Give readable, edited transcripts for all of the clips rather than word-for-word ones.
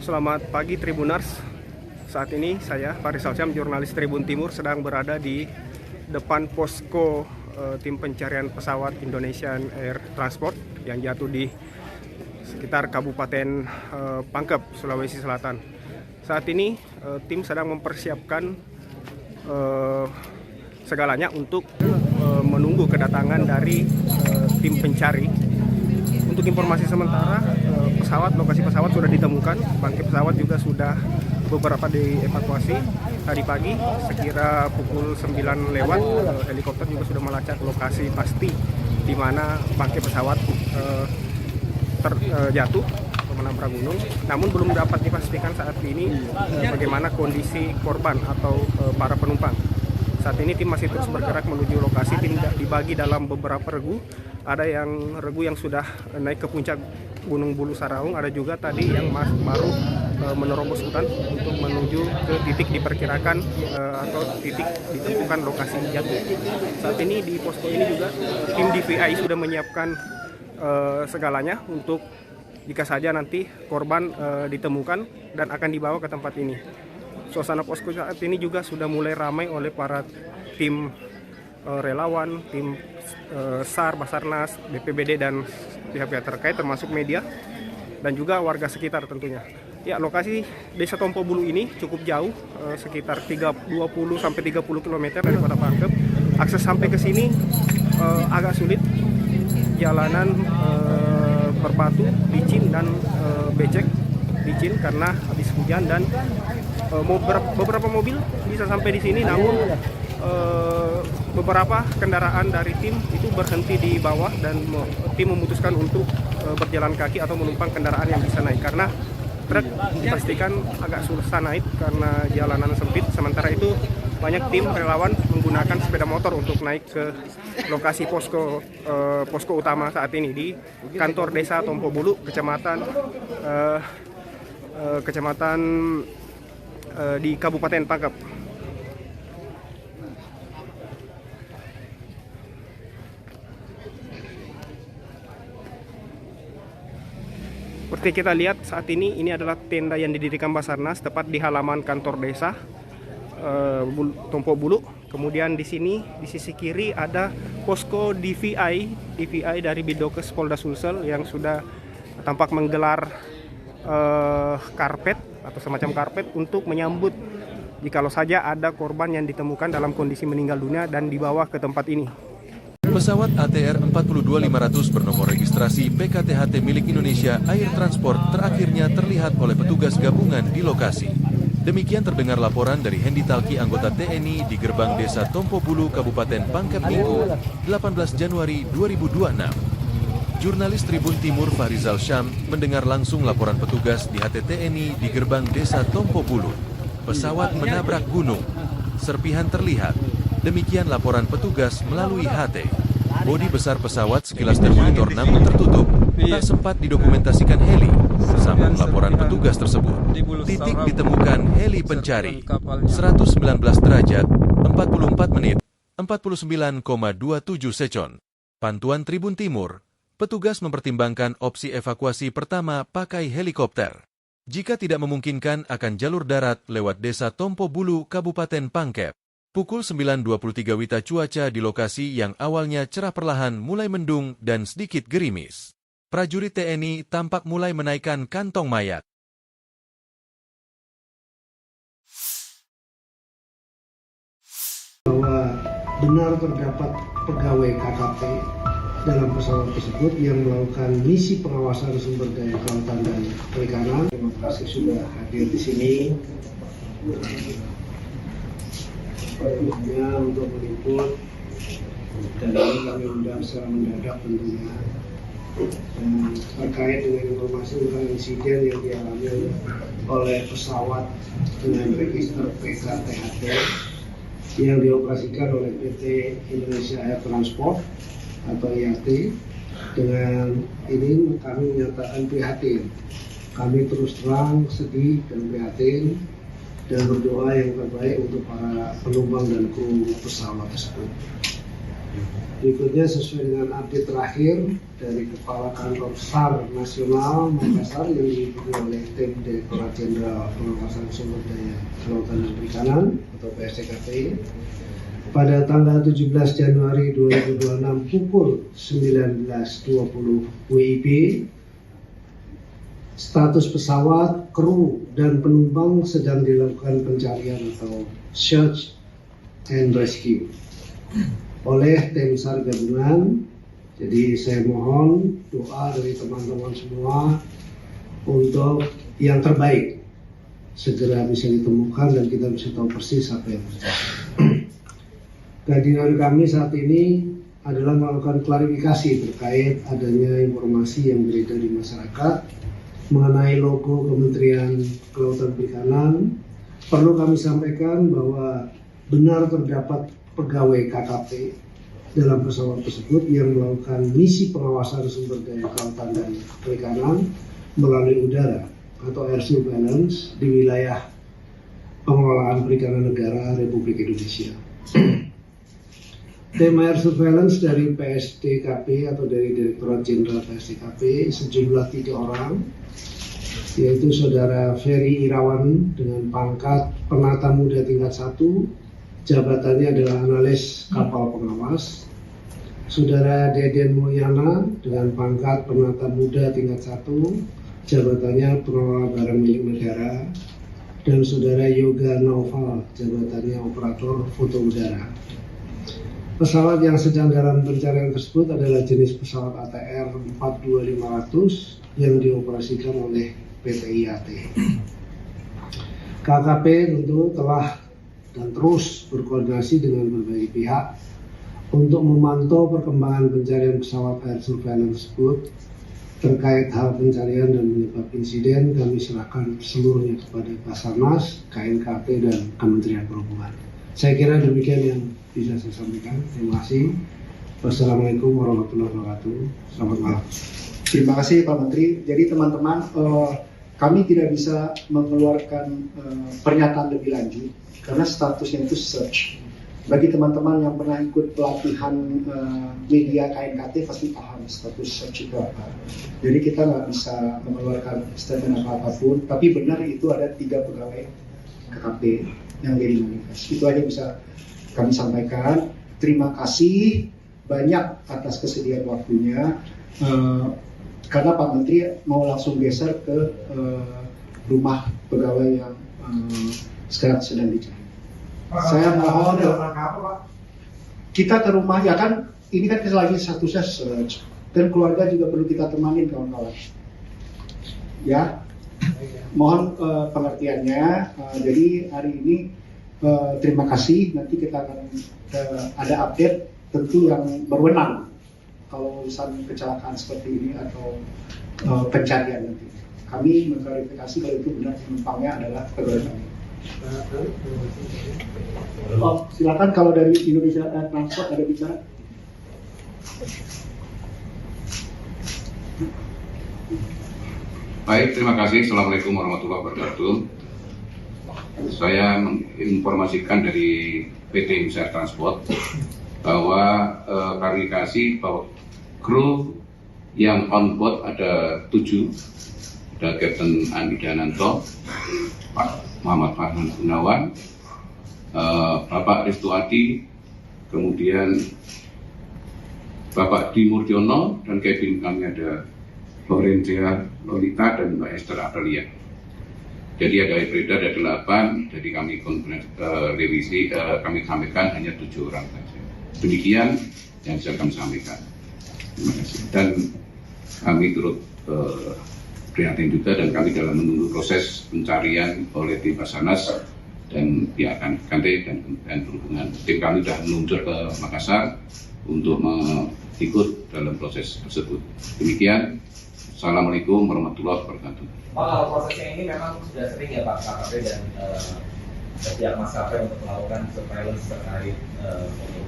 Selamat pagi Tribuners. Saat ini saya, Farisal Syam, jurnalis Tribun Timur, sedang berada di depan posko tim pencarian pesawat Indonesian Air Transport yang jatuh di sekitar Kabupaten Pangkep, Sulawesi Selatan. Saat ini tim sedang mempersiapkan segalanya untuk menunggu kedatangan dari tim pencari. Untuk informasi sementara, lokasi pesawat sudah ditemukan, bangkai pesawat juga sudah beberapa dievakuasi. Tadi pagi sekira pukul 9 lewat, helikopter juga sudah melacak lokasi pasti di mana bangkai pesawat terjatuh atau menabrak gunung. Namun belum dapat dipastikan saat ini bagaimana kondisi korban atau para penumpang. Saat ini tim masih terus bergerak menuju lokasi. Tim dibagi dalam beberapa regu. Ada yang regu yang sudah naik ke puncak Gunung Bulu Saraung, ada juga tadi yang baru menerobos hutan untuk menuju ke titik diperkirakan atau titik ditentukan lokasi jatuh. Saat ini di posko ini juga tim DVI sudah menyiapkan segalanya untuk jika saja nanti korban ditemukan dan akan dibawa ke tempat ini. Suasana posko saat ini juga sudah mulai ramai oleh para tim relawan, tim SAR, Basarnas, BPBD dan pihak-pihak terkait termasuk media dan juga warga sekitar tentunya. Ya, lokasi Desa Tompo Bulu ini cukup jauh, sekitar 20 sampai 30 km dari Kota Pangkep. Akses sampai ke sini agak sulit. Jalanan berbatu, licin dan becek. Licin karena habis hujan dan beberapa mobil bisa sampai di sini, namun beberapa kendaraan dari tim itu berhenti di bawah dan tim memutuskan untuk berjalan kaki atau menumpang kendaraan yang bisa naik karena truk dipastikan agak susah naik karena jalanan sempit. Sementara itu banyak tim relawan menggunakan sepeda motor untuk naik ke lokasi posko utama saat ini di kantor Desa Tompo Bulu, kecamatan di Kabupaten Pangkep. Seperti kita lihat saat ini adalah tenda yang didirikan Basarnas tepat di halaman kantor desa Tompo Bulu. Kemudian di sini di sisi kiri ada posko DVI dari Bidokes Polda Sulsel yang sudah tampak menggelar karpet atau semacam karpet untuk menyambut jikalau saja ada korban yang ditemukan dalam kondisi meninggal dunia dan dibawa ke tempat ini. Pesawat ATR 42500 bernomor registrasi PKTHT milik Indonesia Air Transport terakhirnya terlihat oleh petugas gabungan di lokasi. Demikian terdengar laporan dari Hendi Talki, anggota TNI di gerbang Desa Tompo Bulu, Kabupaten Pangkep Minggu, 18 Januari 2026. Jurnalis Tribun Timur Farisal Syam mendengar langsung laporan petugas di HTTNI di gerbang Desa Tompo Bulu. Pesawat menabrak gunung. Serpihan terlihat. Demikian laporan petugas melalui HT. Bodi besar pesawat sekilas termonitor namun tertutup. Tak sempat didokumentasikan heli. Sambung laporan petugas tersebut. Titik ditemukan heli pencari. 119 derajat, 44 menit, 49,27 second. Pantuan Tribun Timur. Petugas mempertimbangkan opsi evakuasi pertama pakai helikopter. Jika tidak memungkinkan akan jalur darat lewat Desa Tompo Bulu, Kabupaten Pangkep. Pukul 9.23 WITA cuaca di lokasi yang awalnya cerah perlahan mulai mendung dan sedikit gerimis. Prajurit TNI tampak mulai menaikkan kantong mayat. Bahwa benar terdapat pegawai KKP dalam pesawat tersebut yang melakukan misi pengawasan sumber daya kelautan dan perikanan. Terima kasih sudah hadir di sini. Tentunya untuk meliput dan ini kami undang secara mendadak tentunya dan terkait dengan informasi tentang insiden yang dialami oleh pesawat dengan register PKTHT yang dioperasikan oleh PT Indonesia Air Transport atau IAT. Dengan ini kami menyatakan prihatin. Kami terus terang sedih dan prihatin dan berdoa yang terbaik untuk para penumpang dan kru pesawat tersebut. Berikutnya sesuai dengan update terakhir dari Kepala Kantor SAR Nasional Makassar yang diikuti oleh tim Direktorat Jenderal Pengawasan Sumber Daya Kelautan dan Perikanan atau PSDKP pada tanggal 17 Januari 2026 pukul 19.20 WIB, status pesawat, kru, dan penumpang sedang dilakukan pencarian atau search and rescue oleh tim SAR gabungan. Jadi saya mohon doa dari teman-teman semua untuk yang terbaik segera bisa ditemukan dan kita bisa tahu persis apa yang terjadi. Kehadiran kami saat ini adalah melakukan klarifikasi terkait adanya informasi yang beredar di masyarakat mengenai logo Kementerian Kelautan Perikanan. Perlu kami sampaikan bahwa benar terdapat pegawai KKP dalam pesawat tersebut yang melakukan misi pengawasan sumber daya kelautan dan perikanan melalui udara atau air surveillance di wilayah pengelolaan perikanan negara Republik Indonesia. Tim air surveillance dari PSDKP atau dari Direktorat Jenderal PSDKP sejumlah 3 orang, yaitu Saudara Ferry Irawan dengan pangkat penata muda tingkat 1, jabatannya adalah analis kapal pengawas. Saudara Deden Moyana dengan pangkat penata muda tingkat 1, jabatannya pengelola barang milik negara. Dan Saudara Yoga Naufal, jabatannya operator foto udara. Pesawat yang sedang dalam pencarian tersebut adalah jenis pesawat ATR 42500 yang dioperasikan oleh PT IAT. KKP tentu telah dan terus berkoordinasi dengan berbagai pihak untuk memantau perkembangan pencarian pesawat air surveillance tersebut. Terkait hal pencarian dan penyebab insiden, kami serahkan seluruhnya kepada Basarnas, KNKT, dan Kementerian Perhubungan. Saya kira demikian yang bisa saya sampaikan. Terima kasih. Wassalamualaikum warahmatullahi wabarakatuh. Selamat malam. Terima kasih Pak Menteri. Jadi teman-teman, kami tidak bisa mengeluarkan pernyataan lebih lanjut karena statusnya itu search. Bagi teman-teman yang pernah ikut pelatihan media KNKT pasti paham status search itu apa. Jadi kita nggak bisa mengeluarkan statement apapun. Tapi benar itu ada 3 pegawai KKP yang jadi manifest. Itu aja bisa kami sampaikan. Terima kasih banyak atas kesediaan waktunya. Karena Pak Menteri mau langsung geser ke rumah pegawai yang sekarang sedang dicari. Saya mohon kita ke rumah, ya kan ini kan lagi statusnya search dan keluarga juga perlu kita temanin kawan-kawan. Ya, mohon pengertiannya. Jadi hari ini terima kasih. Nanti kita akan ada update tentu yang berwenang kalau urusan kecelakaan seperti ini atau pencarian nanti. Kami mengklarifikasi kalau itu benar penumpangnya adalah pegawai kami. Oh, silakan kalau dari Indonesia Air Transport ada bicara. Baik, terima kasih. Assalamualaikum warahmatullahi wabarakatuh. Saya menginformasikan dari PT Indonesia Air Transport bahwa klarifikasi bahwa kru yang on board ada 7, ada Kapten Andi Dananto, Pak Muhammad Farhan Gunawan, Bapak Ristu Adi, kemudian Bapak Dimurjono, dan cabin kami ada Lorenza Lolita dan Mbak Esther Adelia. Jadi ada beredar ada 8, jadi kami revisi, kami sampaikan hanya 7 orang saja. Demikian yang bisa kami sampaikan. Terima kasih. Dan kami turut prihatin juga dan kami dalam menunggu proses pencarian oleh tim Basarnas dan pihak KNKT dan Perhubungan. Tim kami sudah meluncur ke Makassar untuk ikut dalam proses tersebut. Demikian. Assalamualaikum warahmatullahi wabarakatuh. Pak, prosesnya ini memang sudah sering ya Pak KKP dan pihak maskapai untuk melakukan surveillance terkait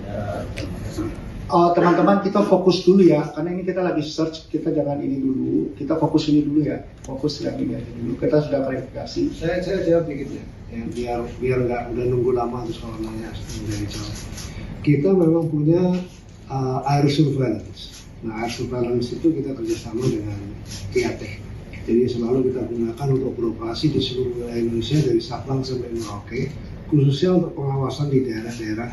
udara dan Teman-teman kita fokus dulu ya, karena ini kita lagi search, kita jangan ini dulu, kita fokus ini dulu ya, fokus yang ini aja dulu. Kita sudah klarifikasi. Saya jawab dikit ya, biar nggak udah nunggu lama terus kalau nanya dari jawab. Kita memang punya air surveillance. Nah, air surveillance itu kita kerjasama dengan KAT. Jadi selalu kita gunakan untuk beroperasi di seluruh wilayah Indonesia dari Sabang sampai Merauke, khususnya untuk pengawasan di daerah-daerah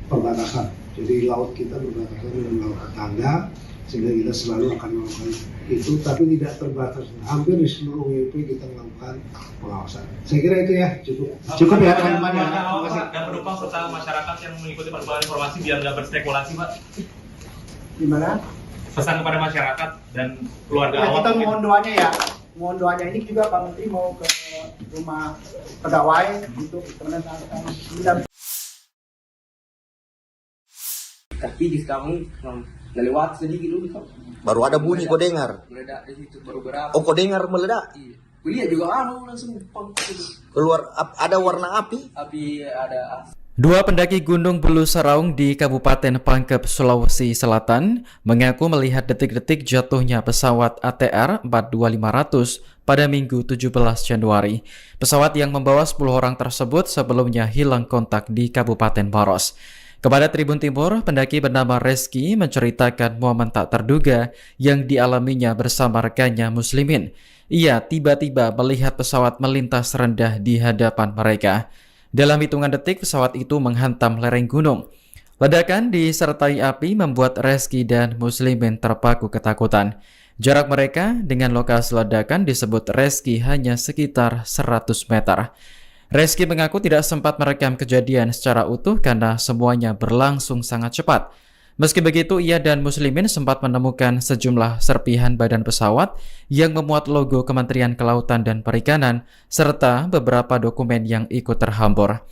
perbatasan. Jadi laut kita berbatasan dengan laut tetangga, sehingga kita selalu akan melakukan itu, tapi tidak terbatas. Hampir di seluruh WP kita melakukan pengawasan. Saya kira itu ya, cukup ya teman-teman ya. Terima kasih. Dan penumpang serta masyarakat yang mengikuti perkembangan informasi biar nggak berspekulasi, Pak. Gimana? Pesan kepada masyarakat dan keluarga Ya, awak. kita mohon doanya ya. Mohon doanya ini juga Pak Menteri mau ke rumah pegawai untuk penandatangan. Tapi di sekarang lewat sedikit dulu kan. Baru ada bunyi kau dengar. Meledak di situ baru berapa. Oh kau dengar meledak. Iya. Kuliah juga langsung pang gitu. Keluar ada warna api. Api ada. Dua pendaki Gunung Bulu Seraung di Kabupaten Pangkep, Sulawesi Selatan mengaku melihat detik-detik jatuhnya pesawat ATR 42500 pada Minggu 17 Januari. Pesawat yang membawa 10 orang tersebut sebelumnya hilang kontak di Kabupaten Maros. Kepada Tribun Timur, pendaki bernama Reski menceritakan momen tak terduga yang dialaminya bersama rekannya Muslimin. Ia tiba-tiba melihat pesawat melintas rendah di hadapan mereka. Dalam hitungan detik, pesawat itu menghantam lereng gunung. Ledakan disertai api membuat Reski dan Muslimin terpaku ketakutan. Jarak mereka dengan lokasi ledakan disebut Reski hanya sekitar 100 meter. Reski mengaku tidak sempat merekam kejadian secara utuh karena semuanya berlangsung sangat cepat. Meski begitu, ia dan Muslimin sempat menemukan sejumlah serpihan badan pesawat yang memuat logo Kementerian Kelautan dan Perikanan serta beberapa dokumen yang ikut terhambur.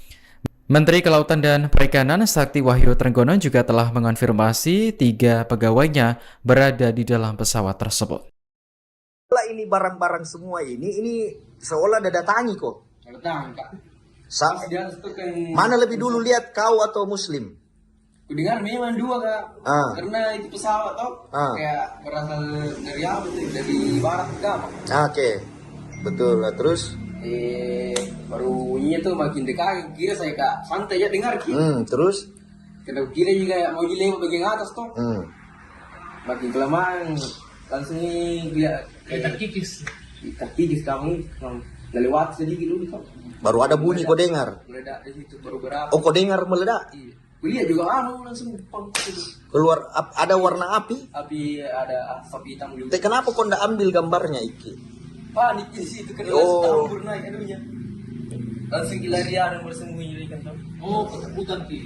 Menteri Kelautan dan Perikanan Sakti Wahyu Trenggono juga telah mengonfirmasi 3 pegawainya berada di dalam pesawat tersebut. Ini barang-barang semua ini seolah datangi kok. Datang Kak. Mana lebih dulu lihat kau atau Muslim? Kudengar memang dua Kak. Karena itu pesawat toh kayak berasal dari apa tuh? Dari barat Kak. Oke. Betul. Terus Baru bunyinya tuh makin dekat, kira saya Kak santai ya dengar terus Kena kira juga mau dilewat bagian atas tuh. Makin kelamaan langsung lihat kayak terkikis kamu lewat sedikit dulu kan. baru ada bunyi kau dengar. Meledak di situ baru berapa. Oh kau dengar meledak. Iya. Kuliah juga langsung pang gitu. Keluar ada warna api. Api ada asap hitam juga. Kenapa kau ndak ambil gambarnya Iki? Panik di situ kan langsung kabur naik anunya. Langsung larian dan bersembunyi kan. Oh, ketakutan Ki.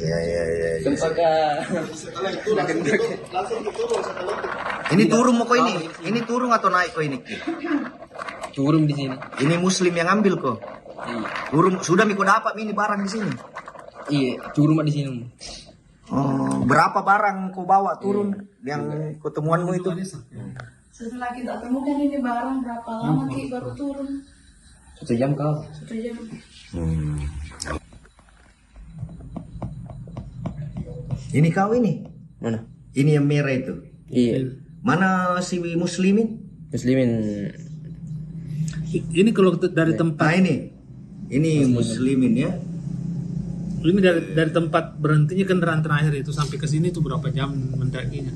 Iya. Ya. Sempat Ini turun mau kau ini? Ini turun atau naik kau ini? turun di sini. Ini Muslim yang ambil kok. Iya. Turun sudah kau dapat ini barang di sini. Iya, turun di sini. Oh, berapa barang kau bawa turun yang ketemuanmu itu? Setelah kita temukan ini barang berapa lama Ki baru turun? 1 jam kau. 1 jam. Ini kau ini? Mana? Ini yang merah itu. Iya. Mana si Muslimin? Muslimin. Ini kalau dari tempat ini Muslimin ya. ini dari tempat berhentinya kendaraan terakhir itu sampai ke sini tuh berapa jam mendakinya?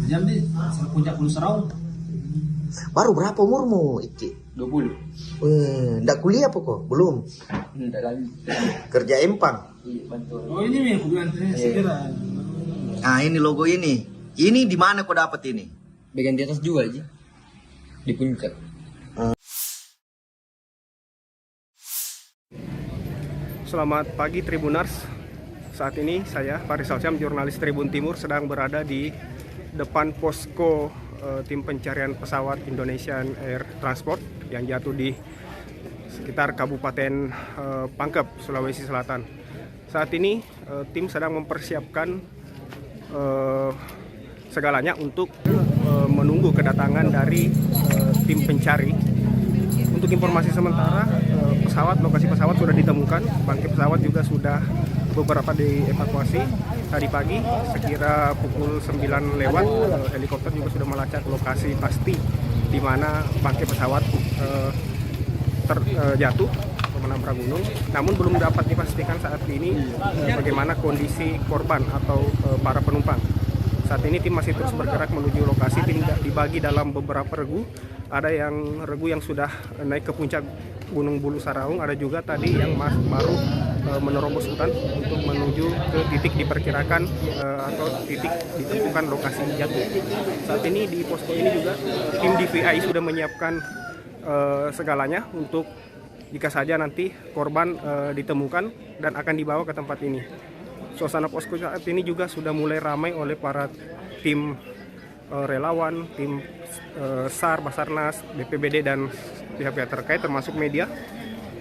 Jam nih sampai puncak Bulu Seraung. Baru berapa umurmu Iki? 20. Ndak kuliah apa kok? Belum. Enggak lagi. Kerja empang. Iya, betul. Oh ini yang aku bilang sekira. Nah ini logo ini. Ini di mana kau dapat ini? Bagian di atas juga aja. Di puncak. Selamat pagi Tribuners. Saat ini saya Faris Alsyam, jurnalis Tribun Timur, sedang berada di depan posko tim pencarian pesawat Indonesian Air Transport yang jatuh di sekitar Kabupaten Pangkep, Sulawesi Selatan. Saat ini tim sedang mempersiapkan segalanya untuk menunggu kedatangan dari tim pencari. Untuk informasi sementara, lokasi pesawat sudah ditemukan, bangkai pesawat juga sudah beberapa dievakuasi. Tadi pagi sekira pukul 9 lewat, helikopter juga sudah melacak lokasi pasti di mana bangkai pesawat terjatuh menabrak gunung. Namun belum dapat dipastikan saat ini bagaimana kondisi korban atau para penumpang. Saat ini tim masih terus bergerak menuju lokasi. Tim dibagi dalam beberapa regu. Ada yang regu yang sudah naik ke puncak Gunung Bulu Saraung, ada juga tadi yang baru menerobos hutan untuk menuju ke titik diperkirakan atau titik ditentukan lokasi jatuh. Saat ini di posko ini juga tim DVI sudah menyiapkan segalanya untuk jika saja nanti korban ditemukan dan akan dibawa ke tempat ini. Suasana posko saat ini juga sudah mulai ramai oleh para tim relawan, tim SAR, Basarnas, BPBD dan pihak-pihak terkait termasuk media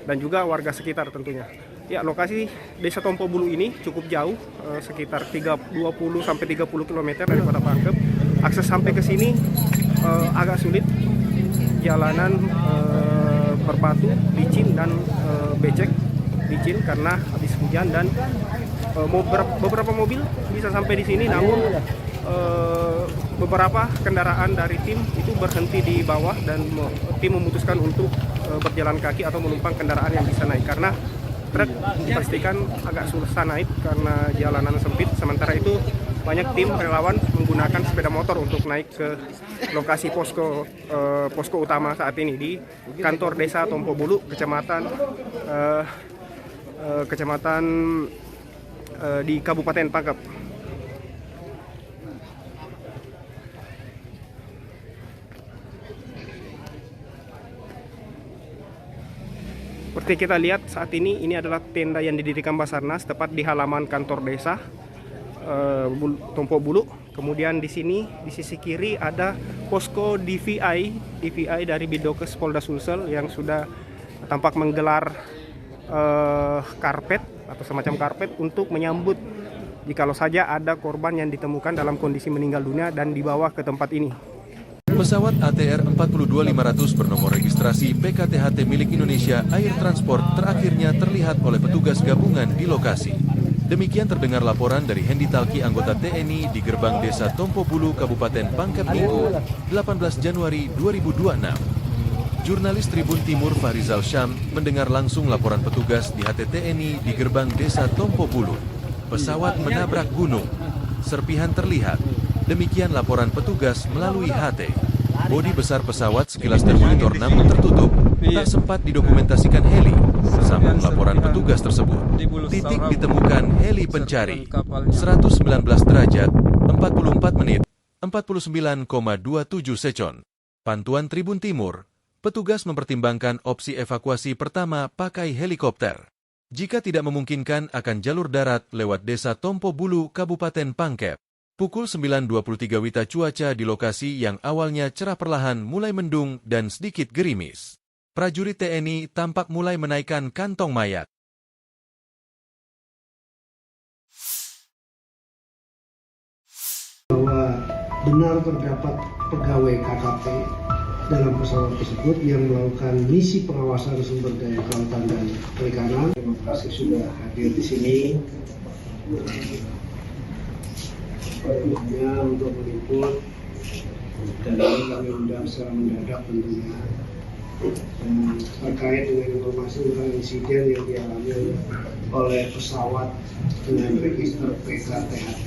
dan juga warga sekitar tentunya. Ya, lokasi Desa Tompo Bulu ini cukup jauh, sekitar 20 sampai 30 km dari Kota Pangkep. Akses sampai ke sini agak sulit. Jalanan berbatu, licin dan becek. Licin karena habis hujan dan beberapa mobil bisa sampai di sini, namun beberapa kendaraan dari tim itu berhenti di bawah dan tim memutuskan untuk berjalan kaki atau menumpang kendaraan yang bisa naik karena truk dipastikan agak susah naik karena jalanan sempit. Sementara itu banyak tim relawan menggunakan sepeda motor untuk naik ke lokasi posko utama saat ini di kantor Desa Tompo Bulu, kecamatan di Kabupaten Pangkep. Seperti kita lihat saat ini adalah tenda yang didirikan Basarnas tepat di halaman kantor desa Tompo Bulu. Kemudian di sini di sisi kiri ada posko DVI dari Bidokes Polda Sulsel yang sudah tampak menggelar karpet atau semacam karpet untuk menyambut jikalau saja ada korban yang ditemukan dalam kondisi meninggal dunia dan dibawa ke tempat ini. Pesawat ATR 42500 bernomor registrasi PKTHT milik Indonesia Air Transport terakhirnya terlihat oleh petugas gabungan di lokasi. Demikian terdengar laporan dari Hendi Talki, anggota TNI di gerbang Desa Tompo Bulu, Kabupaten Pangkep Minggu, 18 Januari 2026. Jurnalis Tribun Timur Fahrizal Syam mendengar langsung laporan petugas di HTTNI di gerbang Desa Tompo Bulu. Pesawat menabrak gunung. Serpihan terlihat. Demikian laporan petugas melalui HT. Bodi besar pesawat sekilas termonitor namun tertutup. Tak sempat didokumentasikan heli. Sambung laporan petugas tersebut. Titik ditemukan heli pencari. 119 derajat, 44 menit, 49,27 second. Pantuan Tribun Timur. Petugas mempertimbangkan opsi evakuasi pertama pakai helikopter. Jika tidak memungkinkan akan jalur darat lewat Desa Tompo Bulu, Kabupaten Pangkep. Pukul 9.23 WITA cuaca di lokasi yang awalnya cerah perlahan mulai mendung dan sedikit gerimis. Prajurit TNI tampak mulai menaikkan kantong mayat. Bahwa benar terdapat pegawai KKP dalam pesawat tersebut yang melakukan misi pengawasan sumber daya kelautan dan perikanan. Terima kasih sudah hadir di sini. Tentunya untuk meliput dan ini kami undang secara mendadak tentunya terkait dengan informasi tentang insiden yang dialami oleh pesawat dengan register PKTHT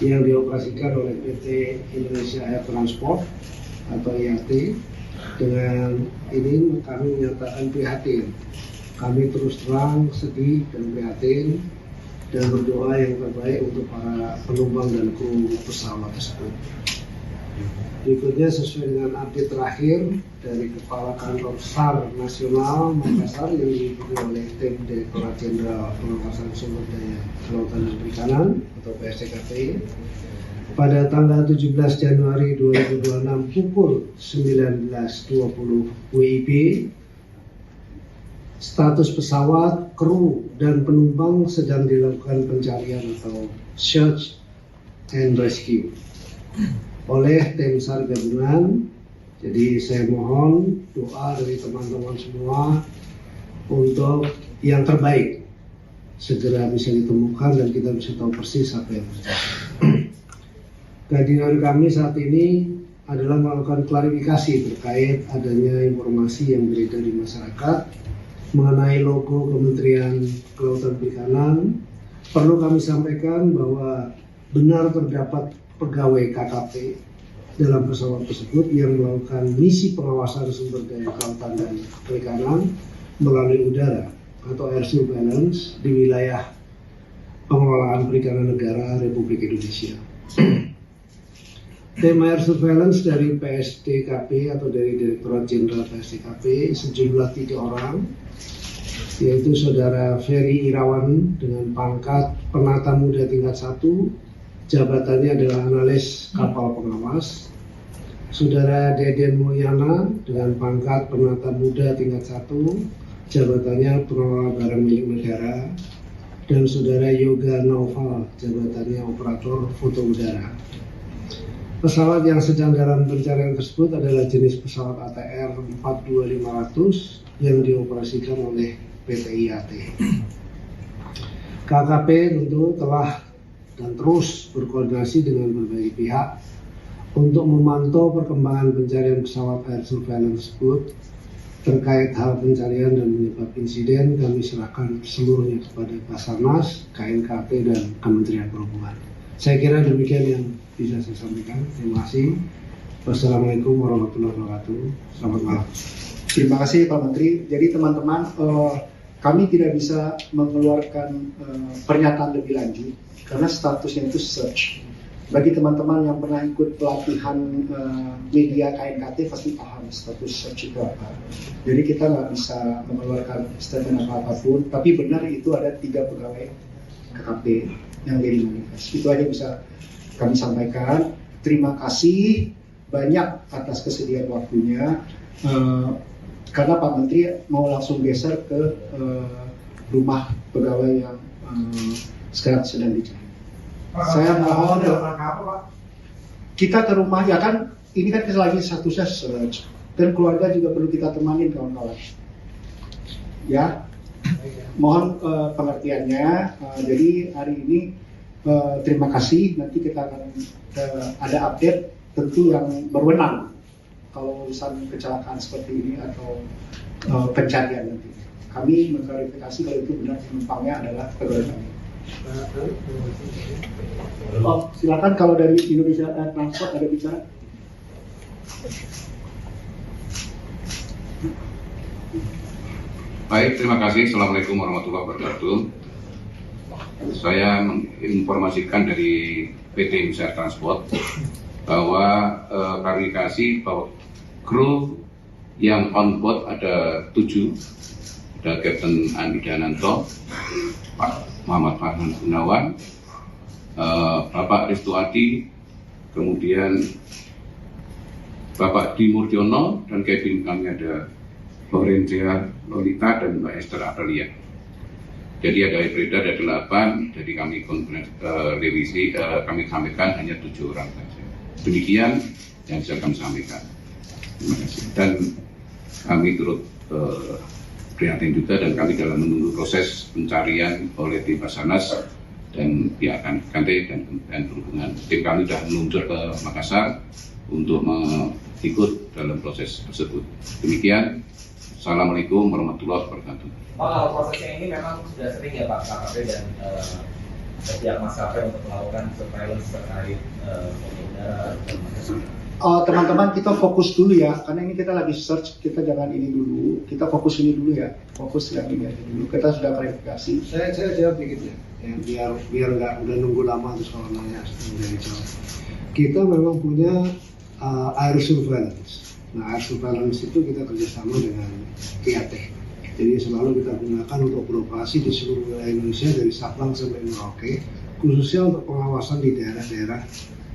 yang dioperasikan oleh PT Indonesia Air Transport atau IAT. Dengan ini kami menyatakan prihatin. Kami terus terang sedih dan prihatin dan berdoa yang terbaik untuk para penumpang dan kru pesawat tersebut. Berikutnya sesuai dengan update terakhir dari Kepala Kantor SAR Nasional Makassar yang diikuti oleh tim Direktorat Jenderal Pengawasan Sumber Daya Kelautan dan Perikanan atau PSDKP pada tanggal 17 Januari 2026 pukul 19.20 WIB. Status pesawat, kru, dan penumpang sedang dilakukan pencarian atau search and rescue oleh tim SAR gabungan. Jadi saya mohon doa dari teman-teman semua untuk yang terbaik segera bisa ditemukan dan kita bisa tahu persis apa yang terjadi. Kehadiran kami saat ini adalah melakukan klarifikasi terkait adanya informasi yang beredar di masyarakat mengenai logo Kementerian Kelautan Perikanan, perlu kami sampaikan bahwa benar terdapat pegawai KKP dalam pesawat tersebut yang melakukan misi pengawasan sumber daya kelautan dan perikanan melalui udara atau air surveillance di wilayah pengelolaan perikanan negara Republik Indonesia. Tim air surveillance dari PSDKP atau dari Direktorat Jenderal PSDKP sejumlah 3 orang, yaitu Saudara Ferry Irawan dengan pangkat Penata Muda tingkat 1, jabatannya adalah analis kapal pengawas. Saudara Deden Mulyana dengan pangkat Penata Muda tingkat 1, jabatannya pengelola barang milik negara. Dan Saudara Yoga Naufal, jabatannya operator foto udara. Pesawat yang sedang dalam pencarian tersebut adalah jenis pesawat ATR 42500 yang dioperasikan oleh PT IAT. KKP tentu telah dan terus berkoordinasi dengan berbagai pihak untuk memantau perkembangan pencarian pesawat air surveillance tersebut. Terkait hal pencarian dan penyebab insiden, kami serahkan seluruhnya kepada Basarnas, KNKT, dan Kementerian Perhubungan. Saya kira demikian yang bisa saya sampaikan. Terima kasih. Wassalamualaikum warahmatullahi wabarakatuh. Selamat malam. Terima kasih Pak Menteri. Jadi teman-teman, kami tidak bisa mengeluarkan pernyataan lebih lanjut karena statusnya itu search. Bagi teman-teman yang pernah ikut pelatihan media KNKT pasti paham status search itu apa. Jadi kita nggak bisa mengeluarkan statement apapun. Tapi benar itu ada 3 pegawai KKP yang jadi manifest. Itu aja bisa kami sampaikan. Terima kasih banyak atas kesediaan waktunya. Karena Pak Menteri mau langsung geser ke rumah pegawai yang sekarang sedang dicari. Saya mohon kita ke rumah, ya kan ini kan lagi statusnya search dan keluarga juga perlu kita temanin kawan-kawan. Ya, mohon pengertiannya. Jadi hari ini terima kasih. Nanti kita akan ada update tentu yang berwenang kalau urusan kecelakaan seperti ini atau pencarian nanti. Kami mengklarifikasi kalau itu benar penumpangnya adalah pegawai kami. Oh, silakan kalau dari Indonesia Transport ada bicara. Baik, terima kasih. Assalamualaikum warahmatullahi wabarakatuh. Saya menginformasikan dari PT Indonesia Transport bahwa klarifikasi bahwa kru yang on board ada 7, ada Kapten Andi Dananto, Pak Muhammad Farhan Gunawan, Bapak Restuati, kemudian Bapak Dimurdiono, dan cabin kami ada Lorenza Lolita dan Mbak Esther Aprilia. Jadi ada beredar ada 8, jadi kami revisi, kami sampaikan hanya 7 orang saja. Demikian yang bisa kami sampaikan. Terima kasih. Dan kami turut prihatin juga dan kami dalam menunggu proses pencarian oleh tim Basarnas dan pihak KNKT dan Kementerian Perhubungan. Tim kami sudah meluncur ke Makassar untuk ikut dalam proses tersebut. Demikian. Assalamualaikum warahmatullahi wabarakatuh. Pak, kalau prosesnya ini memang sudah sering ya Pak KKP dan setiap maskapai untuk melakukan surveillance terkait udara. Teman-teman kita fokus dulu ya, karena ini kita lagi search, kita jangan ini dulu, kita fokus ini dulu ya, fokus yang ini aja dulu. Kita sudah klarifikasi. Saya jawab dikit ya, biar nggak udah nunggu lama terus kalau nanya dari jawab. Kita memang punya air surveillance. Nah, air surveillance itu kita kerjasama dengan IAT. Jadi selalu kita gunakan untuk beroperasi di seluruh wilayah Indonesia dari Sabang sampai Merauke, khususnya untuk pengawasan di daerah-daerah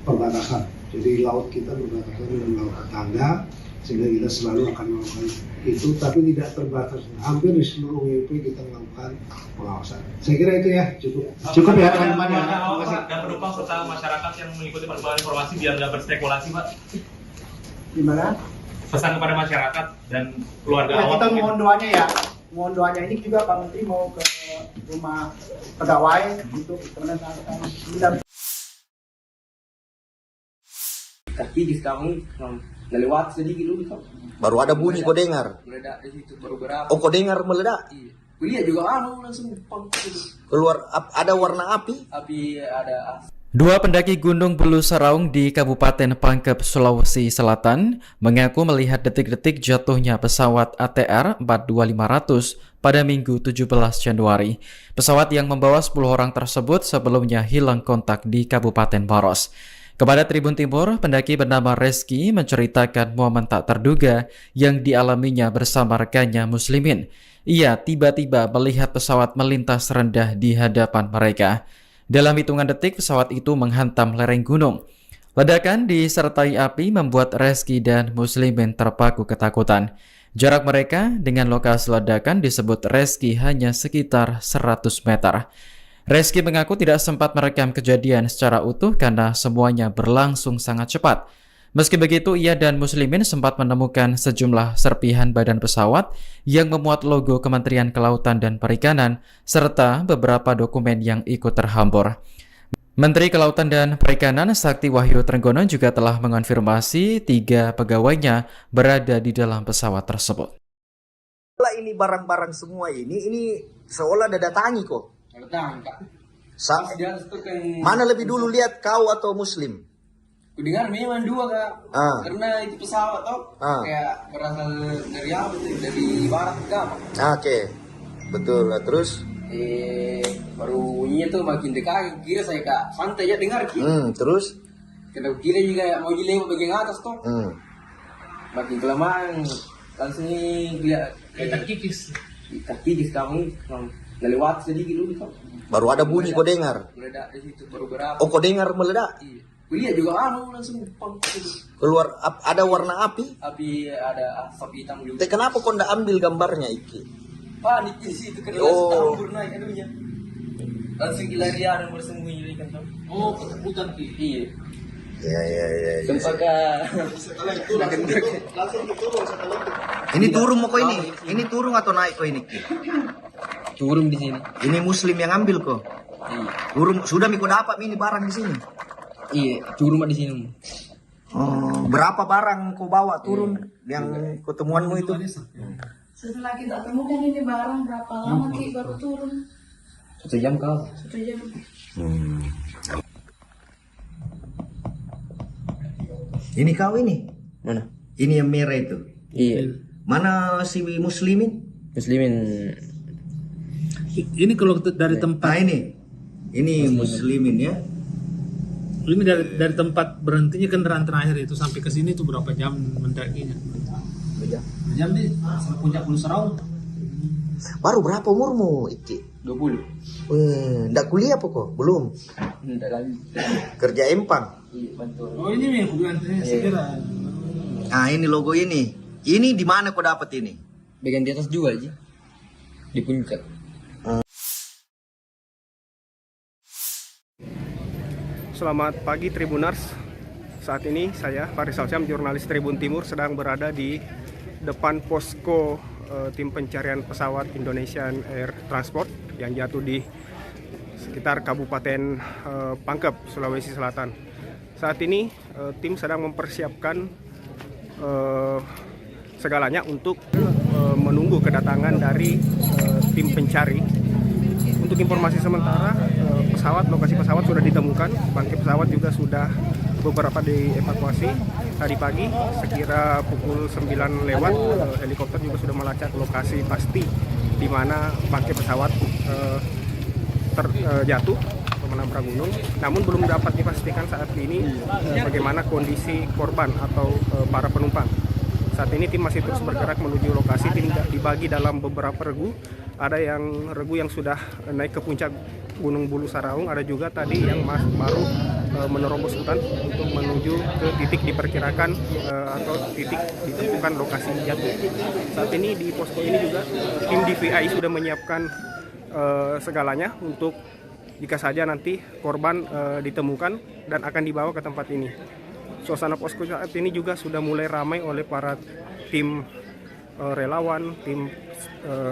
perbatasan. Jadi laut kita berbatasan dengan laut tetangga, sehingga kita selalu akan melakukan itu, tapi tidak terbatas. Hampir di seluruh WP kita melakukan pengawasan. Saya kira itu ya, cukup ya teman-teman ya. Dan penumpang serta masyarakat yang mengikuti perkembangan informasi biar nggak berspekulasi, Pak. Gimana? Pesan kepada masyarakat dan keluarga ya, awak. Kita mohon doanya ya. Mohon doanya ini juga Pak Menteri mau ke rumah pegawai untuk menandakan Kaki kami lewat sedikit dulu kau. Baru ada bunyi kau dengar. Meledak di situ baru berapa. Oh, kau dengar meledak? Iya. Kuliah juga langsung pang. Keluar ada warna api? Api ada. Dua pendaki Gunung Bulu Saraung di Kabupaten Pangkep, Sulawesi Selatan mengaku melihat detik-detik jatuhnya pesawat ATR 42500 pada Minggu 17 Januari. Pesawat yang membawa 10 orang tersebut sebelumnya hilang kontak di Kabupaten Maros. Kepada Tribun Timur, pendaki bernama Reski menceritakan momen tak terduga yang dialaminya bersama rekannya Muslimin. Ia tiba-tiba melihat pesawat melintas rendah di hadapan mereka. Dalam hitungan detik, pesawat itu menghantam lereng gunung. Ledakan disertai api membuat Reski dan Muslimin terpaku ketakutan. Jarak mereka dengan lokasi ledakan disebut Reski hanya sekitar 100 meter. Reski mengaku tidak sempat merekam kejadian secara utuh karena semuanya berlangsung sangat cepat. Meski begitu, ia dan Muslimin sempat menemukan sejumlah serpihan badan pesawat yang memuat logo Kementerian Kelautan dan Perikanan serta beberapa dokumen yang ikut terhambur. Menteri Kelautan dan Perikanan Sakti Wahyu Trenggono juga telah mengonfirmasi 3 pegawainya berada di dalam pesawat tersebut. Ini barang-barang semua ini seolah ada datangi kok. Datang kak. Mana lebih dulu lihat kau atau Muslim? Kudengar memang 2 kak. Karena itu pesawat toh kayak berasal dari apa tuh? Dari barat kak. Oke. Betul. Terus? Baru bunyinya tuh makin dekat. Kira saya kak santai aja dengar kira. Terus? Karena kira juga mau lewat bagian atas toh. Makin kelamaan langsung lihat kayak kikis. Kikis kami lewat sedikit dulu kau. Baru ada bunyi kau dengar. Meledak di situ baru berapa. Oh, kau dengar meledak? Iya. Kuliah juga langsung pang. Keluar ada warna api? Api ada asap hitam juga. Kenapa kau ndak ambil gambarnya iki? Panik di situ karena campur naik anunya. Langsung larian bersembunyi kan tahu. Oh, ketakutan ki. Iya. Ya. Sempaka. Ini turun mau kau ini? Ini turun atau naik kau ini? Turun di sini. Ini Muslim yang ambil kok. Iya. Turun sudah Miko dapat ini barang di sini. Iya, turun di sini. Oh, berapa barang kau bawa turun yang ketemuanmu itu? Setelah kita temukan ini barang berapa lama Ki baru turun? 1 jam kau. 1 jam. Ini kau ini? Mana? Ini yang merah itu. Iya. Mana si Muslimin? Muslimin. Ini kalau dari tempat. Nah ini Muslimin ya. Ini dari tempat berhentinya kendaraan terakhir itu sampai ke sini tuh berapa jam mendakinya? 2 jam. 2 jam nih, sampai puncak Bulu Saraung. Baru berapa umurmu, Iki? 20. Ndak kuliah apa kok? Belum. Ndak lagi. Kerja empang. Iya, betul. Oh, ini yang aku bilang tadi sekira. Nah, ini logo ini. Ini di mana kau dapat ini? Bagian di atas juga aja. Di puncak. Selamat pagi Tribuners. Saat ini saya Faris Alsyam, jurnalis Tribun Timur, sedang berada di depan posko tim pencarian pesawat Indonesian Air Transport yang jatuh di sekitar Kabupaten Pangkep, Sulawesi Selatan. Saat ini tim sedang mempersiapkan segalanya untuk menunggu kedatangan dari tim pencari. Untuk informasi sementara, lokasi pesawat sudah ditemukan, bangkai pesawat juga sudah beberapa dievakuasi. Tadi pagi sekira pukul 9 lewat, helikopter juga sudah melacak lokasi pasti di mana bangkai pesawat terjatuh atau menabrak gunung. Namun belum dapat dipastikan saat ini bagaimana kondisi korban atau para penumpang. Saat ini tim masih terus bergerak menuju lokasi. Tim dibagi dalam beberapa regu. Ada yang regu yang sudah naik ke puncak Gunung Bulu Saraung, ada juga tadi yang baru menerobos hutan untuk menuju ke titik diperkirakan atau titik ditentukan lokasi jatuh. Saat ini di posko ini juga tim DVI sudah menyiapkan segalanya untuk jika saja nanti korban ditemukan dan akan dibawa ke tempat ini. Suasana posko saat ini juga sudah mulai ramai oleh para tim relawan, tim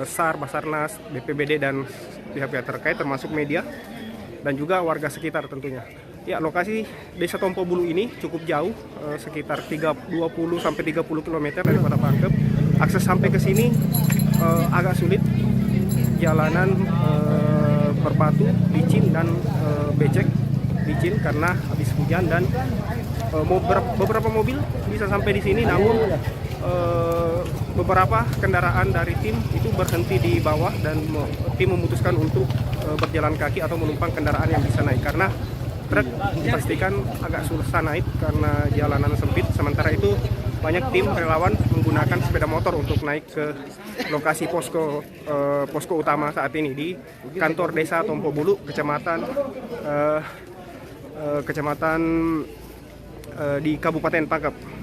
SAR, Basarnas, BPBD dan pihak-pihak terkait termasuk media dan juga warga sekitar tentunya. Ya, lokasi Desa Tompo Bulu ini cukup jauh, sekitar 20 sampai 30 km dari Kota Pangkep. Akses sampai ke sini agak sulit. Jalanan berbatu, licin dan becek. Licin karena habis hujan dan beberapa mobil bisa sampai di sini, namun beberapa kendaraan dari tim itu berhenti di bawah dan tim memutuskan untuk berjalan kaki atau menumpang kendaraan yang bisa naik karena truk dipastikan agak susah naik karena jalanan sempit. Sementara itu banyak tim relawan menggunakan sepeda motor untuk naik ke lokasi posko utama saat ini di kantor Desa Tompo Bulu, kecamatan di Kabupaten Pangkep.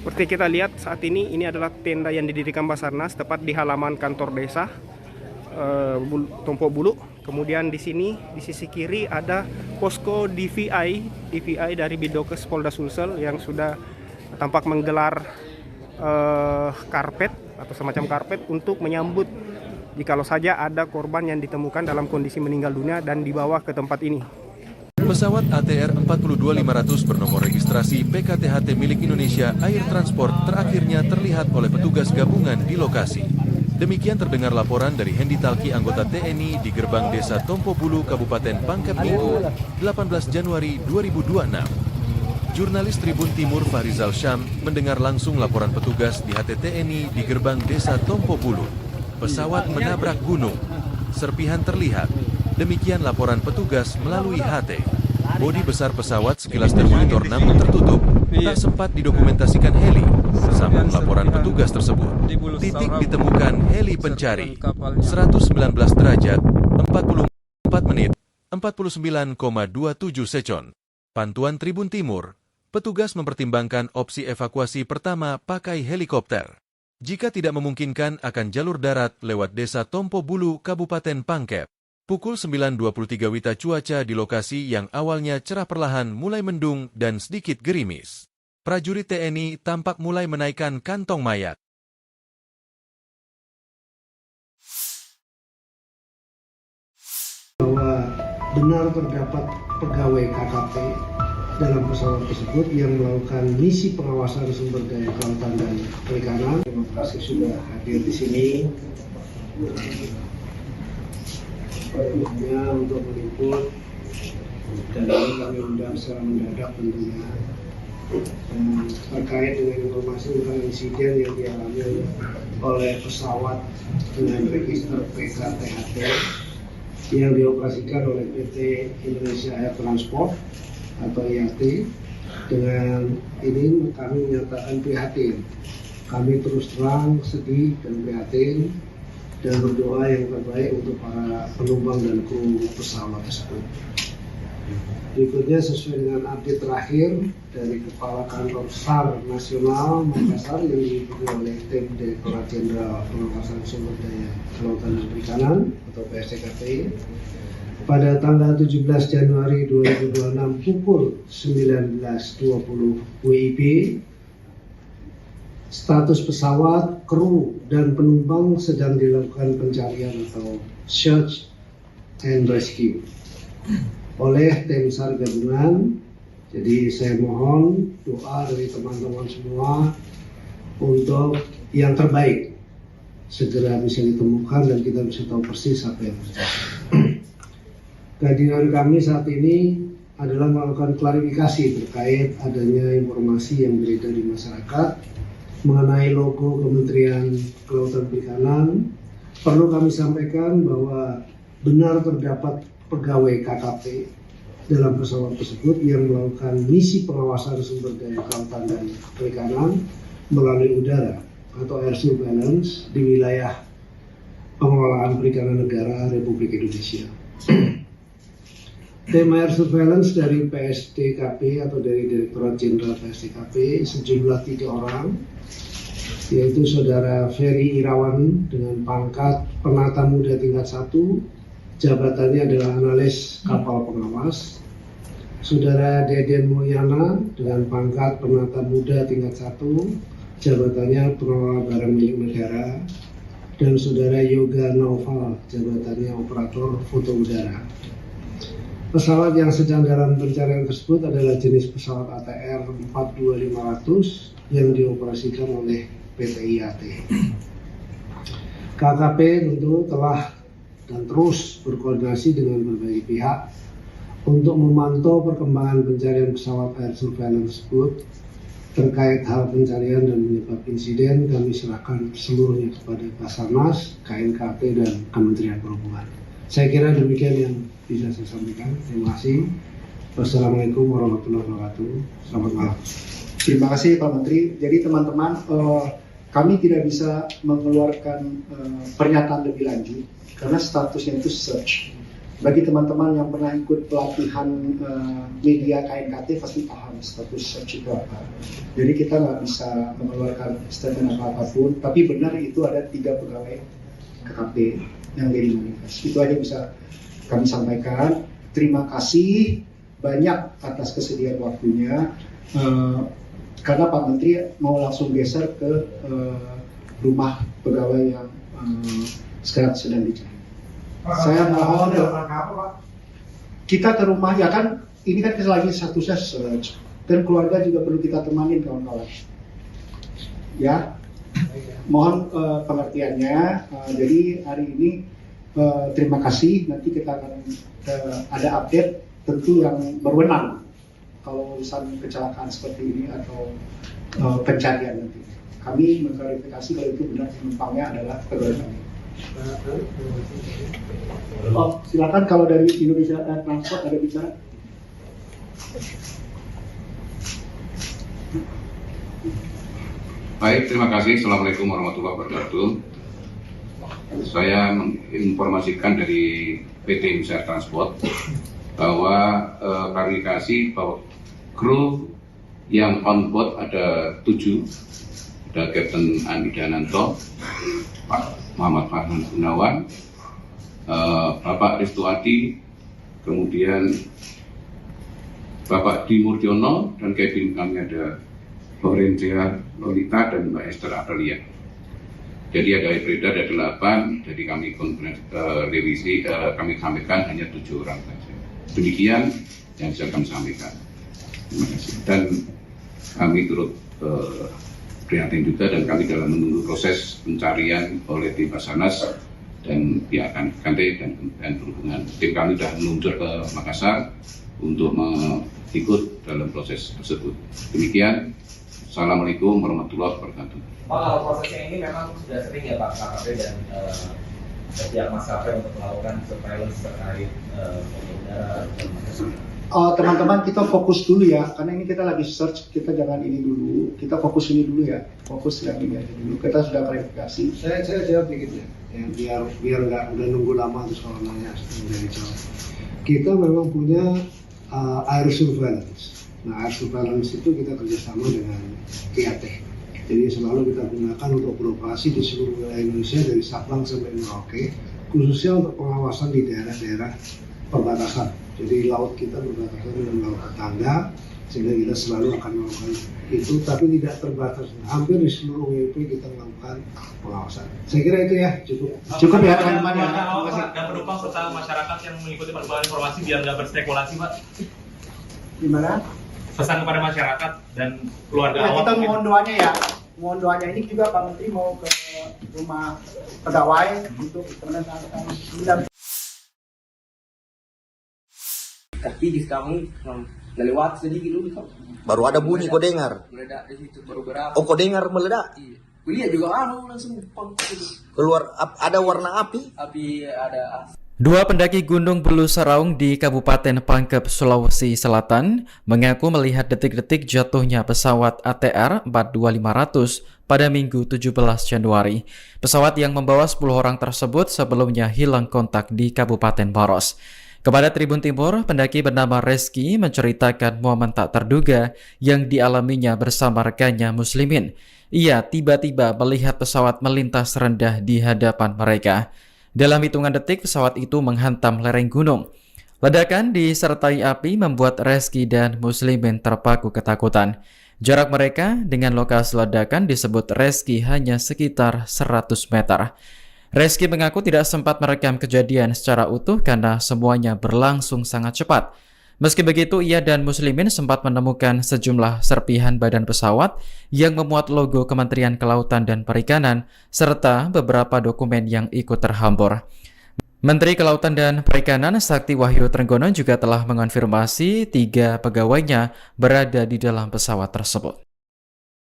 Seperti kita lihat saat ini adalah tenda yang didirikan Basarnas tepat di halaman kantor desa Tompo Bulu. Kemudian di sini di sisi kiri ada posko DVI dari Bidokes Polda Sulsel yang sudah tampak menggelar karpet atau semacam karpet untuk menyambut jikalau saja ada korban yang ditemukan dalam kondisi meninggal dunia dan dibawa ke tempat ini. Pesawat ATR 42500 bernomor registrasi PKTHT milik Indonesia Air Transport terakhirnya terlihat oleh petugas gabungan di lokasi. Demikian terdengar laporan dari Hendi Talki, anggota TNI di gerbang Desa Tompo Bulu, Kabupaten Pangkep Minggu, 18 Januari 2026. Jurnalis Tribun Timur Fahrizal Syam mendengar langsung laporan petugas di HTTNI di gerbang Desa Tompo Bulu. Pesawat menabrak gunung. Serpihan terlihat. Demikian laporan petugas melalui HT. Bodi besar pesawat sekilas termonitor namun tertutup. Tak sempat didokumentasikan heli. Sambung laporan petugas tersebut. Titik ditemukan heli pencari. 119 derajat, 44 menit, 49,27 second. Pantuan Tribun Timur. Petugas mempertimbangkan opsi evakuasi pertama pakai helikopter. Jika tidak memungkinkan akan jalur darat lewat Desa Tompo Bulu, Kabupaten Pangkep. Pukul 9.23 WITA cuaca di lokasi yang awalnya cerah perlahan mulai mendung dan sedikit gerimis. Prajurit TNI tampak mulai menaikkan kantong mayat. Bahwa benar terdapat pegawai KKP dalam pesawat tersebut yang melakukan misi pengawasan sumber daya kelautan dan perikanan. Terima kasih sudah hadir di sini. Hanya untuk meliput, dan ini kami undang secara mendadak tentunya terkait dengan informasi tentang insiden yang dialami oleh pesawat dengan register PKTHT yang dioperasikan oleh PT Indonesia Air Transport atau IAT. Dengan ini kami menyatakan prihatin. Kami terus terang sedih dan prihatin dan berdoa yang terbaik untuk para penumpang dan kru pesawat tersebut. Berikutnya sesuai dengan update terakhir dari Kepala Kantor SAR Nasional Makassar yang diikuti oleh tim Direktorat Jenderal Pengawasan Sumber Daya Kelautan dan Perikanan atau PSDKP pada tanggal 17 Januari 2026 pukul 19.20 WIB. Status pesawat, kru, dan penumpang sedang dilakukan pencarian atau search and rescue oleh tim SAR gabungan. Jadi saya mohon doa dari teman-teman semua untuk yang terbaik segera bisa ditemukan dan kita bisa tahu persis apa yang terjadi. Kehadiran kami saat ini adalah melakukan klarifikasi terkait adanya informasi yang beredar di masyarakat mengenai logo Kementerian Kelautan Perikanan. Perlu kami sampaikan bahwa benar terdapat pegawai KKP dalam pesawat tersebut yang melakukan misi pengawasan sumber daya kelautan dan perikanan melalui udara atau air surveillance di wilayah pengelolaan perikanan negara Republik Indonesia. Tim air surveillance dari PSDKP atau dari Direktorat Jenderal PSDKP sejumlah 3 orang, yaitu Saudara Ferry Irawan dengan pangkat Penata Muda tingkat 1, jabatannya adalah analis kapal pengawas. Saudara Deden Mulyana dengan pangkat Penata Muda tingkat 1, jabatannya pengelola barang milik negara, dan saudara Yoga Naufal, jabatannya operator foto udara. Pesawat yang sedang dalam pencarian tersebut adalah jenis pesawat ATR 42500 yang dioperasikan oleh PT IAT. KKP tentu telah dan terus berkoordinasi dengan berbagai pihak untuk memantau perkembangan pencarian pesawat air surveillance tersebut. Terkait hal pencarian dan penyebab insiden, kami serahkan seluruhnya kepada Basarnas, KNKP, dan Kementerian Perhubungan. Saya kira demikian yang bisa saya sampaikan. Terima kasih. Wassalamualaikum warahmatullahi wabarakatuh. Selamat malam. Terima kasih Pak Menteri. Jadi teman-teman, kami tidak bisa mengeluarkan pernyataan lebih lanjut karena statusnya itu search. Bagi teman-teman yang pernah ikut pelatihan media KNKT pasti paham status search itu apa. Jadi kita nggak bisa mengeluarkan statement apapun. Tapi benar itu ada 3 pegawai KKP yang jadi manifest. Itu aja bisa kami sampaikan. Terima kasih banyak atas kesediaan waktunya. Karena Pak Menteri mau langsung geser ke rumah pegawai yang sekarang sedang dicari. Saya mohon kita ke rumah, ya kan ini kan lagi satu search dan keluarga juga perlu kita temanin kawan-kawan. Ya, mohon pengertiannya. Jadi hari ini terima kasih. Nanti kita akan ada update tentu yang berwenang kalau urusan kecelakaan seperti ini atau pencarian nanti. Kami mengklarifikasi kalau itu benar penumpangnya adalah pegawai kami. Oh, silakan kalau dari Indonesia Air Transport ada bicara. Baik, terima kasih. Assalamualaikum warahmatullahi wabarakatuh. Saya menginformasikan dari PT Indonesia Air Transport bahwa klarifikasi bahwa kru yang on board ada 7, ada Kapten Andi Dananto, Pak Muhammad Farhan Gunawan, Bapak Ristuati, kemudian Bapak Dimurjono, dan cabin kami ada Lorenza Lolita dan Mbak Esther Adelia. Jadi ada beredar ada 8, jadi kami revisi, kami sampaikan hanya 7 orang saja. Demikian yang bisa kami sampaikan. Terima kasih. Dan kami turut prihatin juga, dan kami dalam menunggu proses pencarian oleh tim Basarnas dan pihak KNKT dan Perhubungan. Tim kami sudah meluncur ke Makassar untuk mengikut dalam proses tersebut. Demikian. Assalamualaikum warahmatullahi wabarakatuh. Pak, kalau prosesnya ini memang sudah sering ya Pak KKP dan pihak maskapai untuk melakukan surveillance terkait udara dan Teman-teman kita fokus dulu ya, karena ini kita lagi search, kita jangan ini dulu, kita fokus ini dulu ya, fokus yang ini aja dulu. Kita sudah klarifikasi. Saya jawab dikit ya, biar nggak udah nunggu lama terus kalau nanya dari jawab. Kita memang punya air surveillance. Nah, air surveillance itu kita kerjasama dengan IAT. Jadi selalu kita gunakan untuk beroperasi di seluruh wilayah Indonesia dari Sabang sampai Merauke, khususnya untuk pengawasan di daerah-daerah perbatasan. Jadi laut kita berbatasan dengan laut tetangga, sehingga kita selalu akan melakukan itu, tapi tidak terbatas. Hampir di seluruh WP kita melakukan pengawasan. Saya kira itu ya, cukup ya teman-teman ya. Dan penumpang serta masyarakat yang mengikuti perkembangan informasi biar nggak berspekulasi, Pak. Gimana? Pesan kepada masyarakat dan keluarga Ya, awak. kita mohon doanya ya. Mohon doanya ini juga Pak Menteri mau ke rumah pegawai untuk menentukan. Kaki kamu lewat sedikit dulu kan. Baru ada bunyi kau dengar. Meledak di situ baru berapa. Oh, kau dengar meledak? Iya. Kulihat juga langsung pang Keluar ada warna api? Api ada. Dua pendaki Gunung Bulu Saraung di Kabupaten Pangkep, Sulawesi Selatan mengaku melihat detik-detik jatuhnya pesawat ATR 42500 pada Minggu 17 Januari. Pesawat yang membawa 10 orang tersebut sebelumnya hilang kontak di Kabupaten Maros. Kepada Tribun Timur, pendaki bernama Reski menceritakan momen tak terduga yang dialaminya bersama rekannya Muslimin. Ia tiba-tiba melihat pesawat melintas rendah di hadapan mereka. Dalam hitungan detik, pesawat itu menghantam lereng gunung. Ledakan disertai api membuat Reski dan Muslimin terpaku ketakutan. Jarak mereka dengan lokasi ledakan disebut Reski hanya sekitar 100 meter. Reski mengaku tidak sempat merekam kejadian secara utuh karena semuanya berlangsung sangat cepat. Meski begitu, ia dan Muslimin sempat menemukan sejumlah serpihan badan pesawat yang memuat logo Kementerian Kelautan dan Perikanan, serta beberapa dokumen yang ikut terhambur. Menteri Kelautan dan Perikanan Sakti Wahyu Trenggono juga telah mengonfirmasi 3 pegawainya berada di dalam pesawat tersebut.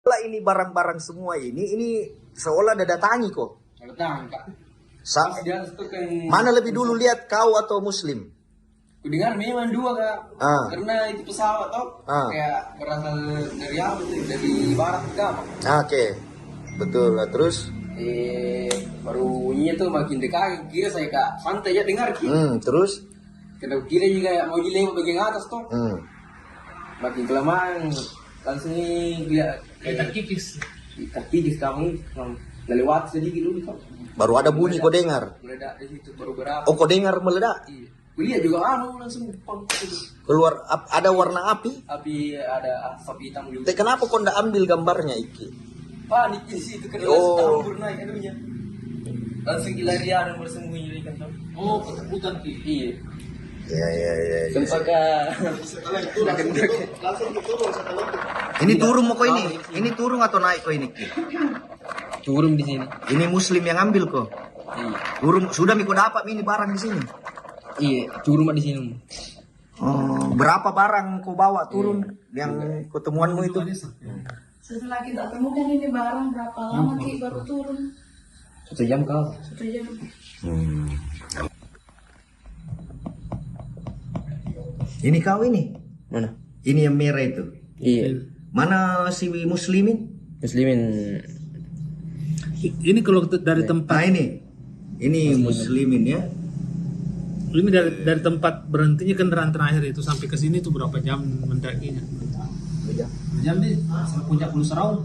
Ini barang-barang semua ini seolah ada datangi kok. Mana lebih dulu lihat kau atau Muslim? Kudengar memang 2 Kak. Karena itu pesawat kayak berasal dari apa tuh? Dari barat Kak. Oke. Betul. Terus baru bunyinya tuh makin dekat, kira saya Kak santai ya dengar terus kena kira juga ya mau dilewat bagian atas tuh makin kelamaan langsung lihat kayak terkikis kamu lewat sedikit dulu Kak. Baru ada bunyi kau dengar Meledak di situ baru berapa. kau dengar meledak. Iya. Kulihat juga langsung keluar ada warna api ada asap hitam juga. Kenapa kau ndak ambil gambarnya iki? Panik di situ kan langsung tambur naik adunya. Langsung lari-lari dan bersembunyi kan. Ketakutan Ki. Iya. Tempat Ini turun mau kau ini? Ini turun atau naik kau ini Ki? Turun di sini. Ini Muslim yang ambil kok. Iya. Turun sudah kau dapat ini barang di sini. Iya, turun di sini. Berapa barang kau bawa turun yang ketemuanmu itu? Setelah kita temukan ini barang berapa lama Ki baru turun? 1 jam Kak. 1 jam. Ini kau ini? Mana? Ini yang merah itu? Iya. Mana si Muslimin? Ini kalau dari tempat ini Muslimin ya. Ini dari tempat berhentinya kendaraan terakhir itu sampai ke sini tuh berapa jam mendakinya? Jam deh, sampai puncak Pulau Saraung.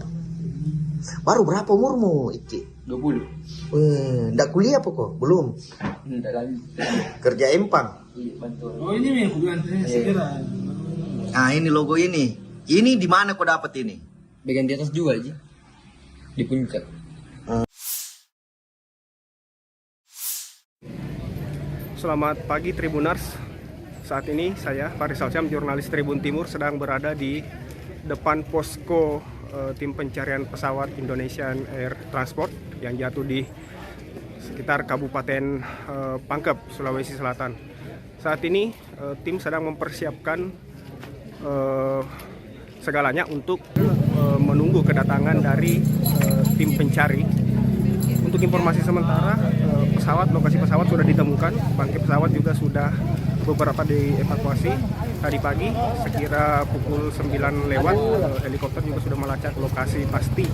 Baru berapa umurmu Iki? 20. Ndak kuliah apa kok? Belum. Ndak lagi. Kerja empang. Iya, betul. Oh ini yang kuduan sekira. Ini logo ini. Ini di mana kau dapat ini? Bagian di atas juga aja. Di puncak. Selamat pagi Tribuners. Saat ini saya Faris Alsyam, jurnalis Tribun Timur, sedang berada di depan posko tim pencarian pesawat Indonesian Air Transport yang jatuh di sekitar Kabupaten Pangkep, Sulawesi Selatan. Saat ini tim sedang mempersiapkan segalanya untuk menunggu kedatangan dari tim pencari. Untuk informasi sementara, lokasi pesawat sudah ditemukan, bangkai pesawat juga sudah beberapa dievakuasi. Tadi pagi sekira pukul 9 lewat, helikopter juga sudah melacak lokasi pasti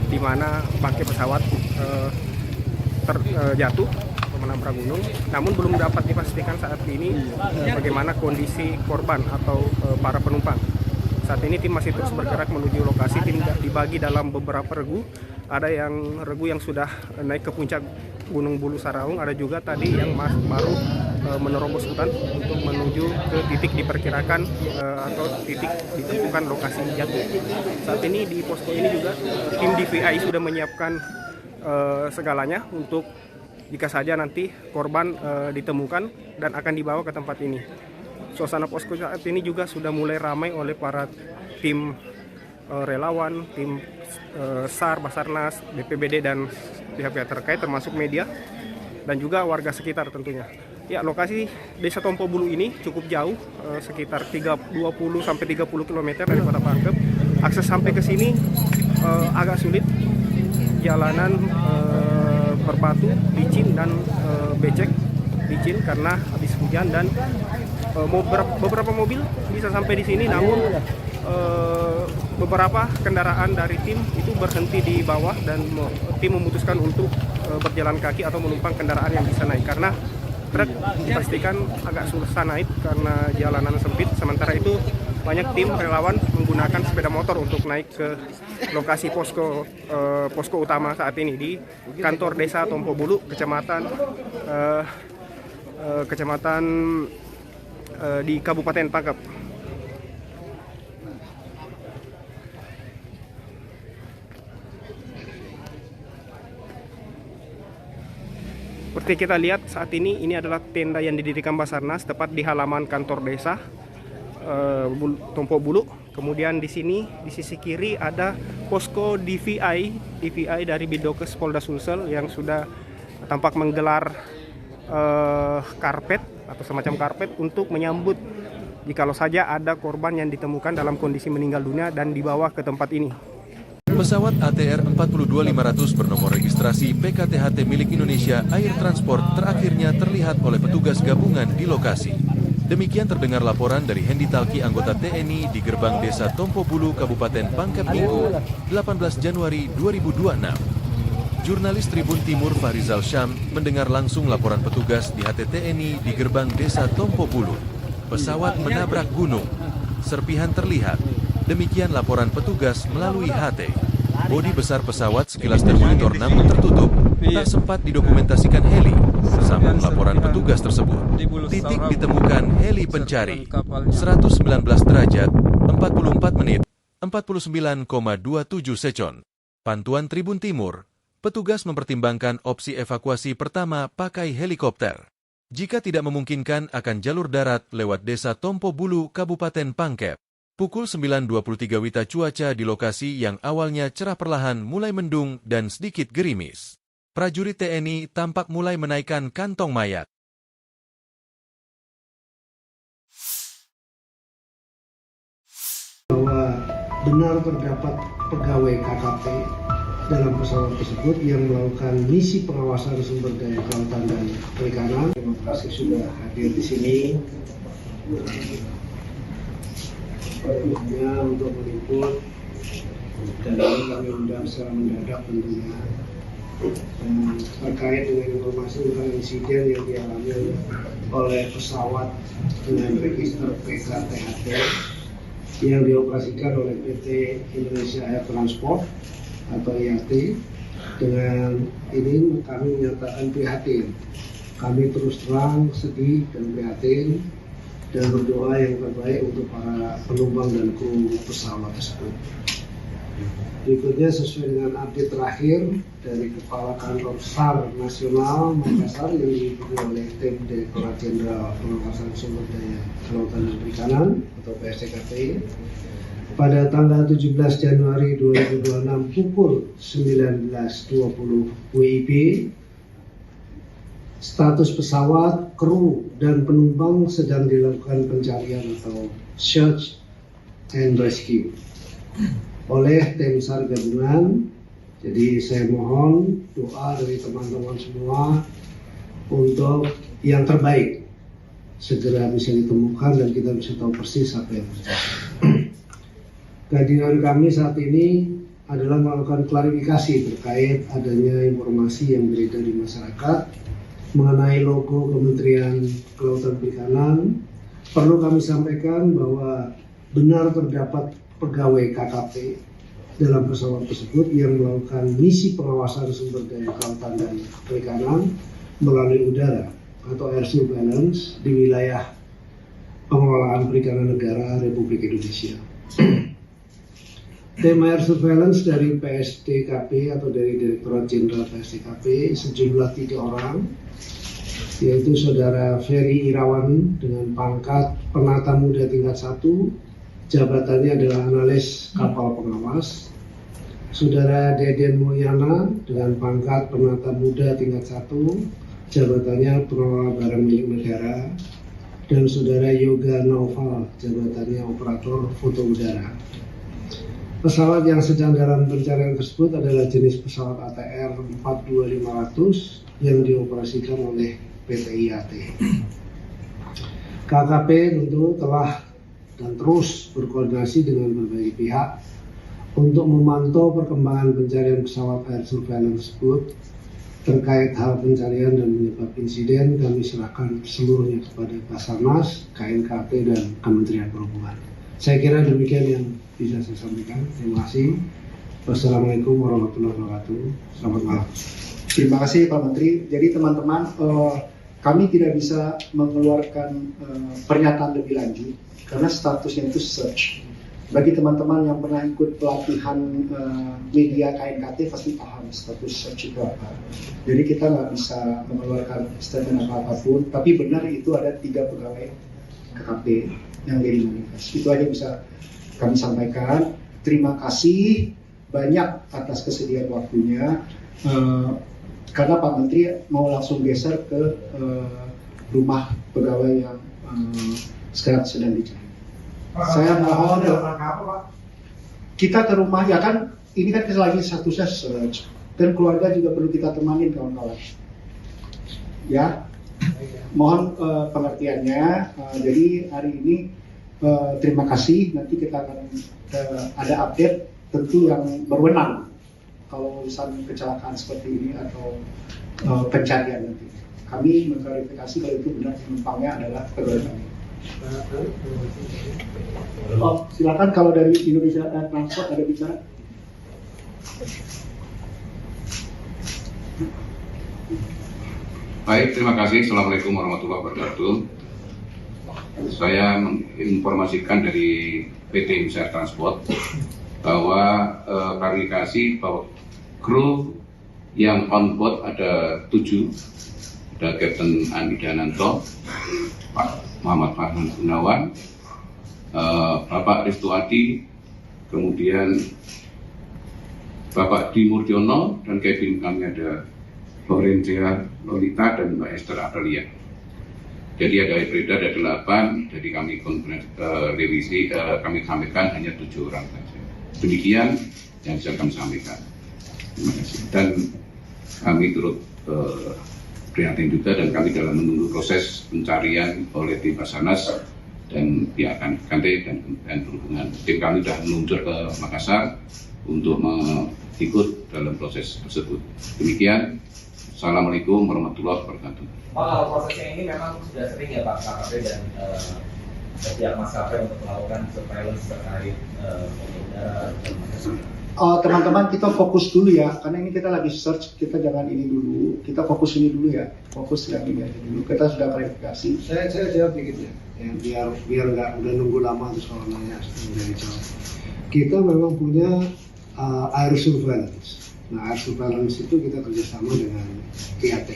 di mana bangkai pesawat terjatuh atau menabrak gunung. Namun belum dapat dipastikan saat ini bagaimana kondisi korban atau para penumpang. Saat ini tim masih terus bergerak menuju lokasi. Tim dibagi dalam beberapa regu. Ada yang regu yang sudah naik ke puncak Gunung Bulu Saraung, ada juga tadi yang baru menerobos hutan untuk menuju ke titik diperkirakan atau titik ditentukan lokasi jatuh. Saat ini di posko ini juga tim DVI sudah menyiapkan segalanya untuk jika saja nanti korban ditemukan dan akan dibawa ke tempat ini. Suasana posko saat ini juga sudah mulai ramai oleh para tim relawan, tim SAR, Basarnas, BPBD dan pihak-pihak terkait termasuk media dan juga warga sekitar tentunya. Ya, lokasi Desa Tompo Bulu ini cukup jauh, sekitar 20 sampai 30 km dari Kota Pangkep. Akses sampai ke sini agak sulit. Jalanan berbatu, licin dan becek. Licin karena habis hujan dan beberapa mobil bisa sampai di sini, namun beberapa kendaraan dari tim itu berhenti di bawah dan tim memutuskan untuk berjalan kaki atau menumpang kendaraan yang bisa naik karena truk dipastikan agak susah naik karena jalanan sempit. Sementara itu banyak tim relawan menggunakan sepeda motor untuk naik ke lokasi posko utama saat ini di kantor Desa Tompo Bulu, kecamatan di Kabupaten Pangkep. Seperti kita lihat saat ini adalah tenda yang didirikan Basarnas tepat di halaman kantor desa Tompo Bulu. Kemudian di sini di sisi kiri ada posko DVI dari Bidokes Polda Sulsel yang sudah tampak menggelar karpet atau semacam karpet untuk menyambut jikalau saja ada korban yang ditemukan dalam kondisi meninggal dunia dan dibawa ke tempat ini. Pesawat ATR 42500 bernomor registrasi PKTHT milik Indonesia Air Transport terakhirnya terlihat oleh petugas gabungan di lokasi. Demikian terdengar laporan dari Hendi Talki anggota TNI di gerbang desa Tompo Bulu, Kabupaten Pangkep Minggu, 18 Januari 2026. Jurnalis Tribun Timur Fahrizal Syam mendengar langsung laporan petugas di HTTNI di gerbang desa Tompo Bulu. Pesawat menabrak gunung. Serpihan terlihat. Demikian laporan petugas melalui HT. Bodi besar pesawat sekilas termonitor namun tertutup. Tak sempat didokumentasikan heli. Sambung laporan petugas tersebut. Titik ditemukan heli pencari. 119 derajat, 44 menit, 49,27 second. Pantuan Tribun Timur. Petugas mempertimbangkan opsi evakuasi pertama pakai helikopter. Jika tidak memungkinkan akan jalur darat lewat desa Tompo Bulu, Kabupaten Pangkep. Pukul 9.23 WITA cuaca di lokasi yang awalnya cerah perlahan mulai mendung dan sedikit gerimis. Prajurit TNI tampak mulai menaikkan kantong mayat. Bahwa benar terdapat pegawai KKP dalam pesawat tersebut yang melakukan misi pengawasan sumber daya kelautan dan perikanan. Terima kasih sudah hadir di sini. Tentunya untuk meliput dan ini kami undang secara mendadak tentunya terkait dengan informasi tentang insiden yang dialami oleh pesawat dengan register PKTHT yang dioperasikan oleh PT Indonesia Air Transport atau IAT. Dengan ini kami menyatakan prihatin. Kami terus terang sedih dan prihatin dan berdoa yang terbaik untuk para penumpang dan kru pesawat tersebut. Berikutnya sesuai dengan update terakhir dari Kepala Kantor SAR Nasional Makassar yang diikuti oleh tim Direktorat Jenderal Pengawasan Sumber Daya Kelautan dan Perikanan atau PSDKP pada tanggal 17 Januari 2026 pukul 19.20 WIB. Status pesawat, kru, dan penumpang sedang dilakukan pencarian atau search and rescue oleh tim SAR gabungan. Jadi saya mohon doa dari teman-teman semua untuk yang terbaik segera bisa ditemukan dan kita bisa tahu persis apa yang terjadi. Kehadiran kami saat ini adalah melakukan klarifikasi terkait adanya informasi yang beredar di masyarakat mengenai logo Kementerian Kelautan Perikanan. Perlu kami sampaikan bahwa benar terdapat pegawai KKP dalam pesawat tersebut yang melakukan misi pengawasan sumber daya kelautan dan perikanan melalui udara atau air surveillance di wilayah pengelolaan perikanan negara Republik Indonesia. Tim air surveillance dari PSDKP atau dari Direktorat Jenderal PSDKP sejumlah 3 orang, yaitu Saudara Ferry Irawan dengan pangkat Penata Muda tingkat 1, jabatannya adalah analis kapal pengawas. Saudara Deden Mulyana dengan pangkat Penata Muda tingkat 1, jabatannya pengelola barang milik negara. Dan Saudara Yoga Naufal, jabatannya operator foto udara. Pesawat yang sedang dalam pencarian tersebut adalah jenis pesawat ATR 42500 yang dioperasikan oleh PT IAT. KKP tentu telah dan terus berkoordinasi dengan berbagai pihak untuk memantau perkembangan pencarian pesawat air surveillance tersebut. Terkait hal pencarian dan penyebab insiden, kami serahkan seluruhnya kepada Basarnas, KNKT, dan Kementerian Perhubungan. Saya kira demikian yang bisa saya sampaikan. Terima kasih. Wassalamualaikum warahmatullahi wabarakatuh. Selamat malam. Terima kasih Pak Menteri. Jadi teman-teman, kami tidak bisa mengeluarkan pernyataan lebih lanjut karena statusnya itu search. bagi teman-teman yang pernah ikut pelatihan media KNKT pasti paham status search itu apa. Jadi kita nggak bisa mengeluarkan statement apapun, tapi benar itu ada 3 pegawai KKP yang jadi manifest. Itu aja bisa kami sampaikan. Terima kasih banyak atas kesediaan waktunya. Karena Pak Menteri mau langsung geser ke rumah pegawai yang sekarang sedang dicari. Saya mohon kita ke rumah, ya kan ini kan lagi statusnya search dan keluarga juga perlu kita temanin kawan-kawan. Ya, mohon pengertiannya. Jadi hari ini terima kasih. Nanti kita akan ada update tentu yang berwenang kalau urusan kecelakaan seperti ini atau pencarian nanti. Kami mengklarifikasi kalau itu benar penumpangnya adalah pegawai kami. Oh, silakan kalau dari Indonesia Transport ada bicara. Baik, terima kasih. Assalamualaikum warahmatullahi wabarakatuh. Saya menginformasikan dari PT Indonesia Transport bahwa klarifikasi bahwa kru yang on board ada 7, ada Kapten Andi Dananto, Pak Muhammad Farhan Gunawan, Bapak Ristuadi, kemudian Bapak Dimurjono, dan cabin kami ada Lorenza Lolita dan Mbak Esther Adelia. Jadi ada beredar ada 8, jadi kami revisi, kami sampaikan hanya 7 orang saja. Demikian yang bisa kami sampaikan. Terima kasih. Dan kami turut prihatin juga, dan kami dalam menunggu proses pencarian oleh tim Basarnas dan pihak KNKT dan perhubungan. Tim kami sudah meluncur ke Makassar untuk ikut dalam proses tersebut. Demikian. Assalamualaikum warahmatullahi wabarakatuh. Pak, prosesnya ini memang sudah sering ya Pak KKP dan pihak maskapai untuk melakukan surveillance terkait pengendara. Teman-teman kita fokus dulu ya, karena ini kita lagi search, kita jangan ini dulu, kita fokus ini dulu ya, fokus yang ini aja dulu. Kita sudah klarifikasi. Saya jawab dikit ya, biar nggak udah nunggu lama terus kalau nanya dari jawab. Kita memang punya air surveillance. Nah, air surveillance itu kita kerjasama dengan KAT.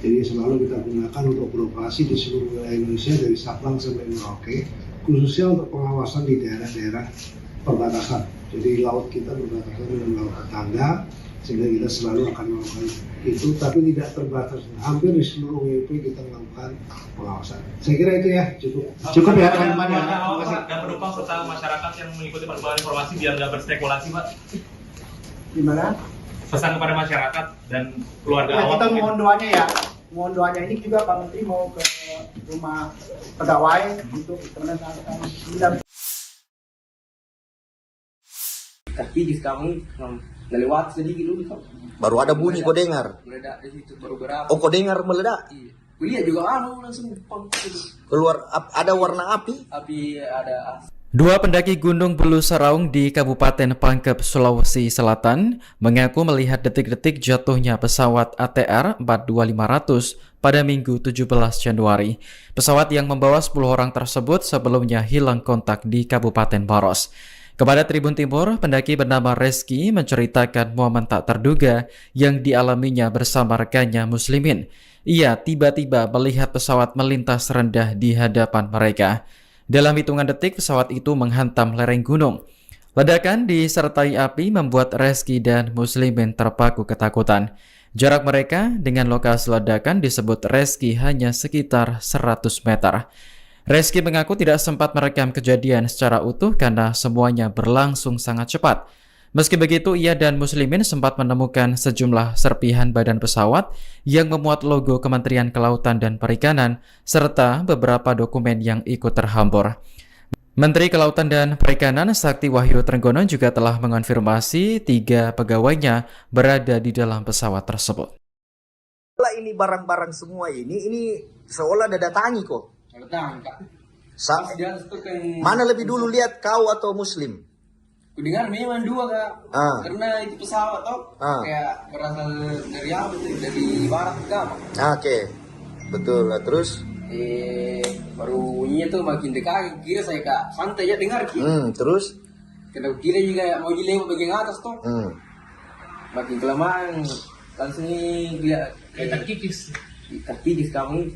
Jadi selalu kita gunakan untuk beroperasi di seluruh wilayah Indonesia dari Sabang sampai Merauke, khususnya untuk pengawasan di daerah-daerah perbatasan. Jadi laut kita berbatasan dengan laut tetangga, sehingga kita selalu akan melakukan itu, tapi tidak terbatas. Hampir di seluruh WP kita melakukan pengawasan. Saya kira itu ya, cukup ya teman-teman ya. Dan penumpang serta masyarakat yang mengikuti perkembangan informasi biar nggak berspekulasi, Pak. Gimana? Pesan kepada masyarakat dan keluarga Ya, awak. kita mohon doanya ya. Mohon doanya ini juga Pak Menteri mau ke rumah pegawai untuk menentukan. Kaki kamu lewat sedikit dulu. Baru ada bunyi kau dengar. Meledak di situ baru berapa? Oh, kau dengar meledak? Iya. Kuliah juga langsung pang. Keluar ada warna api? Api ada. 2 pendaki Gunung Bulu Saraung di Kabupaten Pangkep, Sulawesi Selatan mengaku melihat detik-detik jatuhnya pesawat ATR 42500 pada Minggu 17 Januari. Pesawat yang membawa 10 orang tersebut sebelumnya hilang kontak di Kabupaten Maros. Kepada Tribun Timur, pendaki bernama Reski menceritakan momen tak terduga yang dialaminya bersama rekannya Muslimin. Ia tiba-tiba melihat pesawat melintas rendah di hadapan mereka. Dalam hitungan detik, pesawat itu menghantam lereng gunung. Ledakan disertai api membuat Reski dan Muslimin terpaku ketakutan. Jarak mereka dengan lokasi ledakan disebut Reski hanya sekitar 100 meter. Reski mengaku tidak sempat merekam kejadian secara utuh karena semuanya berlangsung sangat cepat. Meski begitu, ia dan Muslimin sempat menemukan sejumlah serpihan badan pesawat yang memuat logo Kementerian Kelautan dan Perikanan serta beberapa dokumen yang ikut terhambur. Menteri Kelautan dan Perikanan Sakti Wahyu Trenggono juga telah mengonfirmasi 3 pegawainya berada di dalam pesawat tersebut. Ini barang-barang semua ini seolah ada datangi kok. Mana lebih dulu lihat kau atau Muslim? Kudengar memang 2 Kak. Karena itu pesawat kayak berasal dari apa tuh? Dari barat Kak. Oke. Betul. Terus baru bunyinya tuh makin dekat, kira saya Kak santai ya dengar. Terus Kena kira juga mau dilewat bagian atas tuh. Makin kelamaan langsung dia kayak terkikis. Terkikis kamu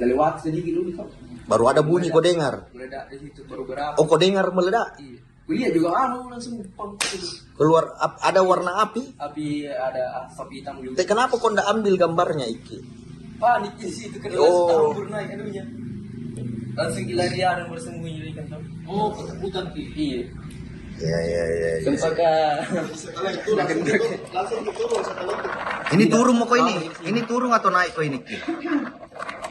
lewat sedikit dulu kan. Baru ada bunyi kau dengar. Meledak di situ baru berapa. Oh, kau dengar meledak? Iya. Kuliah juga langsung Keluar ada warna api? Api ada asap hitam juga. Tapi kenapa kau ndak ambil gambarnya Iki? Panik di situ kan langsung tambur naik anunya. Langsung lari-lari bersembunyi kan. Oh, ketakutan Ki. Iya. Ya. Sempat langsung turun setelah itu. Ini turun mau kau ini? Ini turun atau naik kau ini?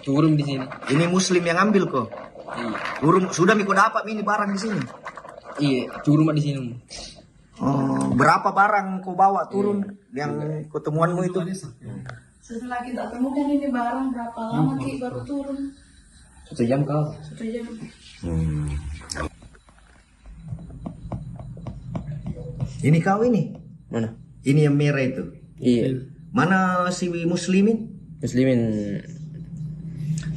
turun di sini. Ini Muslim yang ambil kok. Iya. Turun sudah Miko dapat ini barang di sini. Iya, turun di sini. Oh, berapa barang kau bawa turun yang ketemuanmu itu? Setelah kita temukan ini barang berapa lama Ki baru turun? 1 jam kau. 1 jam. Ini kau ini? Mana? Ini yang merah itu? Iya. Mana si Muslimin? Muslimin.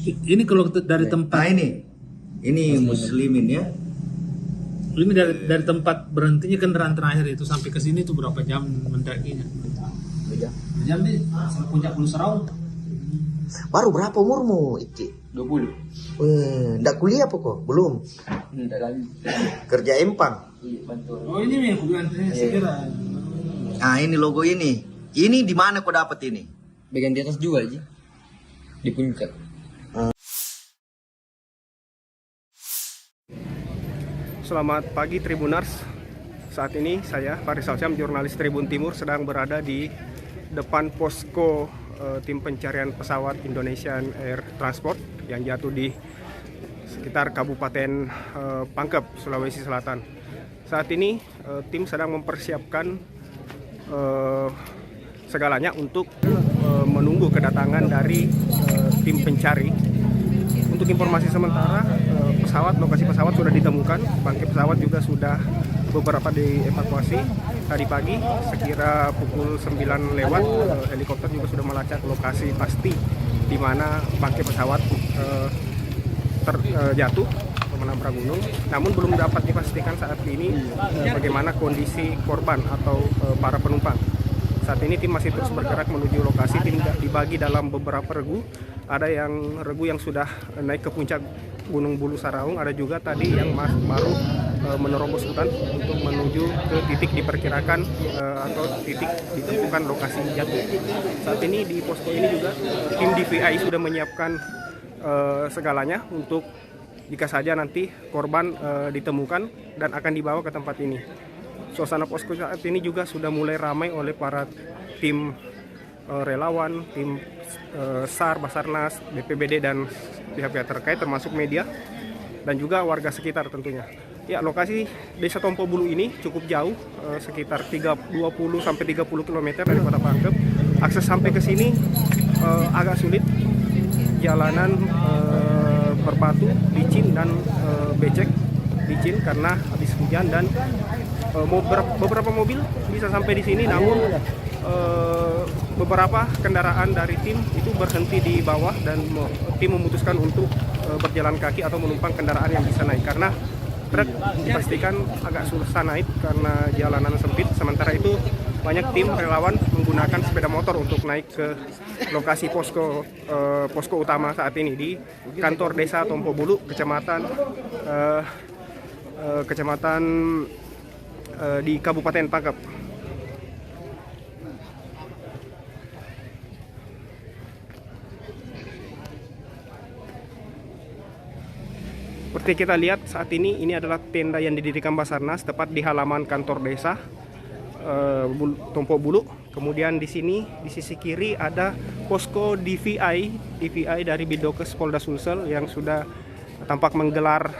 Ini kalau dari tempat. Nah ini Muslimin ya. Ini dari tempat berhentinya kendaraan terakhir itu sampai ke sini tuh berapa jam mendakinya? 2 jam nih, sampai puncak Pulau Seraung. Baru berapa umurmu Iki? 20. Ndak kuliah apa kok? Belum. Ndak lagi. Kerja empang. Iya, bantu. Oh ini nih aku bilang sekira. Nah ini logo ini. Ini di mana kau dapat ini? Bagian di atas juga aja. Di puncak. Selamat pagi Tribuners. Saat ini saya Faris Alsyam, jurnalis Tribun Timur, sedang berada di depan posko tim pencarian pesawat Indonesian Air Transport yang jatuh di sekitar Kabupaten Pangkep, Sulawesi Selatan. Saat ini tim sedang mempersiapkan segalanya untuk menunggu kedatangan dari tim pencari. Untuk informasi sementara, lokasi pesawat sudah ditemukan, bangkai pesawat juga sudah beberapa dievakuasi. Tadi pagi sekira pukul 9 lewat, helikopter juga sudah melacak lokasi pasti di mana bangkai pesawat terjatuh atau menabrak gunung. Namun belum dapat dipastikan saat ini bagaimana kondisi korban atau para penumpang. Saat ini tim masih terus bergerak menuju lokasi. Tim dibagi dalam beberapa regu. Ada yang regu yang sudah naik ke puncak Gunung Bulu Saraung, ada juga tadi yang baru menerobos hutan untuk menuju ke titik diperkirakan atau titik ditentukan lokasi jatuh. Saat ini di posko ini juga tim DVI sudah menyiapkan segalanya untuk jika saja nanti korban ditemukan dan akan dibawa ke tempat ini. Suasana posko saat ini juga sudah mulai ramai oleh para tim relawan, tim SAR, Basarnas, BPBD dan pihak-pihak terkait termasuk media dan juga warga sekitar tentunya. Ya, lokasi Desa Tompo Bulu ini cukup jauh, sekitar 20 sampai 30 km dari Kota Pangkep. Akses sampai ke sini agak sulit. Jalanan berbatu, licin dan becek. Licin karena habis hujan dan beberapa mobil bisa sampai di sini, namun beberapa kendaraan dari tim itu berhenti di bawah dan tim memutuskan untuk berjalan kaki atau menumpang kendaraan yang bisa naik karena truk dipastikan agak susah naik karena jalanan sempit. Sementara itu banyak tim relawan menggunakan sepeda motor untuk naik ke lokasi posko utama saat ini di kantor Desa Tompo Bulu, kecamatan di Kabupaten Pangkep. Seperti kita lihat saat ini adalah tenda yang didirikan Basarnas tepat di halaman kantor desa Tompo Bulu. Kemudian di sini di sisi kiri ada posko DVI dari Bidokes Polda Sulsel yang sudah tampak menggelar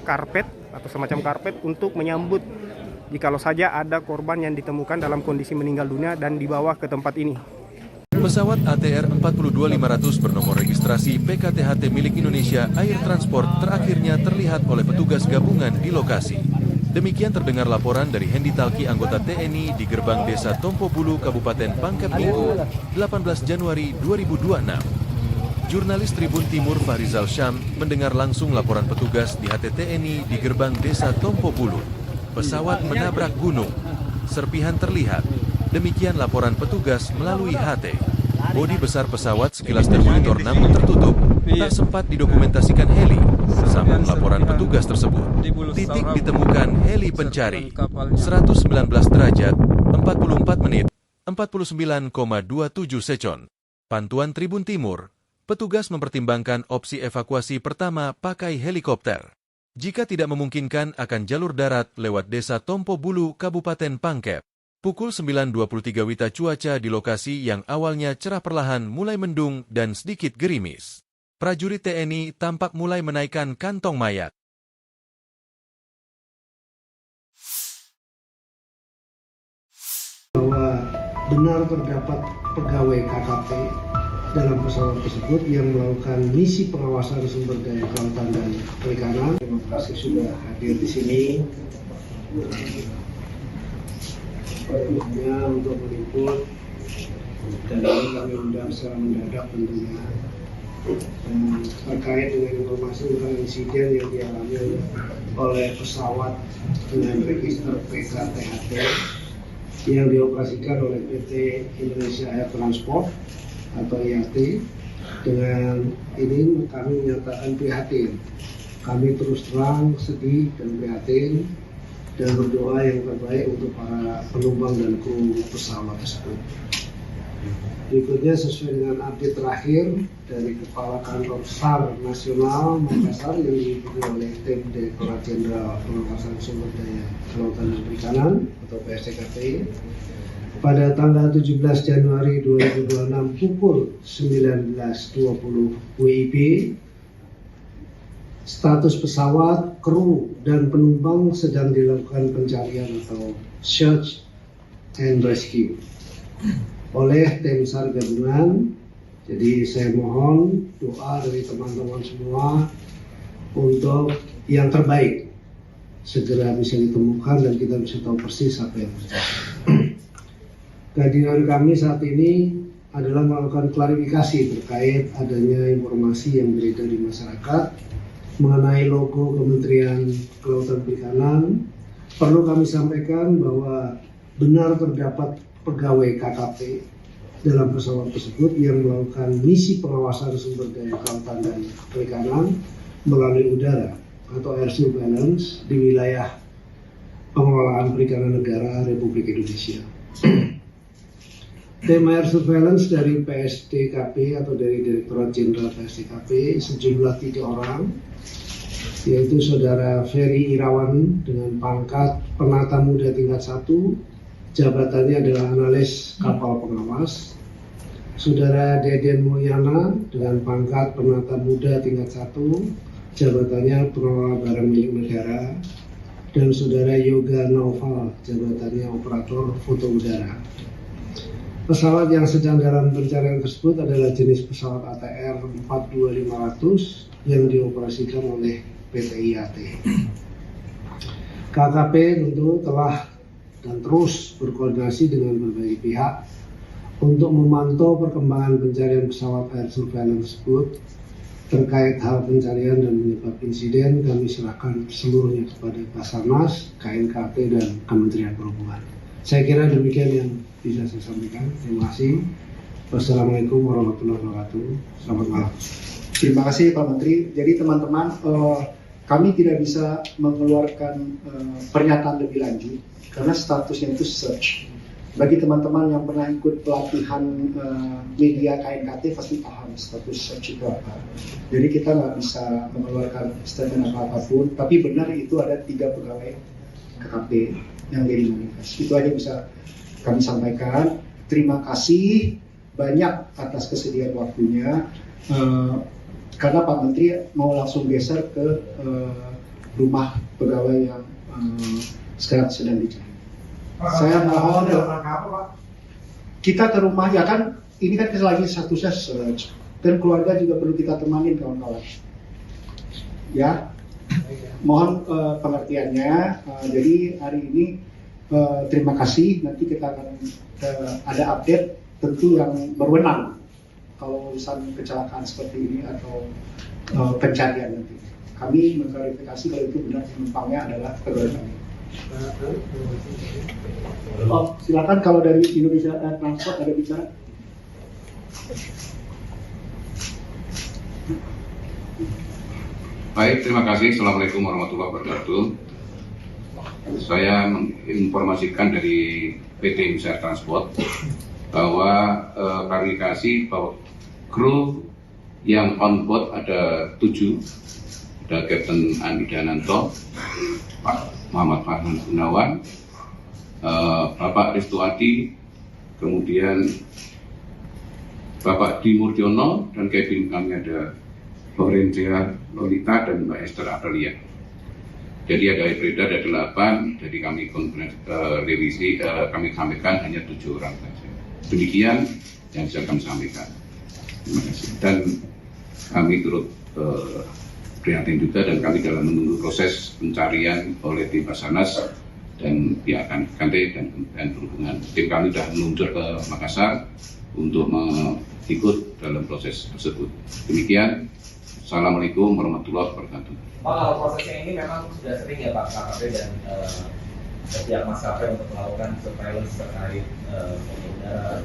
karpet atau semacam karpet untuk menyambut jikalau saja ada korban yang ditemukan dalam kondisi meninggal dunia dan dibawa ke tempat ini. Pesawat ATR 42500 bernomor registrasi PKTHT milik Indonesia Air Transport terakhirnya terlihat oleh petugas gabungan di lokasi. Demikian terdengar laporan dari Hendi Talki, anggota TNI di gerbang Desa Tompo Bulu, Kabupaten Pangkep Minggu, 18 Januari 2026. Jurnalis Tribun Timur Fahrizal Syam mendengar langsung laporan petugas di HTTNI di gerbang desa Tompo Bulu. Pesawat menabrak gunung. Serpihan terlihat. Demikian laporan petugas melalui HT. Bodi besar pesawat sekilas termonitor namun tertutup. Tak sempat didokumentasikan heli. Sambung laporan petugas tersebut. Titik ditemukan heli pencari. 119 derajat, 44 menit, 49,27 second. Pantuan Tribun Timur. Petugas mempertimbangkan opsi evakuasi pertama pakai helikopter. Jika tidak memungkinkan akan jalur darat lewat desa Tompo Bulu, Kabupaten Pangkep. Pukul 9.23 WITA cuaca di lokasi yang awalnya cerah perlahan mulai mendung dan sedikit gerimis. Prajurit TNI tampak mulai menaikkan kantong mayat. Bahwa benar terdapat pegawai KKP dalam pesawat tersebut yang melakukan misi pengawasan sumber daya kelautan dan perikanan. Terima kasih sudah hadir di sini. Tentunya untuk meliput dan ini kami undang secara mendadak tentunya terkait dengan informasi tentang insiden yang dialami oleh pesawat dengan register PKTHT yang dioperasikan oleh PT Indonesia Air Transport atau IAT. Dengan ini kami menyatakan prihatin. Kami terus terang sedih dan prihatin dan berdoa yang terbaik untuk para penumpang dan kru pesawat tersebut. Berikutnya sesuai dengan update terakhir dari Kepala Kantor SAR Nasional Makassar yang diikuti oleh tim Direktorat Jenderal Pengawasan Sumber Daya Kelautan dan Perikanan atau PSDKP. Pada tanggal 17 Januari 2026 pukul 19.20 WIB, status pesawat, kru, dan penumpang sedang dilakukan pencarian atau search and rescue oleh tim SAR gabungan. Jadi saya mohon doa dari teman-teman semua untuk yang terbaik segera bisa ditemukan dan kita bisa tahu persis apa yang terjadi. Kehadiran kami saat ini adalah melakukan klarifikasi terkait adanya informasi yang beredar di masyarakat mengenai logo Kementerian Kelautan Perikanan. Perlu kami sampaikan bahwa benar terdapat pegawai KKP dalam pesawat tersebut yang melakukan misi pengawasan sumber daya kelautan dan perikanan melalui udara atau air surveillance di wilayah pengelolaan perikanan negara Republik Indonesia. Tim air surveillance dari PSDKP atau dari Direktorat Jenderal PSDKP sejumlah 3 orang, yaitu Saudara Ferry Irawan dengan pangkat Penata Muda tingkat 1, jabatannya adalah analis kapal pengawas. Saudara Deden Mulyana dengan pangkat Penata Muda tingkat 1, jabatannya pengelola barang milik negara. Dan Saudara Yoga Naufal, jabatannya operator foto udara. Pesawat yang sedang dalam pencarian tersebut adalah jenis pesawat ATR 42500 yang dioperasikan oleh PT IAT. KKP tentu telah dan terus berkoordinasi dengan berbagai pihak untuk memantau perkembangan pencarian pesawat air surveillance tersebut. Terkait hal pencarian dan penyebab insiden, kami serahkan seluruhnya kepada Basarnas, KNKT, dan Kementerian Perhubungan. Saya kira demikian yang bisa saya sampaikan. Terima kasih. Wassalamualaikum warahmatullahi wabarakatuh. Selamat malam. Terima kasih Pak Menteri. Jadi teman-teman, kami tidak bisa mengeluarkan pernyataan lebih lanjut karena statusnya itu search. Bagi teman-teman yang pernah ikut pelatihan media KNKT pasti paham status search itu apa. Jadi kita nggak bisa mengeluarkan statement apapun. Tapi benar itu ada 3 pegawai KKP yang jadi manifest. Itu aja bisa kami sampaikan. Terima kasih banyak atas kesediaan waktunya. Karena Pak Menteri mau langsung geser ke rumah pegawai yang sekarang sedang dicari. Saya mohon kita ke rumah ya kan, ini kan lagi statusnya search dan keluarga juga perlu kita temanin kawan-kawan. Ya, mohon pengertiannya. Jadi hari ini terima kasih. Nanti kita akan ada update tentu yang berwenang kalau misalnya kecelakaan seperti ini atau pencarian nanti. Kami mengklarifikasi kalau itu benar penumpangnya adalah pegawai kami. Oh, silakan kalau dari Indonesia Transport ada bicara. Baik, terima kasih. Assalamualaikum warahmatullahi wabarakatuh. Saya menginformasikan dari PT Indonesia Transport bahwa klarifikasi bahwa kru yang on board ada 7, ada Kapten Andi Dananto, Pak Muhammad Farhan Gunawan, Bapak Restuati, kemudian Bapak Dimurjono, dan cabin kami ada Lorenza Lolita dan Mbak Esther Aprilia. Jadi ada beredar ada 8, jadi kami revisi, kami sampaikan hanya 7 orang saja. Demikian yang bisa kami sampaikan. Terima kasih. Dan kami turut prihatin juga, dan kami dalam menunggu proses pencarian oleh tim Basarnas dan pihak KANTE dan perhubungan. Tim kami sudah meluncur ke Makassar untuk ikut dalam proses tersebut. Demikian. Assalamualaikum warahmatullahi wabarakatuh. Pak, kalau prosesnya ini memang sudah sering ya Pak KKP dan pihak maskapai untuk melakukan surveillance terkait udara.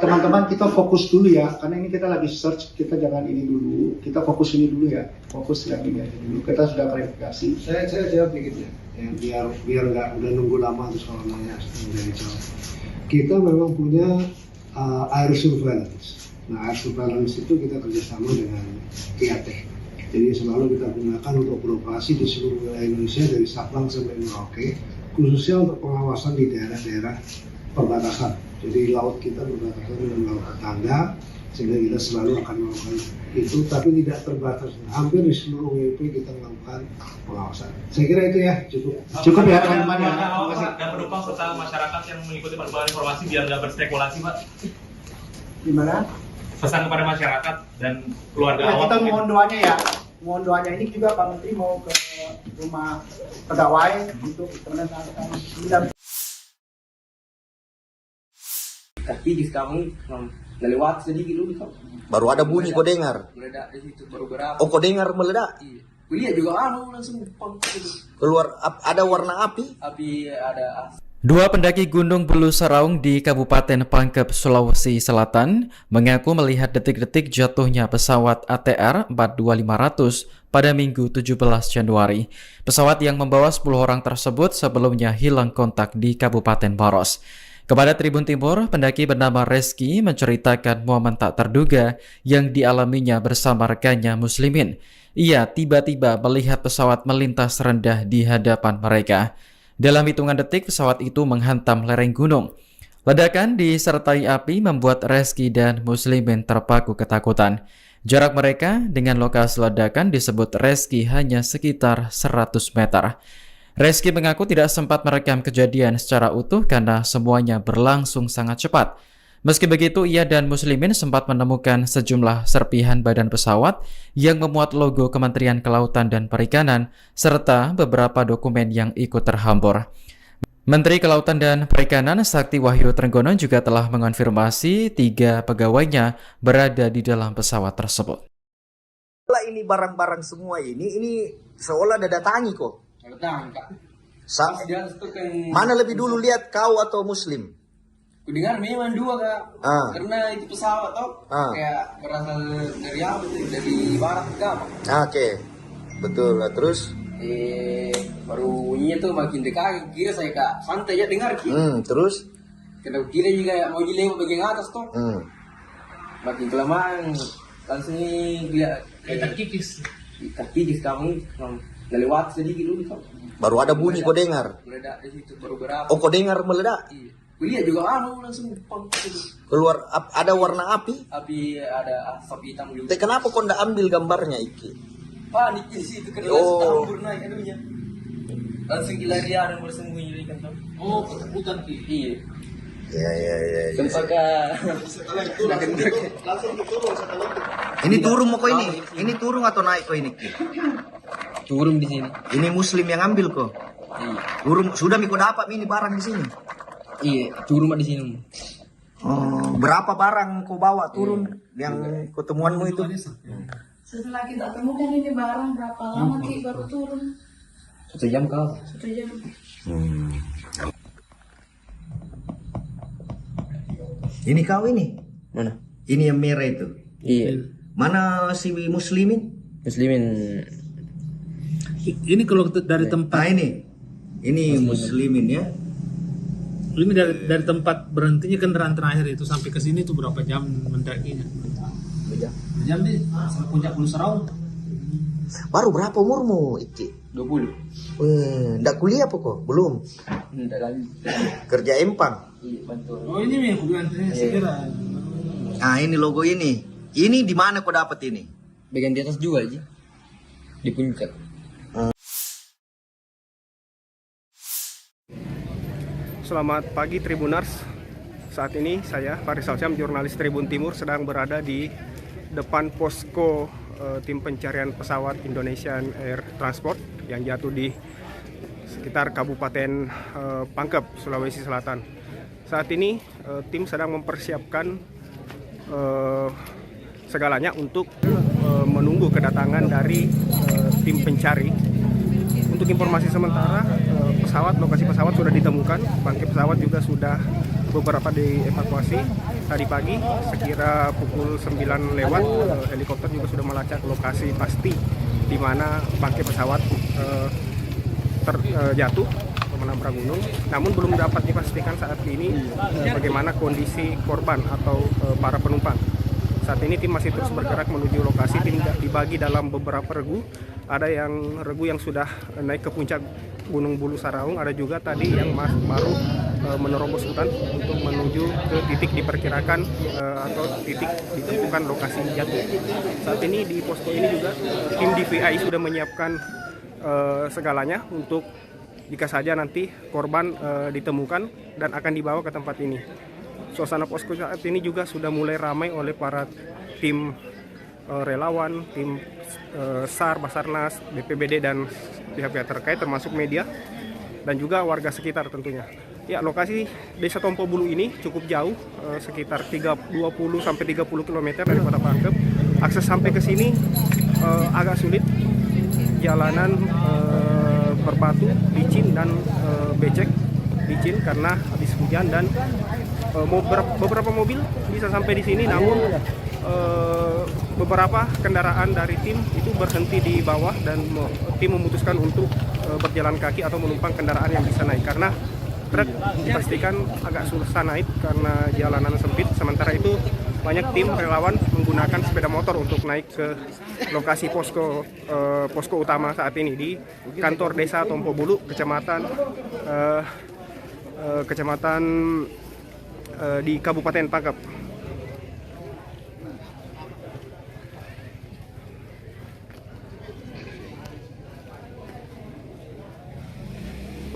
Teman-teman, kita fokus dulu ya, karena ini kita lagi search, kita jangan ini dulu, kita fokus ini dulu ya, fokus yang ini aja dulu. Kita sudah klarifikasi. Saya jawab dikit ya, biar nggak udah nunggu lama terus kalau nanya dari jawab. Kita memang punya air surveillance. Nah, air surveillance itu kita kerjasama dengan IAT. Jadi selalu kita gunakan untuk beroperasi di seluruh wilayah Indonesia dari Sabang sampai Merauke, khususnya untuk pengawasan di daerah-daerah perbatasan. Jadi laut kita berbatasan dengan laut tetangga, sehingga kita selalu akan melakukan itu, tapi tidak terbatas. Hampir di seluruh WP kita melakukan pengawasan. Saya kira itu ya, cukup ya teman-teman ya. Dan penumpang serta masyarakat yang mengikuti perkembangan informasi biar nggak berspekulasi, Pak. Gimana? Pesan kepada masyarakat dan keluarga Ya, awak. kita mohon doanya ya. Mohon doanya, ini juga Pak Menteri mau ke rumah pegawai untuk menandatangani. Tapi di kami lewat sedikit dulu kan. Baru ada bunyi kau dengar. Meledak di situ baru berapa. Oh, kau dengar meledak? Iya. Kuliah juga langsung pang. Keluar ada warna api? Api ada. Dua pendaki Gunung Bulu Saraung di Kabupaten Pangkep, Sulawesi Selatan mengaku melihat detik-detik jatuhnya pesawat ATR 42500 pada Minggu 17 Januari. Pesawat yang membawa 10 orang tersebut sebelumnya hilang kontak di Kabupaten Maros. Kepada Tribun Timur, pendaki bernama Reski menceritakan momen tak terduga yang dialaminya bersama rekannya Muslimin. Ia tiba-tiba melihat pesawat melintas rendah di hadapan mereka. Dalam hitungan detik, pesawat itu menghantam lereng gunung. Ledakan disertai api membuat Reski dan Muslimin terpaku ketakutan. Jarak mereka dengan lokasi ledakan disebut Reski hanya sekitar 100 meter. Reski mengaku tidak sempat merekam kejadian secara utuh karena semuanya berlangsung sangat cepat. Meski begitu, ia dan Muslimin sempat menemukan sejumlah serpihan badan pesawat yang memuat logo Kementerian Kelautan dan Perikanan serta beberapa dokumen yang ikut terhambur. Menteri Kelautan dan Perikanan Sakti Wahyu Trenggono juga telah mengonfirmasi 3 pegawainya berada di dalam pesawat tersebut. Ini barang-barang semua ini seolah ada datangi kok. Datang Kak. Mana lebih dulu lihat kau atau Muslim? Kudengar memang 2 Kak. Karena itu pesawat toh kayak berasal dari apa tuh? Dari barat Kak. Oke. Betul. Terus baru bunyinya tuh makin dekat, kira saya Kak santai aja dengar Ki. Terus? Karena kira juga ya mau lewat bagian atas tuh. Makin kelamaan langsung dia kayak terkikis. Terkikis kami lewat sedikit dulu kan. Baru ada bunyi kau dengar. Meledak di situ baru berapa. Oh, kau dengar meledak? Iya. Kuliah juga langsung pang. Keluar ada warna api? Api ada asap hitam juga. Tapi kenapa kau ndak ambil gambarnya Iki? Panik di situ karena campur naik anunya. Langsung larian dan bersembunyi kan. Oh, ketakutan Ki. Iya. Ya. Sempaka. Langsung diturun setelah Ini turun mau kau ini? Ini turun atau naik kau ini Ki? Turun di sini. Ini Muslim yang ambil kok. Iya. Turun sudah Miko dapat ini barang di sini. Iya, turun di sini. Berapa barang kau bawa turun yang ketemuanmu itu? Setelah kita temukan ini barang berapa lama Ki baru turun? 1 jam kau. 1 jam. Ini kau ini? Mana? Ini yang merah itu? Iya. Mana si muslimin? Muslimin. Ini kalau dari tempat. Nah ini muslimin ya. Ini dari tempat berhentinya kendaraan terakhir itu sampai ke sini tuh berapa jam mendakinya? 2 jam. 2 jam deh, sampai puncak Gunung Seraung. Baru berapa umurmu, Iki? 20. Nggak kuliah apa kok? Belum. Enggak lagi. Kerja empang. Iya, bantu. Oh ini nih, aku bilang segera. Nah ini logo ini. Ini di mana kau dapat ini? Bagian di atas juga aja. Di puncak. Selamat pagi Tribuners. Saat ini saya Farisal Syam, jurnalis Tribun Timur, sedang berada di depan posko tim pencarian pesawat Indonesian Air Transport yang jatuh di sekitar Kabupaten Pangkep, Sulawesi Selatan. Saat ini tim sedang mempersiapkan segalanya untuk menunggu kedatangan dari tim pencari. Untuk informasi sementara, lokasi pesawat sudah ditemukan, bangkai pesawat juga sudah beberapa dievakuasi. Tadi pagi sekira pukul 9 lewat, helikopter juga sudah melacak lokasi pasti di mana bangkai pesawat terjatuh menabrak gunung. Namun belum dapat dipastikan saat ini bagaimana kondisi korban atau para penumpang. Saat ini tim masih terus bergerak menuju lokasi. Tim dibagi dalam beberapa regu. Ada yang regu yang sudah naik ke puncak Gunung Bulu Saraung, ada juga tadi yang baru menerobos hutan untuk menuju ke titik diperkirakan atau titik ditentukan lokasi jatuh. Saat ini di posko ini juga tim DVI sudah menyiapkan segalanya untuk jika saja nanti korban ditemukan dan akan dibawa ke tempat ini. Suasana posko saat ini juga sudah mulai ramai oleh para tim relawan, tim SAR, Basarnas, BPBD dan pihak-pihak terkait termasuk media dan juga warga sekitar tentunya. Ya, lokasi Desa Tompo Bulu ini cukup jauh, sekitar 20 sampai 30 km dari Kota Pangkep. Akses sampai ke sini agak sulit. Jalanan berbatu, licin dan becek. Licin karena habis hujan dan beberapa mobil bisa sampai di sini, namun beberapa kendaraan dari tim itu berhenti di bawah dan tim memutuskan untuk berjalan kaki atau menumpang kendaraan yang bisa naik karena truk dipastikan agak susah naik karena jalanan sempit. Sementara itu banyak tim relawan menggunakan sepeda motor untuk naik ke lokasi posko utama saat ini di kantor Desa Tompo Bulu, kecamatan di Kabupaten Pangkep.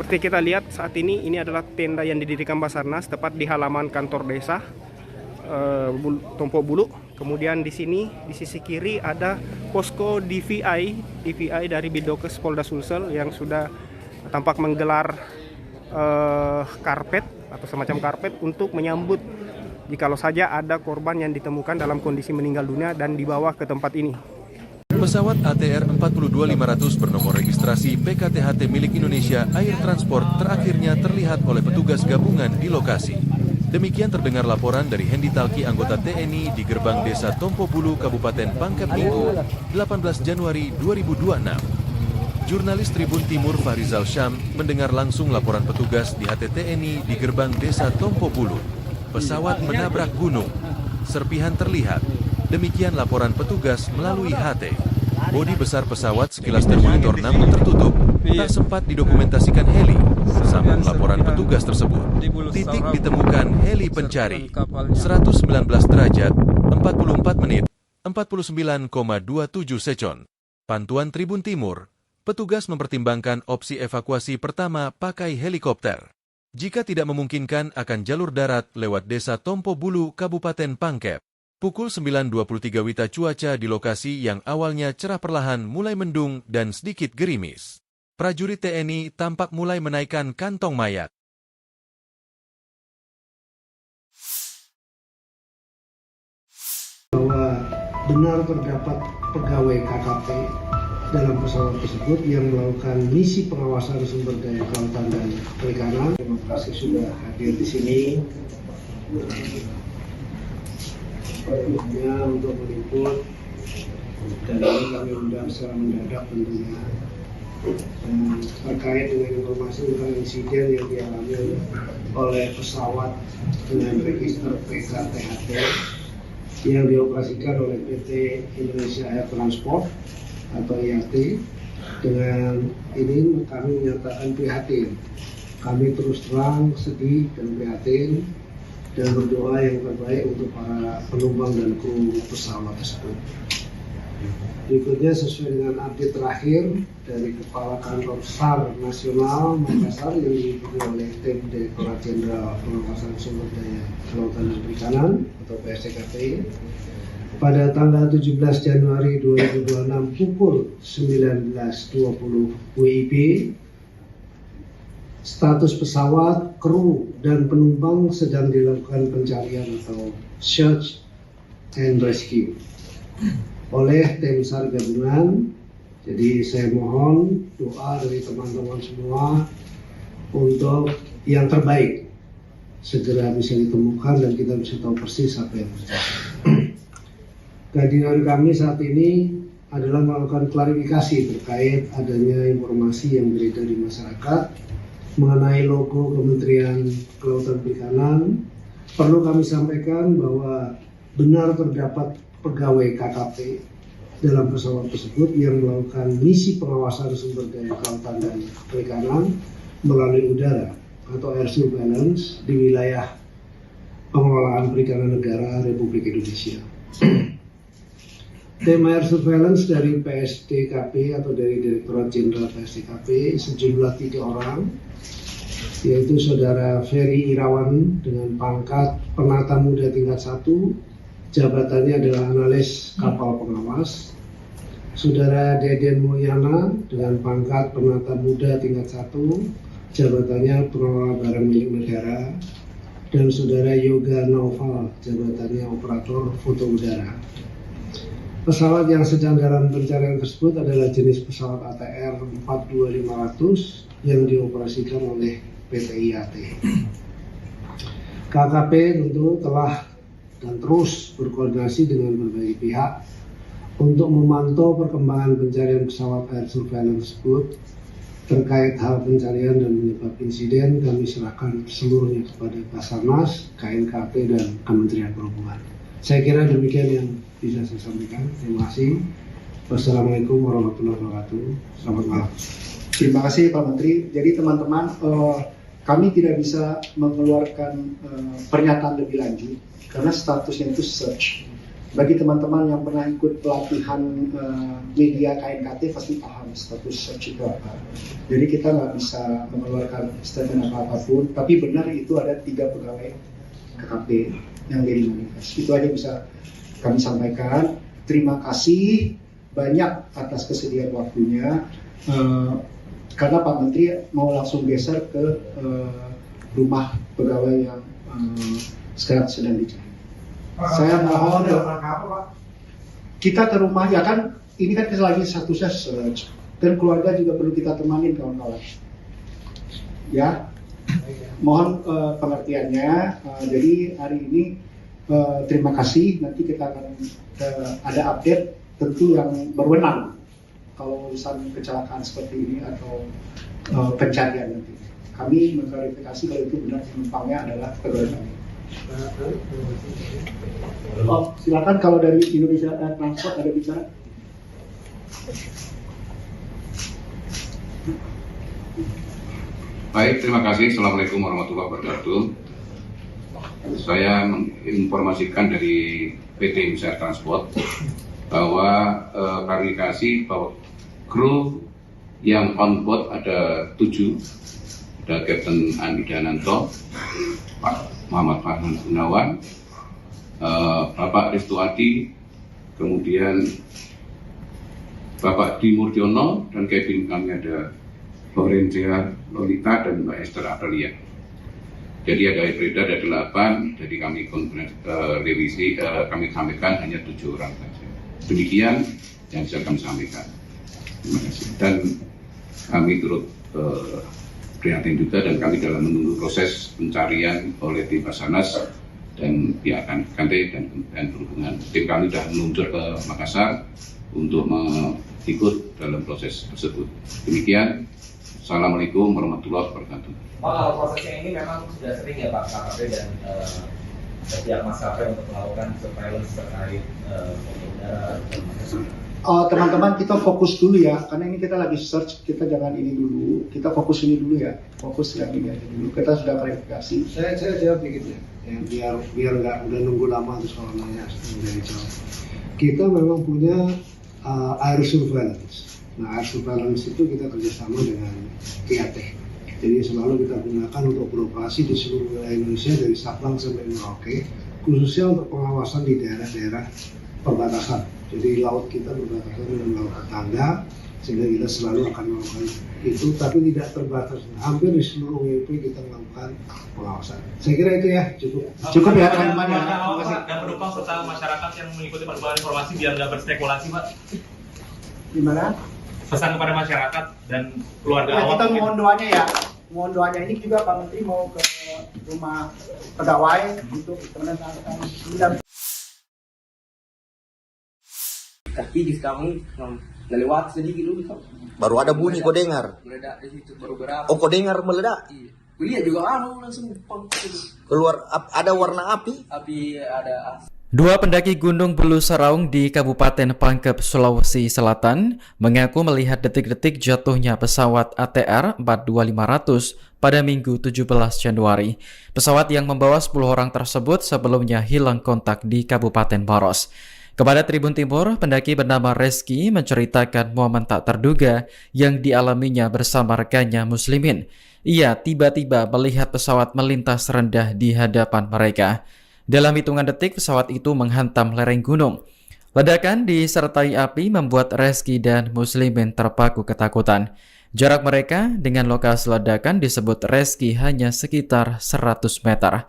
Seperti kita lihat saat ini adalah tenda yang didirikan Basarnas tepat di halaman kantor desa Tompo Bulu. Kemudian di sini di sisi kiri ada posko DVI dari Bidokes Polda Sulsel yang sudah tampak menggelar karpet atau semacam karpet untuk menyambut jikalau saja ada korban yang ditemukan dalam kondisi meninggal dunia dan dibawa ke tempat ini. Pesawat ATR 42500 bernomor registrasi PKTHT milik Indonesia Air Transport terakhirnya terlihat oleh petugas gabungan di lokasi. Demikian terdengar laporan dari Hendi Talki, anggota TNI di gerbang Desa Tompo Bulu, Kabupaten Pangkep Minggu, 18 Januari 2026. Jurnalis Tribun Timur Farisal Syam mendengar langsung laporan petugas di HTTNI di gerbang Desa Tompo Bulu. Pesawat menabrak gunung. Serpihan terlihat. Demikian laporan petugas melalui HT. Bodi besar pesawat sekilas termonitor namun tertutup. Tak sempat didokumentasikan heli. Sambung laporan petugas tersebut. Titik ditemukan heli pencari. 119 derajat, 44 menit, 49,27 second. Pantuan Tribun Timur. Petugas mempertimbangkan opsi evakuasi pertama pakai helikopter. Jika tidak memungkinkan akan jalur darat lewat Desa Tompo Bulu, Kabupaten Pangkep. Pukul 9.23 WITA cuaca di lokasi yang awalnya cerah perlahan mulai mendung dan sedikit gerimis. Prajurit TNI tampak mulai menaikkan kantong mayat. benar terdapat pegawai KKP dalam pesawat tersebut yang melakukan misi pengawasan sumber daya kelautan dan perikanan. Terima kasih sudah hadir di sini. Sepertinya untuk meliput, dan ini kami undang secara mendadak tentunya terkait dengan informasi tentang insiden yang dialami oleh pesawat dengan register PKTHT yang dioperasikan oleh PT Indonesia Air Transport atau IAT. Dengan ini kami menyatakan prihatin. Kami terus terang sedih dan prihatin dan berdoa yang terbaik untuk para penumpang dan kru pesawat tersebut. Berikutnya sesuai dengan update terakhir dari Kepala Kantor SAR Nasional Makassar yang diikuti oleh tim Direktorat Jenderal Pengawasan Sumber Daya Kelautan dan Perikanan atau PSDKP pada tanggal 17 Januari 2026 pukul 19.20 WIB, status pesawat, kru, dan penumpang sedang dilakukan pencarian atau search and rescue oleh tim SAR gabungan. Jadi saya mohon doa dari teman-teman semua untuk yang terbaik segera bisa ditemukan dan kita bisa tahu persis apa yang terjadi. Kehadiran kami saat ini adalah melakukan klarifikasi terkait adanya informasi yang beredar di masyarakat mengenai logo Kementerian Kelautan Perikanan. Perlu kami sampaikan bahwa benar terdapat pegawai KKP dalam pesawat tersebut yang melakukan misi pengawasan sumber daya kelautan dan perikanan melalui udara atau air surveillance di wilayah pengelolaan perikanan negara Republik Indonesia. Tim air surveillance dari PSDKP atau dari Direktorat Jenderal PSDKP sejumlah 3 orang, yaitu Saudara Ferry Irawan dengan pangkat Penata Muda tingkat 1, jabatannya adalah analis kapal pengawas. Saudara Deden Mulyana dengan pangkat Penata Muda tingkat 1, jabatannya pengelola barang milik negara. Dan Saudara Yoga Naufal, jabatannya operator foto udara. Pesawat yang sedang dalam pencarian tersebut adalah jenis pesawat ATR 42500 yang dioperasikan oleh PT IAT. KKP tentu telah dan terus berkoordinasi dengan berbagai pihak untuk memantau perkembangan pencarian pesawat air surveillance tersebut. Terkait hal pencarian dan penyebab insiden, kami serahkan seluruhnya kepada Basarnas, KNKP, dan Kementerian Perhubungan. Saya kira demikian yang bisa saya sampaikan. Terima kasih. Wassalamualaikum warahmatullahi wabarakatuh. Selamat malam. Terima kasih Pak Menteri. Jadi teman-teman, kami tidak bisa mengeluarkan pernyataan lebih lanjut karena statusnya itu search. Bagi teman-teman yang pernah ikut pelatihan media KNKT pasti paham status search itu apa. Jadi kita nggak bisa mengeluarkan statement apapun. Tapi benar itu ada 3 pegawai KKP yang jadi manifest. Itu aja bisa kami sampaikan. Terima kasih banyak atas kesediaan waktunya. Karena Pak Menteri mau langsung geser ke rumah pegawai yang sekarang sedang dicari. Saya mohon kita ke rumah, ya kan ini kan lagi satu search dan keluarga juga perlu kita temanin kawan-kawan. Ya, mohon pengertiannya. Jadi hari ini terima kasih. Nanti kita akan ada update tentu yang berwenang kalau urusan kecelakaan seperti ini atau pencarian nanti. Kami mengklarifikasi kalau itu benar penumpangnya adalah pegawai kami. Oh, silakan kalau dari Indonesia Air Transport ada bicara. Baik, terima kasih. Assalamualaikum warahmatullahi wabarakatuh. Saya menginformasikan dari PT Indonesia Air Transport bahwa klarifikasi bahwa kru yang on board ada 7, ada Kapten Andi Dananto, Pak Muhammad Farhan Gunawan, Bapak Restuadi, kemudian Bapak Dimurjono, dan cabin kami ada Lorenza Lolita dan Mbak Esther Aprilia. Jadi ada beredar ada 8, jadi kami revisi, kami sampaikan hanya 7 orang saja. Demikian yang bisa kami sampaikan. Terima kasih. Dan kami turut prihatin juga, dan kami dalam menunggu proses pencarian oleh tim Basarnas dan pihak Kante dan perhubungan. Tim kami sudah meluncur ke Makassar untuk ikut dalam proses tersebut. Demikian. Assalamualaikum warahmatullahi wabarakatuh. Pak, kalau prosesnya ini memang sudah sering ya Pak KKP dan pihak maskapai untuk melakukan surveillance terkait pengendara dan Teman-teman, kita fokus dulu ya, karena ini kita lagi search, kita jangan ini dulu, kita fokus ini dulu ya, fokus yang ini aja dulu. Kita sudah klarifikasi. Saya jawab dikit ya, biar nggak udah nunggu lama terus kalau nanya dari jawab. Kita memang punya air surveillance. Nah, air surveillance itu kita kerjasama dengan IAT. Jadi selalu kita gunakan untuk beroperasi di seluruh wilayah Indonesia dari Sabang sampai Merauke, khususnya untuk pengawasan di daerah-daerah perbatasan. Jadi laut kita berbatasan dengan laut tetangga, sehingga kita selalu akan melakukan itu, tapi tidak terbatas. Hampir di seluruh WP kita melakukan pengawasan. Saya kira itu ya, cukup ya teman-teman ya. Dan penumpang serta masyarakat yang mengikuti perkembangan informasi biar nggak berspekulasi, Pak. Gimana? Pesan kepada masyarakat dan keluarga Ya, awak. kita mohon doanya ya. Mohon doanya, ini juga Pak Menteri mau ke rumah pegawai untuk menentukan. Kaki di kamu lewat sedikit dulu kan. Baru ada bunyi kau dengar. Meledak di situ baru berapa. Oh, kau dengar meledak? Iya. Kuliah juga langsung pang. Keluar ada warna api? Api ada. Dua pendaki Gunung Bulu Saraung di Kabupaten Pangkep, Sulawesi Selatan mengaku melihat detik-detik jatuhnya pesawat ATR 42500 pada Minggu 17 Januari. Pesawat yang membawa 10 orang tersebut sebelumnya hilang kontak di Kabupaten Maros. Kepada Tribun Timur, pendaki bernama Reski menceritakan momen tak terduga yang dialaminya bersama rekannya Muslimin. Ia tiba-tiba melihat pesawat melintas rendah di hadapan mereka. Dalam hitungan detik, pesawat itu menghantam lereng gunung. Ledakan disertai api membuat Reski dan Muslimin terpaku ketakutan. Jarak mereka dengan lokasi ledakan disebut Reski hanya sekitar 100 meter.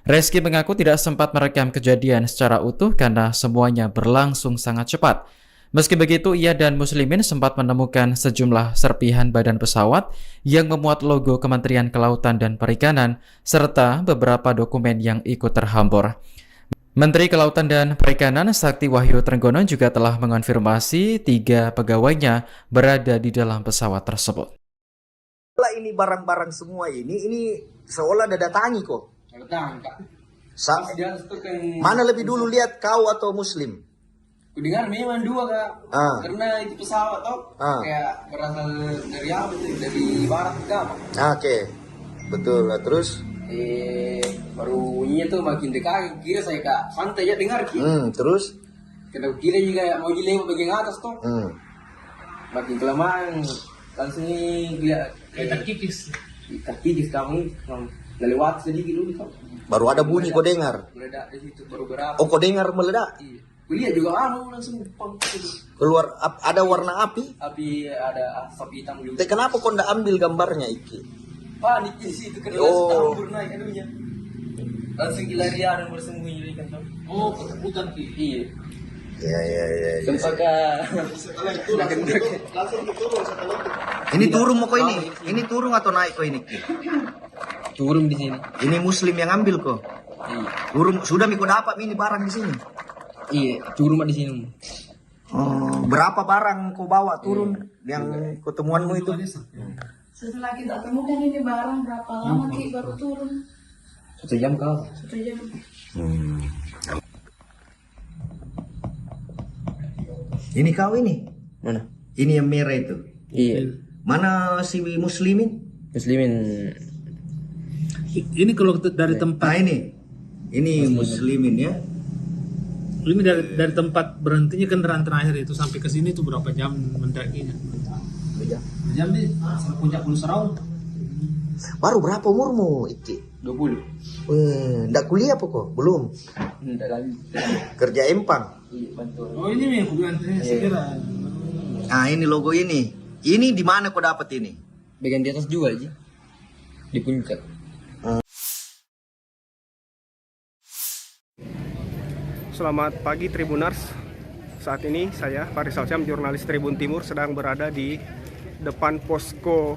Reski mengaku tidak sempat merekam kejadian secara utuh karena semuanya berlangsung sangat cepat. Meski begitu, ia dan Muslimin sempat menemukan sejumlah serpihan badan pesawat yang memuat logo Kementerian Kelautan dan Perikanan serta beberapa dokumen yang ikut terhambur. Menteri Kelautan dan Perikanan Sakti Wahyu Trenggono juga telah mengonfirmasi 3 pegawainya berada di dalam pesawat tersebut. Ini barang-barang semua ini seolah ada datangi kok. Mana lebih dulu lihat kau atau Muslim? Kudengar memang dua Kak. Karena itu pesawat kayak berasal dari apa itu? Dari barat Kak. Oke. Betul. Terus baru bunyinya tuh makin dekat, kira saya Kak santai ya dengar terus kena kira juga mau dilewat bagian atas tuh. Makin kelamaan langsung lihat kayak terkikis kamu lewat sedikit dulu kan. Baru ada bunyi kau dengar. Meledak di situ baru berapa. Oh, kau dengar meledak? Iya. Kuliah juga langsung pang. Keluar ada warna api? Api ada asap hitam juga. Kenapa kau ndak ambil gambarnya Iki? Panik di situ kan langsung campur naik anunya. Langsung larian bersembunyi kan. Oh, ketakutan Ki. Iya. Ya. Sempat Ini turun mau kau ini? Ini turun atau naik kau ini? Turun di sini. Ini Muslim yang ambil kok. Iya. Turun sudah mikro dapat ini barang di sini. Iya, turun di sini. Berapa barang kau bawa turun yang ketemuanmu itu? Setelah kita temukan ini barang berapa lama Ki baru turun? 1 jam kau. 1 jam. Ini kau ini? Mana? Ini yang merah itu? Iya. Mana si Muslimin? Muslimin. Ini kalau dari tempat. Nah ini Muslimin ya. Ini dari tempat berhentinya kendaraan terakhir itu sampai ke sini tuh berapa jam mendakinya? Jam nih, sampai puncak Bulu Saraung. Baru berapa umurmu Iki? 20. Ndak kuliah apa kok? Belum. Ndak lagi. Kerja empang. Iya, betul. Oh ini nih hubungan sekira. Nah ini logo ini. Ini di mana kau dapat ini? Bagian di atas juga aja. Di puncak. Selamat pagi Tribunars. Saat ini saya, Farisal Syam, jurnalis Tribun Timur, sedang berada di depan posko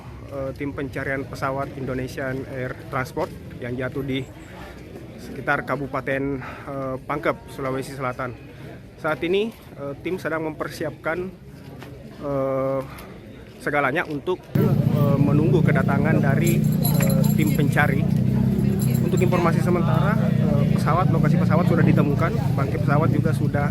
tim pencarian pesawat Indonesian Air Transport yang jatuh di sekitar Kabupaten Pangkep, Sulawesi Selatan. Saat ini tim sedang mempersiapkan segalanya untuk menunggu kedatangan dari tim pencari. Untuk informasi sementara, lokasi pesawat sudah ditemukan, bangkai pesawat juga sudah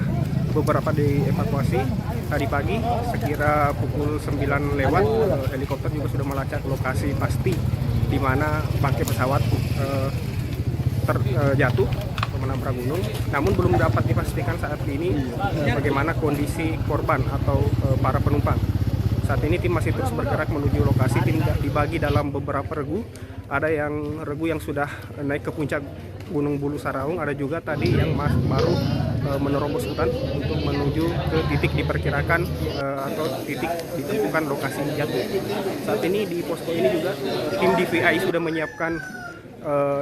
beberapa dievakuasi. Tadi pagi sekira pukul 9 lewat, helikopter juga sudah melacak lokasi pasti di mana bangkai pesawat terjatuh atau menabrak gunung. Namun belum dapat dipastikan saat ini bagaimana kondisi korban atau para penumpang. Saat ini tim masih terus bergerak menuju lokasi. Tim dibagi dalam beberapa regu. Ada yang regu yang sudah naik ke puncak Gunung Bulu Saraung, ada juga tadi yang baru menerobos hutan untuk menuju ke titik diperkirakan atau titik ditemukan lokasi jatuh. Saat ini di posko ini juga tim DVI sudah menyiapkan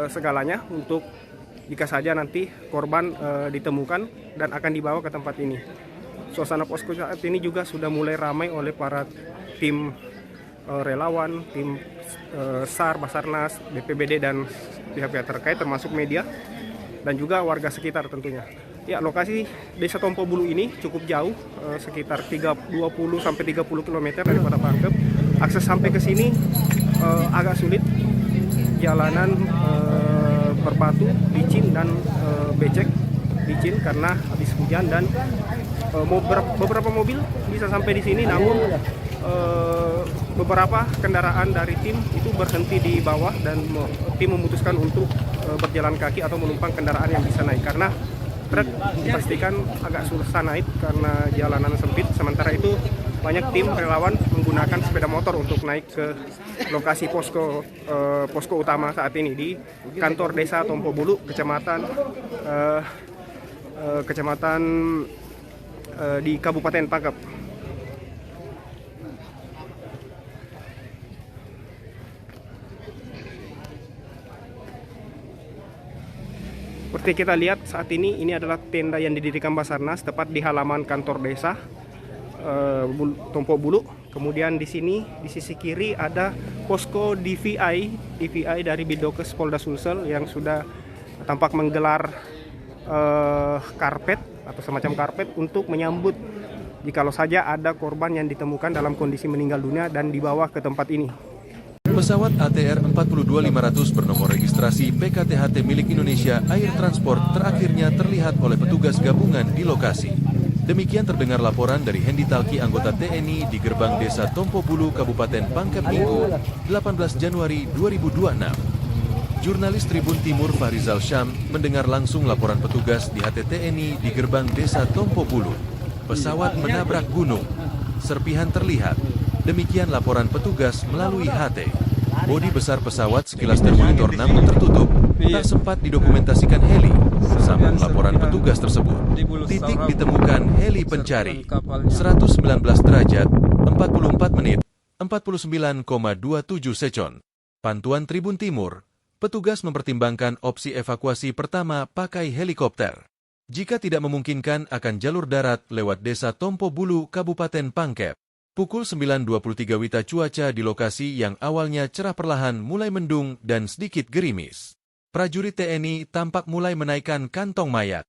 segalanya untuk jika saja nanti korban ditemukan dan akan dibawa ke tempat ini. Suasana posko saat ini juga sudah mulai ramai oleh para tim relawan, tim SAR, Basarnas, BPBD dan pihak-pihak terkait termasuk media dan juga warga sekitar tentunya. Ya, lokasi Desa Tompo Bulu ini cukup jauh, sekitar 20 sampai 30 km dari Kota Pangkep. Akses sampai ke sini agak sulit. Jalanan berbatu, licin dan becek. Licin karena habis hujan dan beberapa mobil bisa sampai di sini, namun beberapa kendaraan dari tim itu berhenti di bawah dan tim memutuskan untuk berjalan kaki atau menumpang kendaraan yang bisa naik karena truk dipastikan agak susah naik karena jalanan sempit. Sementara itu banyak tim relawan menggunakan sepeda motor untuk naik ke lokasi posko utama saat ini di kantor Desa Tompo Bulu, kecamatan di Kabupaten Pangkep. Seperti kita lihat saat ini adalah tenda yang didirikan Basarnas tepat di halaman kantor desa Tompo Bulu. Kemudian di sini di sisi kiri ada posko DVI dari Bidokes Polda Sulsel yang sudah tampak menggelar karpet atau semacam karpet untuk menyambut jikalau saja ada korban yang ditemukan dalam kondisi meninggal dunia dan dibawa ke tempat ini. Pesawat ATR 42500 bernomor registrasi PKTHT milik Indonesia Air Transport terakhirnya terlihat oleh petugas gabungan di lokasi. Demikian terdengar laporan dari Hendi Talki, anggota TNI di gerbang Desa Tompo Bulu, Kabupaten Pangkep Minggu, 18 Januari 2026. Jurnalis Tribun Timur Farisal Syam mendengar langsung laporan petugas di HTTNI di gerbang Desa Tompo Bulu. Pesawat menabrak gunung. Serpihan terlihat. Demikian laporan petugas melalui HT. Bodi besar pesawat sekilas termonitor namun tertutup. Tak sempat didokumentasikan heli. Sambung laporan petugas tersebut. Titik ditemukan heli pencari. 119 derajat, 44 menit, 49,27 second. Pantuan Tribun Timur. Petugas mempertimbangkan opsi evakuasi pertama pakai helikopter. Jika tidak memungkinkan akan jalur darat lewat Desa Tompo Bulu, Kabupaten Pangkep. Pukul 9.23 WITA cuaca di lokasi yang awalnya cerah perlahan mulai mendung dan sedikit gerimis. Prajurit TNI tampak mulai menaikkan kantong mayat.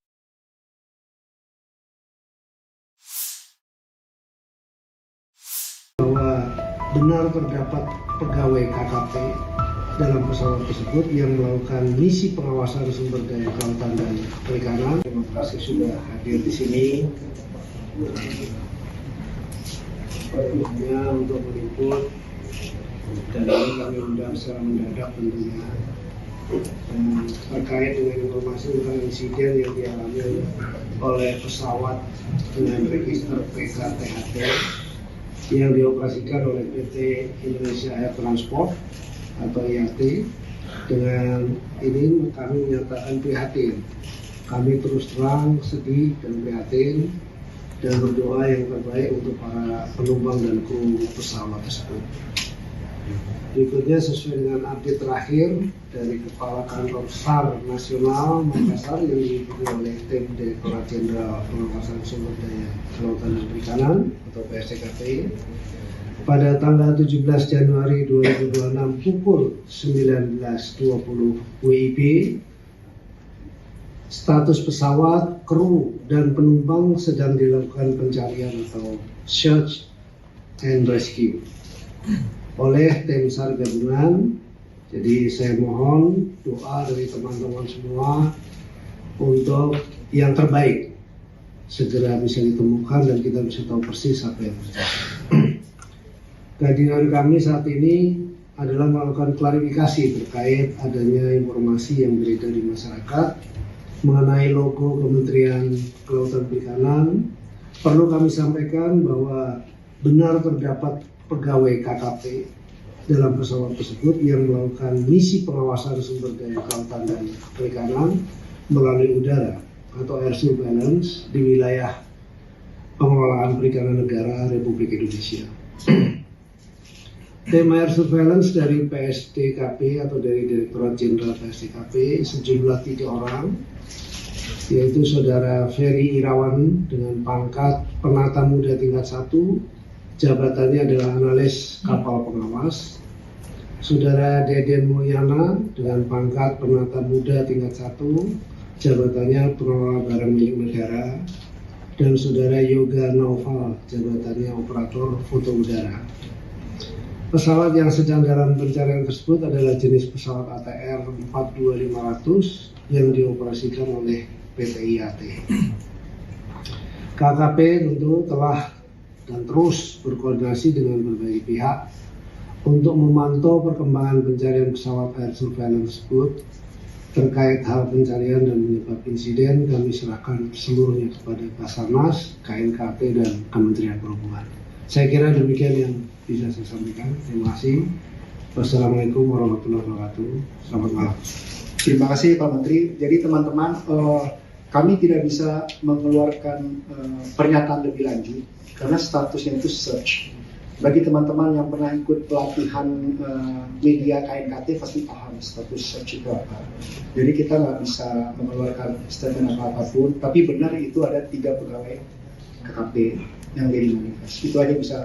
Bahwa benar terdapat pegawai KKP dalam pesawat tersebut yang melakukan misi pengawasan sumber daya kelautan dan perikanan. Terima kasih sudah hadir di sini. Tentunya untuk meliput dan ini kami undang secara mendadak tentunya terkait dengan informasi tentang insiden yang dialami oleh pesawat dengan register PKTHT yang dioperasikan oleh PT Indonesia Air Transport atau IAT. Dengan ini kami menyatakan prihatin. Kami terus terang sedih dan prihatin dan berdoa yang terbaik untuk para penumpang dan kru pesawat tersebut. Berikutnya sesuai dengan update terakhir dari Kepala Kantor SAR Nasional Makassar yang diikuti oleh tim Direktorat Jenderal Pengawasan Sumber Daya Kelautan dan Perikanan atau PSDKP pada tanggal 17 Januari 2026 pukul 19.20 WIB, status pesawat, kru, dan penumpang sedang dilakukan pencarian atau search and rescue oleh tim SAR gabungan. Jadi saya mohon doa dari teman-teman semua untuk yang terbaik segera bisa ditemukan dan kita bisa tahu persis apa yang terjadi. Kehadiran kami saat ini adalah melakukan klarifikasi terkait adanya informasi yang beredar di masyarakat mengenai logo Kementerian Kelautan Perikanan. Perlu kami sampaikan bahwa benar terdapat pegawai KKP dalam pesawat tersebut yang melakukan misi pengawasan sumber daya kelautan dan perikanan melalui udara atau air surveillance di wilayah pengelolaan perikanan negara Republik Indonesia. Tim air surveillance dari PSDKP atau dari Direktorat Jenderal PSDKP sejumlah 3 orang, yaitu Saudara Ferry Irawan dengan pangkat Penata Muda tingkat 1, jabatannya adalah analis kapal pengawas. Saudara Deden Mulyana dengan pangkat Penata Muda tingkat 1, jabatannya pengelola barang milik negara. Dan Saudara Yoga Naufal, jabatannya operator foto udara. Pesawat yang sedang dalam pencarian tersebut adalah jenis pesawat ATR 42500 yang dioperasikan oleh PT IAT. KKP tentu telah dan terus berkoordinasi dengan berbagai pihak untuk memantau perkembangan pencarian pesawat air surveillance tersebut. Terkait hal pencarian dan penyebab insiden, kami serahkan seluruhnya kepada Basarnas, KNKT, dan Kementerian Perhubungan. Saya kira demikian yang bisa saya sampaikan. Terima kasih. Wassalamualaikum warahmatullahi wabarakatuh. Selamat malam. Terima kasih Pak Menteri. Jadi teman-teman, kami tidak bisa mengeluarkan pernyataan lebih lanjut karena statusnya itu search. Bagi teman-teman yang pernah ikut pelatihan media KNKT pasti paham status search itu apa. Jadi kita nggak bisa mengeluarkan statement apapun, tapi benar itu ada 3 pegawai KKP yang jadi manifest. Itu aja bisa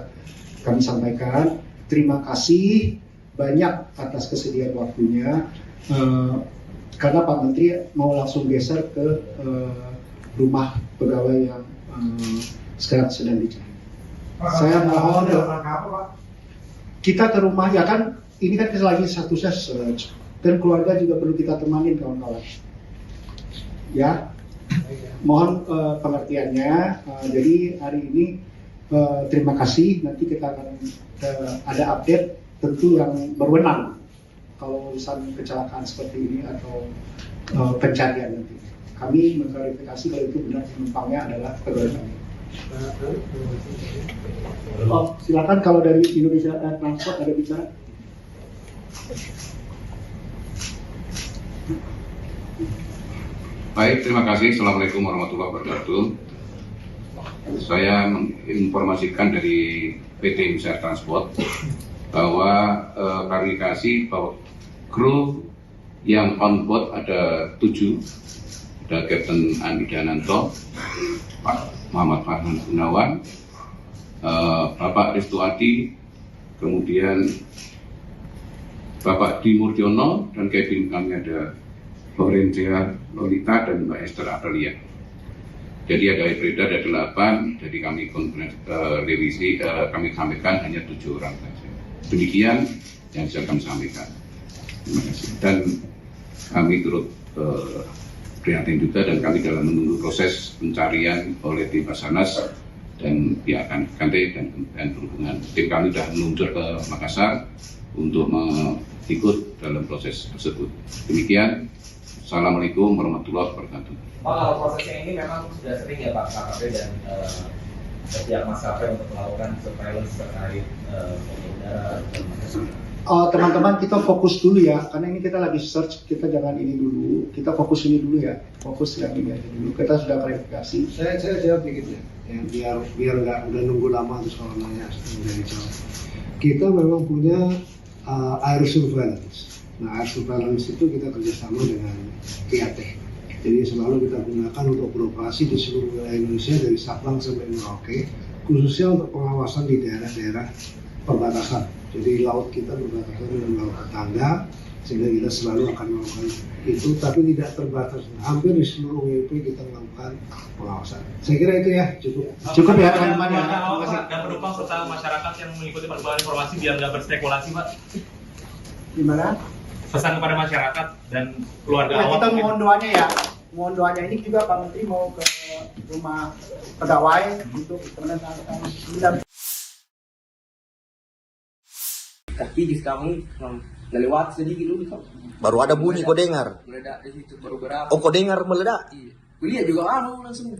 kami sampaikan. Terima kasih banyak atas kesediaan waktunya. Karena Pak Menteri mau langsung geser ke rumah pegawai yang sekarang sedang dicari. Saya mohon kita ke rumah, ya kan ini kan lagi satu search dan keluarga juga perlu kita temanin kawan-kawan. Ya, mohon pengertiannya. Jadi hari ini terima kasih. Nanti kita akan ada update tentu yang berwenang kalau urusan kecelakaan seperti ini atau pencarian nanti. Kami mengklarifikasi kalau itu benar penumpangnya adalah pegawai kami. Oh, silakan kalau dari Indonesia Transport ada bicara. Baik, terima kasih. Assalamualaikum warahmatullahi wabarakatuh. Saya menginformasikan dari PT Indonesia Transport bahwa klarifikasi bahwa kru yang on board ada 7, ada Kapten Andi Dananto, Pak Muhammad Farhan Gunawan, Bapak Restuati, kemudian Bapak Dimurdiono, dan cabin kami ada Lorenza Lolita dan Mbak Esther Aprilia. Jadi ada beredar ada 8, jadi kami revisi, kami sampaikan hanya 7 orang saja. Demikian yang bisa kami sampaikan. Terima kasih. Dan kami turut prihatin juga dan kami dalam menunggu proses pencarian oleh tim Basarnas dan pihak KNKT dan Kementerian Perhubungan. Tim kami sudah meluncur ke Makassar untuk ikut dalam proses tersebut. Demikian. Assalamualaikum warahmatullahi wabarakatuh. Pak, kalau prosesnya ini memang sudah sering ya Pak KKP dan setiap maskapai untuk melakukan surveillance terkait udara. Teman-teman kita fokus dulu ya, karena ini kita lagi search, kita jangan ini dulu, kita fokus ini dulu ya, fokus yang ini aja dulu. Kita sudah klarifikasi. Saya jawab dikit ya, biar nggak udah nunggu lama terus kalau nanya dari jawab. Kita memang punya air surveillance. Nah, air surveillance itu kita kerjasama dengan IAT. Jadi selalu kita gunakan untuk beroperasi di seluruh wilayah Indonesia dari Sabang sampai Merauke, khususnya untuk pengawasan di daerah-daerah perbatasan. Jadi laut kita berbatasan dengan laut tetangga, sehingga kita selalu akan melakukan itu, tapi tidak terbatas. Hampir di seluruh WP kita melakukan pengawasan. Saya kira itu ya, cukup ya teman-teman ya. Dan penumpang serta masyarakat yang mengikuti perkembangan informasi biar nggak berspekulasi, Pak. Gimana? Pesan kepada masyarakat dan keluarga Ya, awak. kita mohon doanya ya. Mohon doanya, ini juga Pak Menteri mau ke rumah pegawai untuk menandatangani. Tapi di kami lewat sedikit dulu kok. Baru ada bunyi kau dengar. Meledak di situ baru berapa. Oh, kau dengar meledak? Iya. Kuliah juga langsung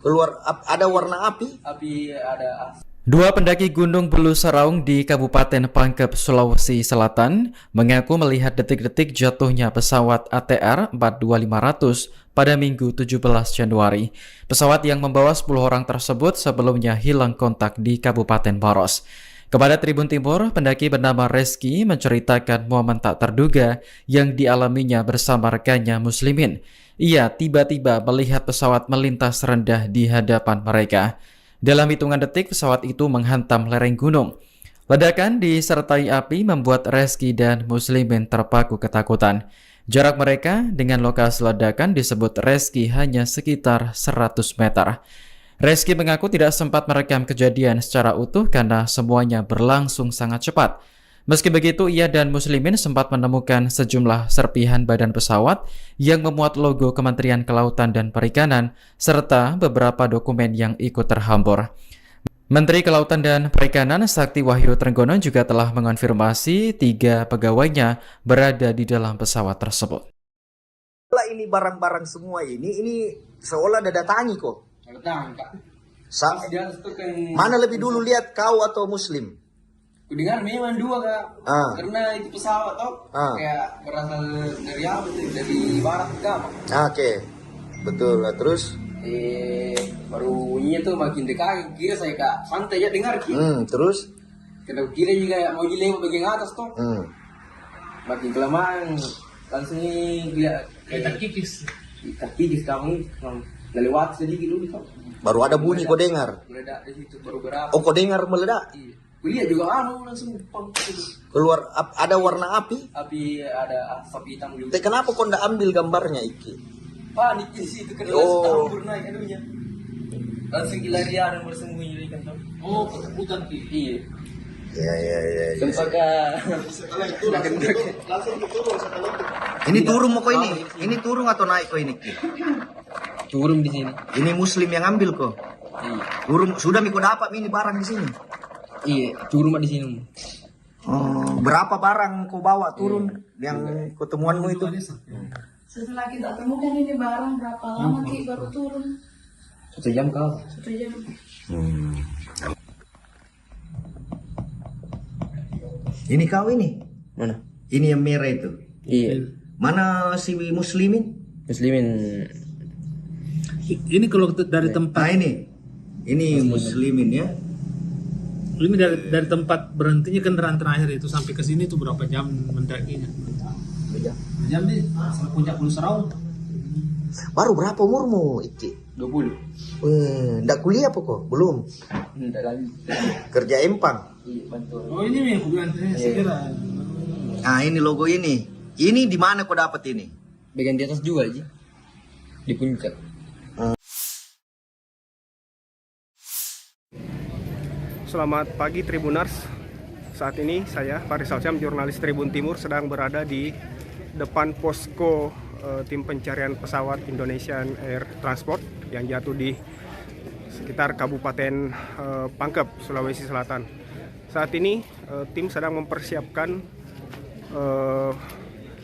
Keluar ada warna api? Api ada. Dua pendaki Gunung Bulu Saraung di Kabupaten Pangkep, Sulawesi Selatan mengaku melihat detik-detik jatuhnya pesawat ATR 42500 pada Minggu 17 Januari. Pesawat yang membawa 10 orang tersebut sebelumnya hilang kontak di Kabupaten Maros. Kepada Tribun Timur, pendaki bernama Reski menceritakan momen tak terduga yang dialaminya bersama rekannya Muslimin. Ia tiba-tiba melihat pesawat melintas rendah di hadapan mereka. Dalam hitungan detik, pesawat itu menghantam lereng gunung. Ledakan disertai api membuat Reski dan Muslimin terpaku ketakutan. Jarak mereka dengan lokasi ledakan disebut Reski hanya sekitar 100 meter. Reski mengaku tidak sempat merekam kejadian secara utuh karena semuanya berlangsung sangat cepat. Meski begitu, ia dan Muslimin sempat menemukan sejumlah serpihan badan pesawat yang memuat logo Kementerian Kelautan dan Perikanan serta beberapa dokumen yang ikut terhambur. Menteri Kelautan dan Perikanan Sakti Wahyu Trenggono juga telah mengonfirmasi 3 pegawainya berada di dalam pesawat tersebut. Ini barang-barang semua ini seolah datangi kok. Datang, Kak. Mana lebih dulu lihat kau atau Muslim? Kudengar memang 2 Kak. Karena itu pesawat toh kayak berasal dari apa tuh? Dari barat Kak. Oke. Betul. Terus baru bunyinya tuh makin dekat, kira saya Kak santai ya dengar terus? Karena kira juga mau lewat bagian atas tuh. Makin kelamaan langsung lihat kayak terkikis. Terkikis kami lewat sedikit dulu kok. Baru ada bunyi kau dengar? Meledak di situ baru berapa. Oh, kau dengar meledak? Iya. Kuliah juga langsung Keluar ada warna api? Api ada asap hitam juga. Tapi kenapa kau ndak ambil gambarnya Iki? Panik di situ karena langsung naik anunya. Langsung larian dan bersembunyi kan tuh. Oh, ketakutan Ki. Iya. Ya. Sempaka. Ini turun mau kau ini? Ini turun atau naik kau ini Ki? Turun di sini. Ini Muslim yang ambil kok. Iya. Turun sudah Miko dapat ini barang di sini. Iya, turun di sini. Oh, berapa barang kau bawa turun yang ketemuanmu itu? Setelah kita temukan ini barang berapa lama Ki baru turun? 1 jam kau. 1 jam. Ini kau ini? Mana? Ini yang merah itu? Iya. Mana si Muslimin? Muslimin. Ini kalau dari tempat. Nah ini Muslimin ya. Ini dari tempat berhentinya kendaraan terakhir itu sampai ke sini tuh berapa jam mendakinya? 2 jam nih, sampai puncak Bulu Saraung. Baru berapa umurmu Iki? 20. Ndak kuliah apa kok? Belum. Ndak lagi. Kerja empang. Iya, bantu. Oh ini nih, aku bilang sekira. Nah ini logo ini. Ini di mana kau dapat ini? Bagian di atas juga aja. Di puncak. Selamat pagi Tribuners. Saat ini saya Faris Alsyam, jurnalis Tribun Timur, sedang berada di depan posko tim pencarian pesawat Indonesian Air Transport yang jatuh di sekitar Kabupaten Pangkep, Sulawesi Selatan. Saat ini tim sedang mempersiapkan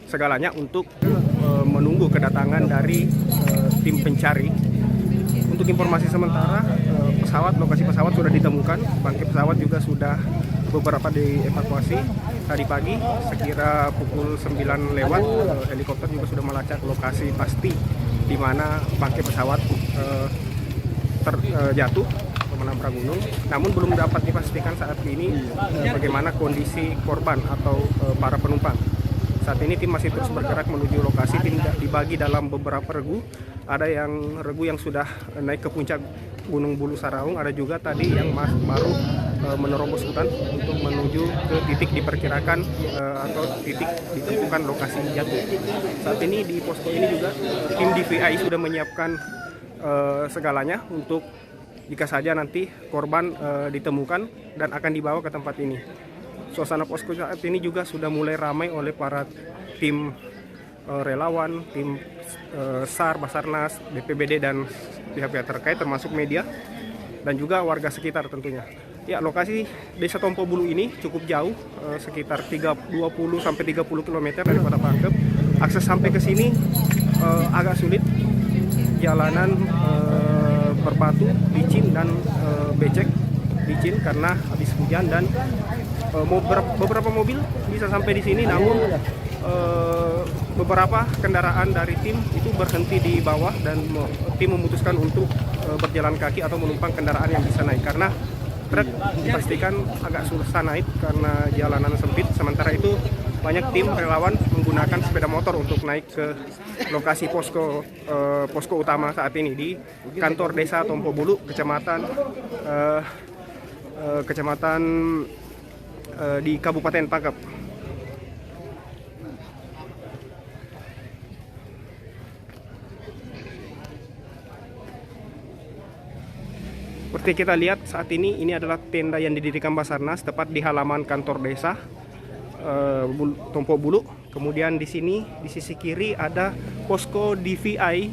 segalanya untuk menunggu kedatangan dari tim pencari. Untuk informasi sementara, lokasi pesawat sudah ditemukan, bangkai pesawat juga sudah beberapa dievakuasi. Tadi pagi sekira pukul 9 lewat, helikopter juga sudah melacak lokasi pasti di mana bangkai pesawat terjatuh. atau menabrak gunung. Namun belum dapat dipastikan saat ini bagaimana kondisi korban atau para penumpang. Saat ini tim masih terus bergerak menuju lokasi. Tim dibagi dalam beberapa regu. Ada yang regu yang sudah naik ke puncak Gunung Bulu Saraung, ada juga tadi yang baru menerobos hutan untuk menuju ke titik diperkirakan atau titik ditentukan lokasi jatuh. Saat ini di posko ini juga tim DVI sudah menyiapkan segalanya untuk jika saja nanti korban ditemukan dan akan dibawa ke tempat ini. Suasana posko saat ini juga sudah mulai ramai oleh para tim relawan, tim SAR, Basarnas, BPBD dan pihak-pihak terkait termasuk media dan juga warga sekitar tentunya. Ya, lokasi Desa Tompo Bulu ini cukup jauh, sekitar 20 sampai 30 km dari Kota Pangkep. Akses sampai ke sini agak sulit. Jalanan berbatu, licin dan becek. Licin karena habis hujan dan beberapa mobil bisa sampai di sini, namun beberapa kendaraan dari tim itu berhenti di bawah dan tim memutuskan untuk berjalan kaki atau menumpang kendaraan yang bisa naik karena truk dipastikan agak susah naik karena jalanan sempit. Sementara itu banyak tim relawan menggunakan sepeda motor untuk naik ke lokasi posko utama saat ini di kantor Desa Tompo Bulu, kecamatan di Kabupaten Pangkep. Seperti kita lihat saat ini adalah tenda yang didirikan Basarnas tepat di halaman kantor desa Tompo Bulu. Kemudian di sini di sisi kiri ada posko DVI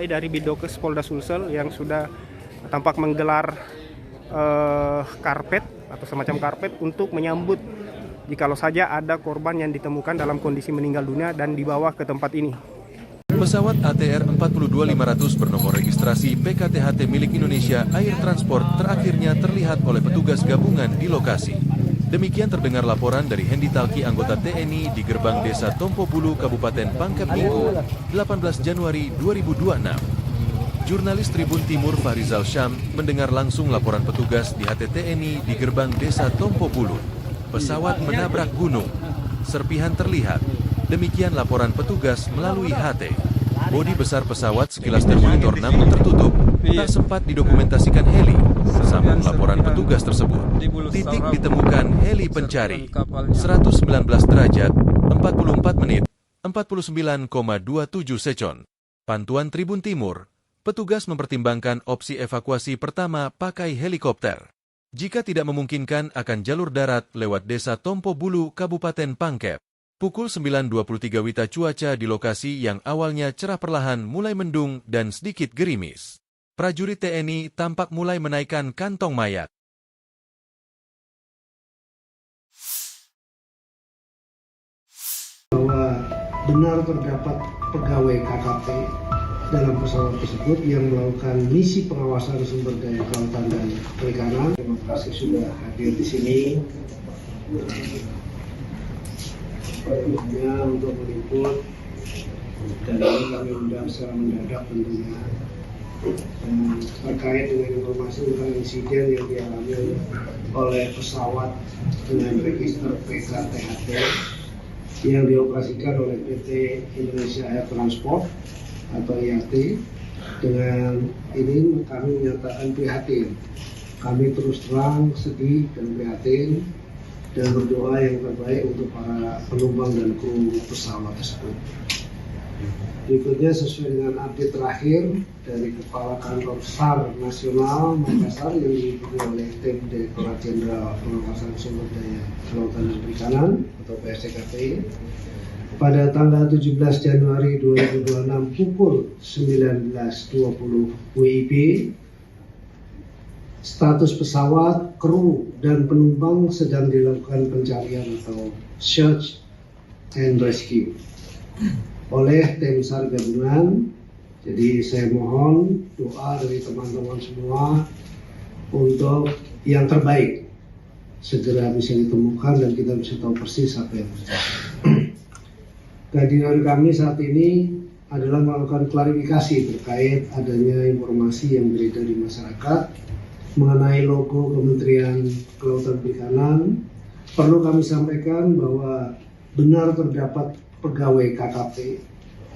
dari Bidokes Polda Sulsel yang sudah tampak menggelar karpet atau semacam karpet untuk menyambut jikalau saja ada korban yang ditemukan dalam kondisi meninggal dunia dan dibawa ke tempat ini. Pesawat ATR 42500 bernomor registrasi PKTHT milik Indonesia Air Transport terakhirnya terlihat oleh petugas gabungan di lokasi. Demikian terdengar laporan dari Hendi Talki, anggota TNI di gerbang Desa Tompo Bulu, Kabupaten Pangkep Minggu, 18 Januari 2026. Jurnalis Tribun Timur Fahrizal Syam mendengar langsung laporan petugas di HTTNI di gerbang Desa Tompo Bulu. Pesawat menabrak gunung. Serpihan terlihat. Demikian laporan petugas melalui HT. Bodi besar pesawat sekilas termonitor namun tertutup. Tak sempat didokumentasikan heli. Sambung laporan petugas tersebut. Titik ditemukan heli pencari. 119 derajat, 44 menit, 49,27 second. Pantuan Tribun Timur. Petugas mempertimbangkan opsi evakuasi pertama pakai helikopter. Jika tidak memungkinkan akan jalur darat lewat Desa Tompo Bulu, Kabupaten Pangkep. Pukul 9.23 WITA cuaca di lokasi yang awalnya cerah perlahan mulai mendung dan sedikit gerimis. Prajurit TNI tampak mulai menaikkan kantong mayat. Bahwa benar terdapat pegawai KKP dalam pesawat tersebut yang melakukan misi pengawasan sumber daya kelautan dan perikanan. Terima kasih sudah hadir di sini. Hanya untuk meliput dan ini kami undang secara mendadak tentunya terkait dengan informasi tentang insiden yang dialami oleh pesawat dengan register PKTHT yang dioperasikan oleh PT Indonesia Air Transport atau IAT. Dengan ini kami menyatakan prihatin. Kami terus terang sedih dan prihatin dan berdoa yang terbaik untuk para penumpang dan kru pesawat tersebut. Berikutnya sesuai dengan update terakhir dari Kepala Kantor SAR Nasional Makassar yang diikuti oleh tim Direktorat Jenderal Pengawasan Sumber Daya Kelautan dan Perikanan atau PSDKP pada tanggal 17 Januari 2026 pukul 19.20 WIB. Status pesawat, kru, dan penumpang sedang dilakukan pencarian atau search and rescue oleh tim SAR gabungan. Jadi saya mohon doa dari teman-teman semua untuk yang terbaik segera bisa ditemukan dan kita bisa tahu persis apa yang terjadi. Kehadiran kami saat ini adalah melakukan klarifikasi terkait adanya informasi yang beredar di masyarakat mengenai logo Kementerian Kelautan Perikanan, perlu kami sampaikan bahwa benar terdapat pegawai KKP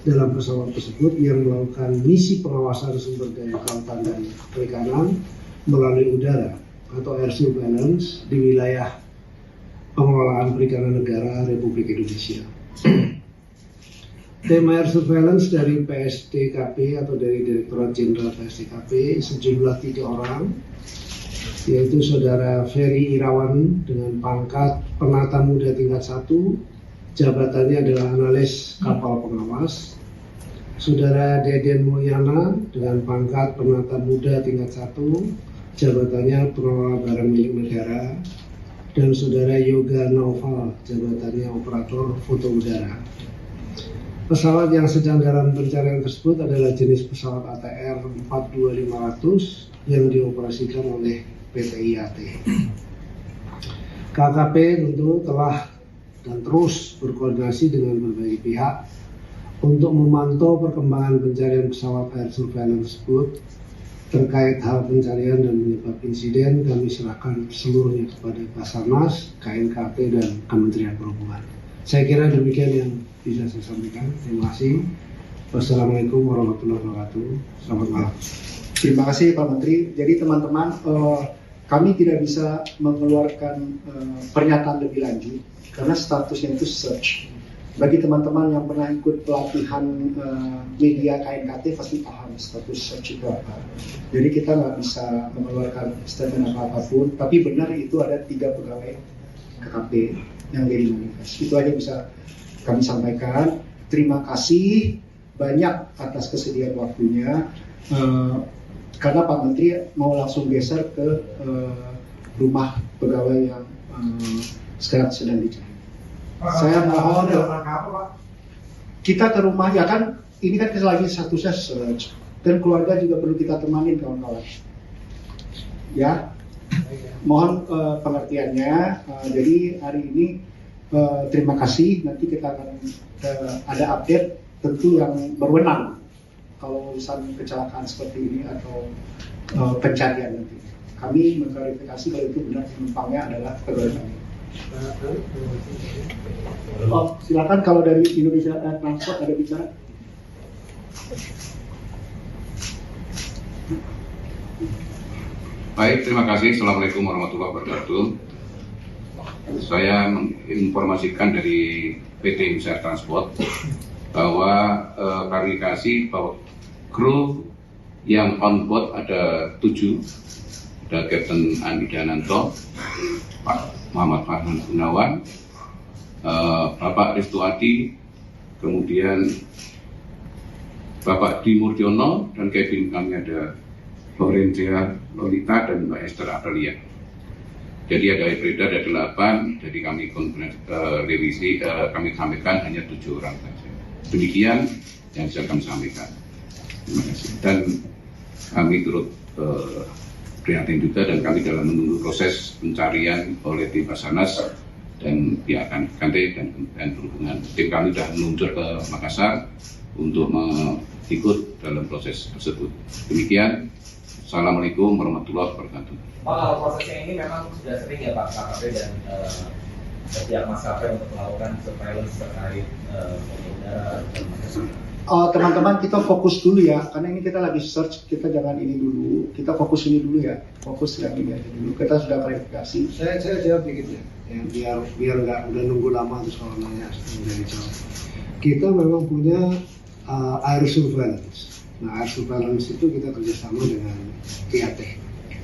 dalam pesawat tersebut yang melakukan misi pengawasan sumber daya kelautan dan perikanan melalui udara atau air surveillance di wilayah pengelolaan perikanan negara Republik Indonesia. Tim air surveillance dari PSDKP atau dari Direktorat Jenderal PSDKP sejumlah 3 orang, yaitu Saudara Ferry Irawan dengan pangkat penata muda tingkat 1, jabatannya adalah analis kapal pengawas. Saudara Deden Mulyana dengan pangkat penata muda tingkat 1, jabatannya pengelola barang milik negara. Dan Saudara Yoga Naufal, jabatannya operator foto udara. Pesawat yang sedang dalam pencarian tersebut adalah jenis pesawat ATR 42500 yang dioperasikan oleh PT IAT. KKP tentu telah dan terus berkoordinasi dengan berbagai pihak untuk memantau perkembangan pencarian pesawat air surveillance tersebut. Terkait hal pencarian dan penyebab insiden, kami serahkan seluruhnya kepada Basarnas, KNKP, dan Kementerian Perhubungan. Saya kira demikian yang bisa saya sampaikan. Terima kasih. Wassalamualaikum warahmatullahi wabarakatuh. Selamat malam. Terima kasih Pak Menteri. Jadi teman-teman, kami tidak bisa mengeluarkan pernyataan lebih lanjut karena statusnya itu search. Bagi teman-teman yang pernah ikut pelatihan media KNKT pasti paham status search itu apa. Jadi kita nggak bisa mengeluarkan statement apapun. Tapi benar itu ada 3 pegawai KKP yang jadi manifest. Itu aja bisa kami sampaikan. Terima kasih banyak atas kesediaan waktunya. Karena Pak Menteri mau langsung geser ke rumah pegawai yang sekarang sedang dicari. Saya mohon kita ke rumah, ya kan ini kan lagi statusnya search dan keluarga juga perlu kita temanin kawan-kawan. Ya, mohon pengertiannya. Jadi hari ini terima kasih. Nanti kita akan ada update tentu yang berwenang kalau urusan kecelakaan seperti ini atau pencarian nanti. Kami mengklarifikasi kalau itu benar penumpangnya adalah pegawai kami. Oh, silakan kalau dari Indonesia Air Transport ada bicara. Baik, terima kasih. Assalamualaikum warahmatullahi wabarakatuh. Saya menginformasikan dari PT Indonesia Air Transport bahwa klarifikasi bahwa kru yang on board ada 7, ada Kapten Andi Dananto, Pak Muhammad Farhan Gunawan, Bapak Restuadi, kemudian Bapak Dimurjono, dan cabin kami ada Lorenza Lolita dan Mbak Esther Aprilia. Jadi ada beredar ada 8, jadi kami revisi, kami sampaikan hanya 7 orang saja. Demikian yang bisa kami sampaikan. Terima kasih. Dan kami turut prihatin juga dan kami dalam menunggu proses pencarian oleh tim Basarnas dan pihak KNKT dan Perhubungan. Tim kami sudah meluncur ke Makassar untuk ikut dalam proses tersebut. Demikian. Assalamualaikum warahmatullahi wabarakatuh. Pak, kalau prosesnya ini memang sudah sering ya Pak KKP dan pihak maskapai untuk melakukan surveillance terkait udara dan teman-teman kita fokus dulu ya, karena ini kita lagi search, kita jangan ini dulu, kita fokus ini dulu ya, fokus yang ini aja dulu. Kita sudah klarifikasi. Saya jawab dikit ya, biar nggak udah nunggu lama terus kalau nanya dari jawab. Kita memang punya air surveillance. Nah, air surveillance itu kita kerjasama dengan IAT.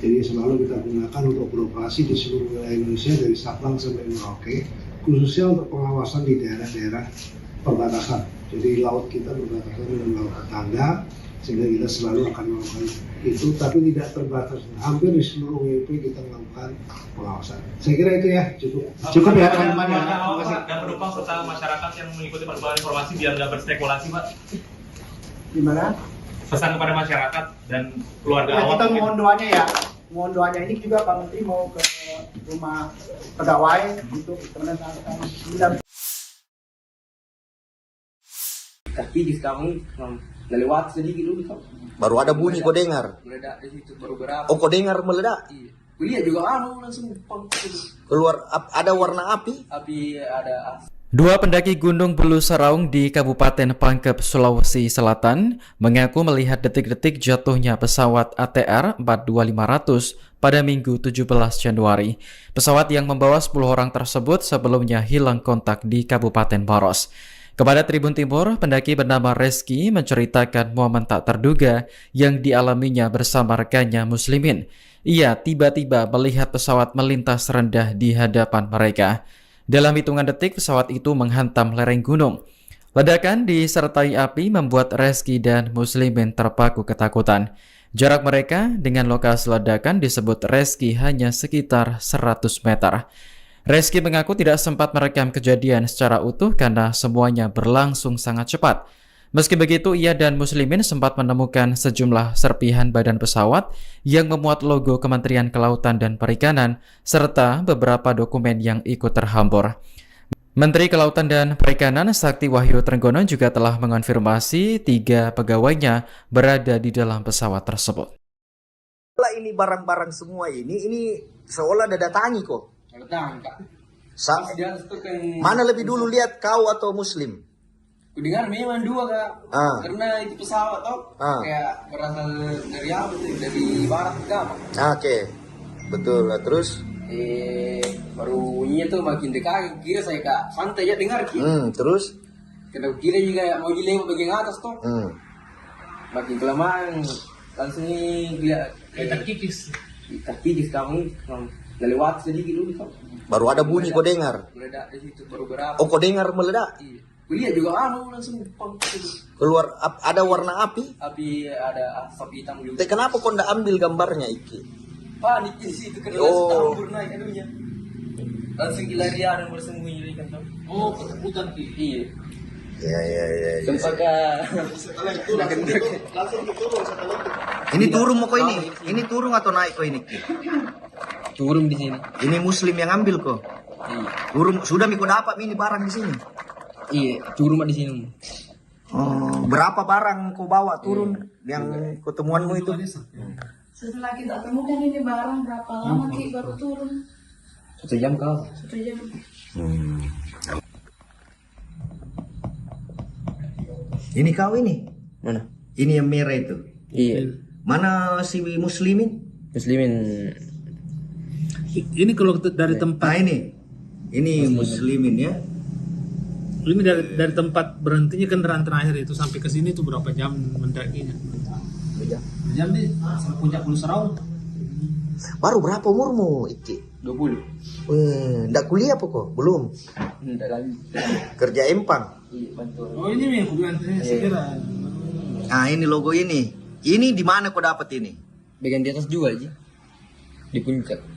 Jadi selalu kita gunakan untuk beroperasi di seluruh wilayah Indonesia dari Sabang sampai Merauke, khususnya untuk pengawasan di daerah-daerah perbatasan. Jadi laut kita berbatasan dengan laut tetangga, sehingga kita selalu akan melakukan itu, tapi tidak terbatas. Hampir di seluruh WP kita melakukan pengawasan. Saya kira itu ya, cukup ya teman-teman ya. Dan penumpang serta masyarakat yang mengikuti perkembangan informasi biar nggak berspekulasi, Pak. Gimana? Pesan kepada masyarakat dan keluarga Ya, awak. kita mohon doanya ya. Mohon doanya ini juga Pak Menteri mau ke rumah pegawai untuk menandatangani. Kaki di kamu lewat sedikit dulu kan. Baru ada bunyi kau dengar. Meledak di situ baru berapa. Oh, kau dengar meledak? Iya. Kuliah juga langsung pang. Keluar ada warna api? Api ada. Dua pendaki Gunung Bulu Saraung di Kabupaten Pangkep, Sulawesi Selatan mengaku melihat detik-detik jatuhnya pesawat ATR 42500 pada Minggu 17 Januari. Pesawat yang membawa 10 orang tersebut sebelumnya hilang kontak di Kabupaten Maros. Kepada Tribun Timur, pendaki bernama Reski menceritakan momen tak terduga yang dialaminya bersama rekannya Muslimin. Ia tiba-tiba melihat pesawat melintas rendah di hadapan mereka. Dalam hitungan detik, pesawat itu menghantam lereng gunung. Ledakan disertai api membuat Reski dan Muslimin terpaku ketakutan. Jarak mereka dengan lokasi ledakan disebut Reski hanya sekitar 100 meter. Reski mengaku tidak sempat merekam kejadian secara utuh karena semuanya berlangsung sangat cepat. Meski begitu, ia dan Muslimin sempat menemukan sejumlah serpihan badan pesawat yang memuat logo Kementerian Kelautan dan Perikanan serta beberapa dokumen yang ikut terhambur. Menteri Kelautan dan Perikanan Sakti Wahyu Trenggono juga telah mengonfirmasi 3 pegawainya berada di dalam pesawat tersebut. Ini barang-barang semua ini seolah ada datangi kok. Datang, Kak. Mana lebih dulu lihat kau atau Muslim? Kudengar memang 2 Kak. Karena itu pesawat kayak berasal dari apa tuh? Dari barat ke apa? Oke. Betul. Terus baru bunyinya tuh makin dekat, kira saya Kak santai aja dengar terus? Karena kira juga mau dilewat bagian atas tuh. Makin kelamaan langsung lihat kayak terkikis kamu lewat sedikit dulu kan. Baru ada bunyi kau dengar? Meledak di situ baru berapa. Oh, kau dengar meledak? Iya. Kuliah juga langsung pang. Keluar ada warna api? Api ada asap hitam juga. Kenapa kau ndak ambil gambarnya Iki? Panik di situ karena langsung campur naik anunya. Langsung larian bersembunyi kan tuh. Oh, ketakutan Ki. Iya. Ya. Sempat Ini turun mau kau ini? Ini turun atau naik kau ini? Turun di sini. Ini Muslim yang ambil kok. Iya. Turun sudah mikro dapat ini barang di sini. Iya, turun di sini. Oh, berapa barang kau bawa turun yang ketemuanmu itu? Setelah kita temukan ini barang berapa lama Ki baru turun? 1 jam kau. 1 jam. Ini kau ini? Mana? Ini yang merah itu? Iya. Mana si Muslimin? Ini kalau dari tempat. Nah ini Muslimin ya. Ini dari tempat berhentinya kendaraan terakhir itu sampai ke sini tuh berapa jam mendakinya? Jam nih, sampai puncak Bulu Saraung. Baru berapa umurmu Iki? 20. Ndak kuliah apa kok? Belum. Ndak lagi. Kerja empang. Iya, betul. Oh ini nih hubungan sekira. Nah ini logo ini. Ini di mana kau dapat ini? Bagian di atas juga aja. Di puncak.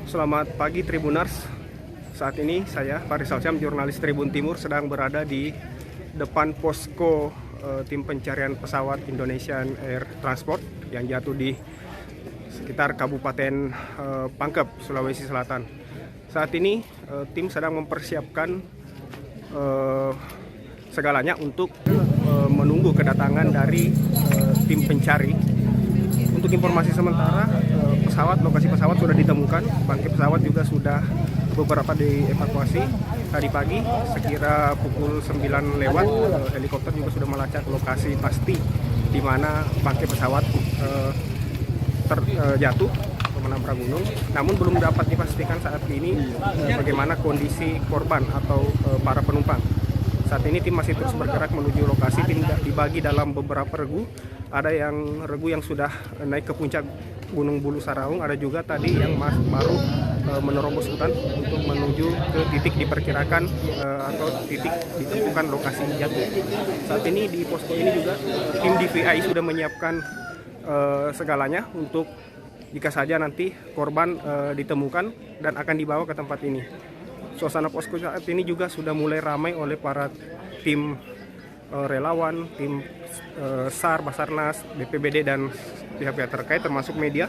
Selamat pagi Tribuners. Saat ini saya Faris Alsyam, jurnalis Tribun Timur, sedang berada di depan posko tim pencarian pesawat Indonesian Air Transport yang jatuh di sekitar Kabupaten Pangkep, Sulawesi Selatan. Saat ini tim sedang mempersiapkan segalanya untuk menunggu kedatangan dari tim pencari. Untuk informasi sementara, lokasi pesawat sudah ditemukan, bangkai pesawat juga sudah beberapa dievakuasi. Tadi pagi sekira pukul 9 lewat, helikopter juga sudah melacak lokasi pasti di mana bangkai pesawat terjatuh atau menabrak gunung. Namun belum dapat dipastikan saat ini bagaimana kondisi korban atau para penumpang. Saat ini tim masih terus bergerak menuju lokasi. Tim dibagi dalam beberapa regu. Ada yang regu yang sudah naik ke puncak Gunung Bulu Saraung, ada juga tadi yang baru menerobos hutan untuk menuju ke titik diperkirakan atau titik ditemukan lokasi jatuh. Saat ini di posko ini juga tim DVI sudah menyiapkan segalanya untuk jika saja nanti korban ditemukan dan akan dibawa ke tempat ini. Suasana posko saat ini juga sudah mulai ramai oleh para tim relawan, tim SAR, Basarnas, BPBD dan pihak-pihak terkait termasuk media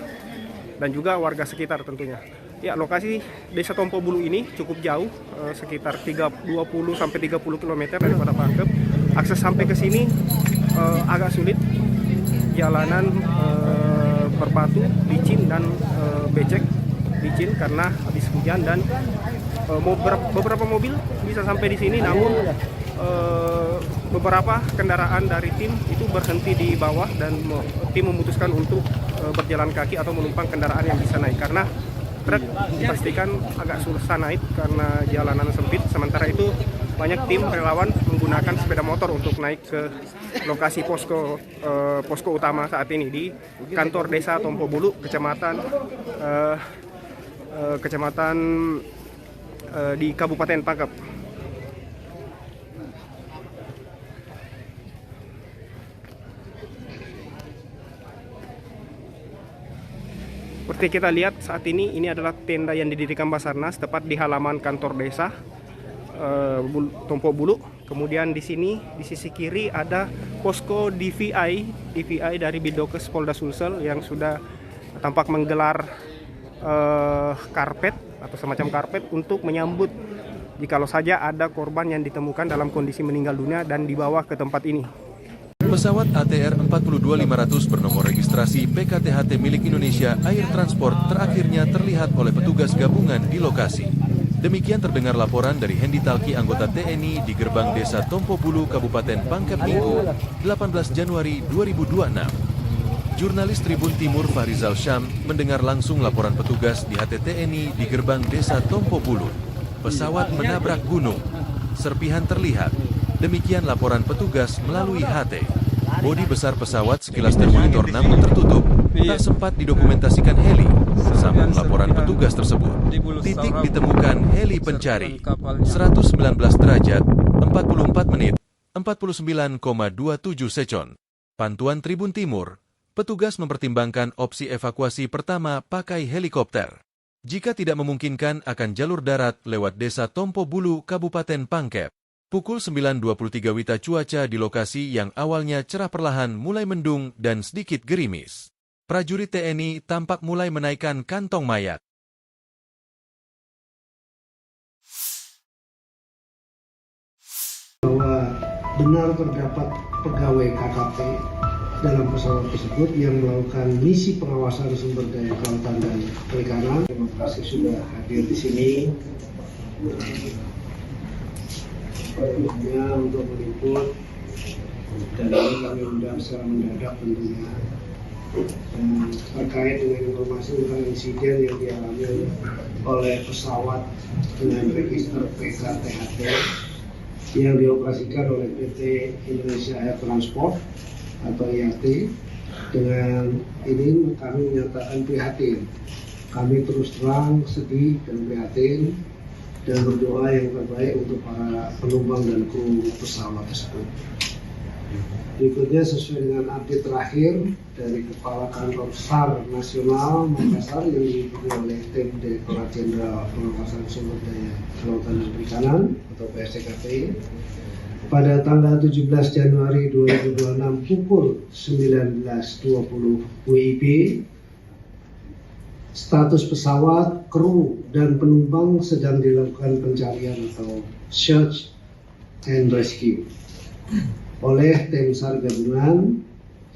dan juga warga sekitar tentunya. Ya, lokasi Desa Tompo Bulu ini cukup jauh, sekitar 20 sampai 30 km daripada Pangkep. Akses sampai ke sini agak sulit. Jalanan berbatu, licin dan becek. Licin karena habis hujan dan beberapa mobil bisa sampai di sini, namun beberapa kendaraan dari tim itu berhenti di bawah dan tim memutuskan untuk berjalan kaki atau menumpang kendaraan yang bisa naik karena truk dipastikan agak susah naik karena jalanan sempit. Sementara itu banyak tim relawan menggunakan sepeda motor untuk naik ke lokasi posko utama saat ini di kantor Desa Tompo Bulu, kecamatan di Kabupaten Pangkep. Seperti kita lihat saat ini adalah tenda yang didirikan Basarnas tepat di halaman kantor desa Tompo Bulu. Kemudian di sini di sisi kiri ada posko DVI dari Bidokes Polda Sulsel yang sudah tampak menggelar karpet atau semacam karpet untuk menyambut jikalau saja ada korban yang ditemukan dalam kondisi meninggal dunia dan dibawa ke tempat ini. Pesawat ATR 42500 bernomor registrasi PKTHT milik Indonesia Air Transport terakhirnya terlihat oleh petugas gabungan di lokasi. Demikian terdengar laporan dari Hendi Talki, anggota TNI di gerbang Desa Tompo Bulu, Kabupaten Pangkep Minggu, 18 Januari 2026. Jurnalis Tribun Timur Fahrizal Syam mendengar langsung laporan petugas di HTTNI di gerbang Desa Tompo Bulu. Pesawat menabrak gunung. Serpihan terlihat. Demikian laporan petugas melalui HT. Bodi besar pesawat sekilas termonitor namun tertutup. Tak sempat didokumentasikan heli. Sambung laporan petugas tersebut. Titik ditemukan heli pencari. 119 derajat, 44 menit, 49,27 second. Pantuan Tribun Timur. Petugas mempertimbangkan opsi evakuasi pertama pakai helikopter. Jika tidak memungkinkan akan jalur darat lewat Desa Tompo Bulu, Kabupaten Pangkep. Pukul 9.23 WITA cuaca di lokasi yang awalnya cerah perlahan mulai mendung dan sedikit gerimis. Prajurit TNI tampak mulai menaikkan kantong mayat. Bahwa benar terdapat pegawai KKP dalam pesawat tersebut yang melakukan misi pengawasan sumber daya kelautan dan perikanan. Terima kasih sudah hadir di sini. Tentunya untuk meliput dan ini kami undang secara mendadak tentunya terkait dengan informasi tentang insiden yang dialami oleh pesawat dengan register PKTHT yang dioperasikan oleh PT Indonesia Air Transport atau IAT. Dengan ini kami menyatakan prihatin. Kami terus terang sedih dan prihatin dan berdoa yang terbaik untuk para penumpang dan kru pesawat tersebut. Berikutnya sesuai dengan update terakhir dari Kepala Kantor SAR Nasional Makassar yang diikuti oleh tim Direktorat Jenderal Pengawasan Sumber Daya Kelautan dan Perikanan atau PSDKP pada tanggal 17 Januari 2026 pukul 19.20 WIB. Status pesawat, kru, dan penumpang sedang dilakukan pencarian atau search and rescue oleh tim SAR gabungan.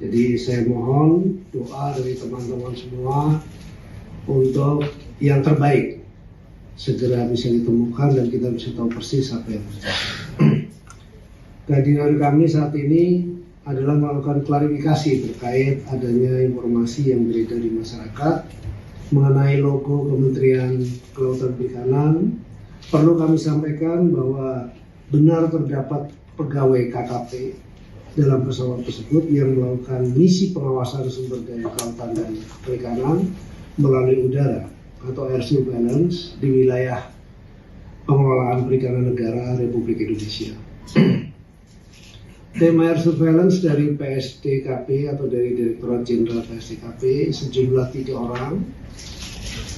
Jadi saya mohon doa dari teman-teman semua untuk yang terbaik segera bisa ditemukan dan kita bisa tahu persis apa yang terjadi. Kehadiran kami saat ini adalah melakukan klarifikasi terkait adanya informasi yang beredar di masyarakat mengenai logo Kementerian Kelautan Perikanan. Perlu kami sampaikan bahwa benar terdapat pegawai KKP dalam pesawat tersebut yang melakukan misi pengawasan sumber daya kelautan dan perikanan melalui udara atau air surveillance di wilayah pengelolaan perikanan negara Republik Indonesia. Tim air surveillance dari PSDKP atau dari Direktorat Jenderal PSDKP sejumlah 3 orang,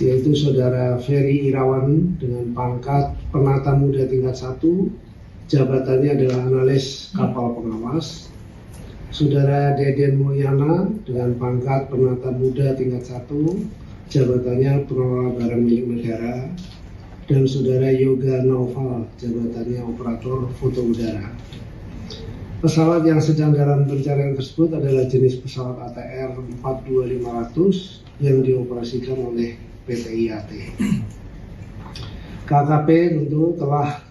yaitu Saudara Ferry Irawan dengan pangkat Penata Muda tingkat 1, jabatannya adalah analis kapal pengawas. Saudara Deden Mulyana dengan pangkat Penata Muda tingkat 1, jabatannya pengelola barang milik negara, dan saudara Yoga Naufal, jabatannya operator foto udara. Pesawat yang sedang dalam pencarian tersebut adalah jenis pesawat ATR 42500 yang dioperasikan oleh PT IAT. KKP tentu telah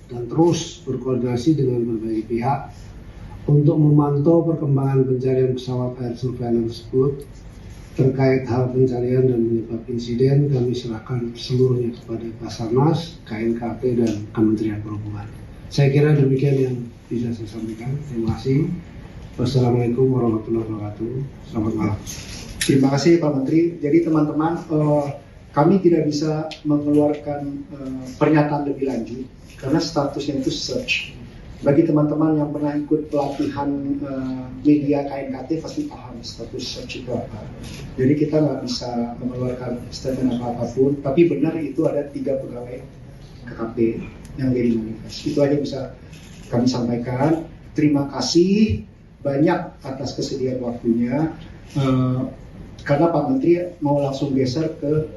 dan terus berkoordinasi dengan berbagai pihak untuk memantau perkembangan pencarian pesawat air surveillance tersebut. Terkait hal pencarian dan penyebab insiden, kami serahkan seluruhnya kepada Basarnas, KNKP, dan Kementerian Perhubungan. Saya kira demikian yang bisa saya sampaikan. Terima kasih. Wassalamualaikum warahmatullahi wabarakatuh. Selamat malam. Terima kasih Pak Menteri. Jadi teman-teman, kami tidak bisa mengeluarkan pernyataan lebih lanjut karena statusnya itu search. Bagi teman-teman yang pernah ikut pelatihan media KNKT pasti paham status search itu apa. Jadi kita nggak bisa mengeluarkan statement apapun, tapi benar itu ada 3 pegawai KKP yang jadi manifest. Itu aja bisa kami sampaikan. Terima kasih banyak atas kesediaan waktunya. Karena Pak Menteri mau langsung geser ke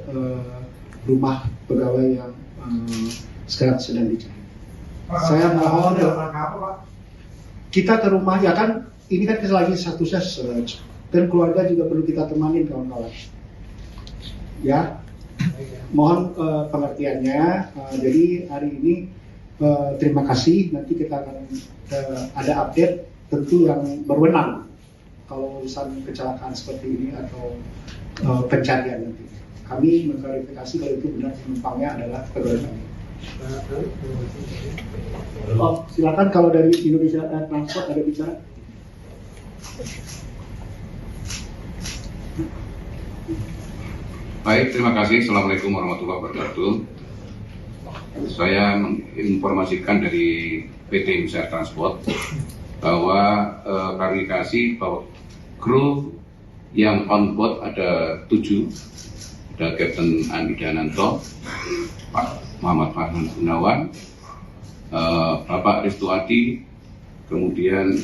rumah pegawai yang sekarang sedang dicari. Saya mohon kita ke rumah, ya kan ini kan lagi statusnya search, dan keluarga juga perlu kita temanin kawan-kawan. Ya, mohon pengertiannya. Jadi hari ini terima kasih. Nanti kita akan ada update tentu yang berwenang kalau urusan kecelakaan seperti ini atau pencarian nanti. Kami mengklarifikasi kalau itu benar penumpangnya adalah pegawai kami. Oh, silakan kalau dari Indonesia Transport ada bicara. Baik, terima kasih. Assalamualaikum warahmatullahi wabarakatuh. Saya menginformasikan dari PT Indonesia Transport bahwa klarifikasi bahwa kru yang on board ada 7, ada Kapten Andi Dananto, Pak Muhammad Farhan Gunawan, Bapak Restuati, kemudian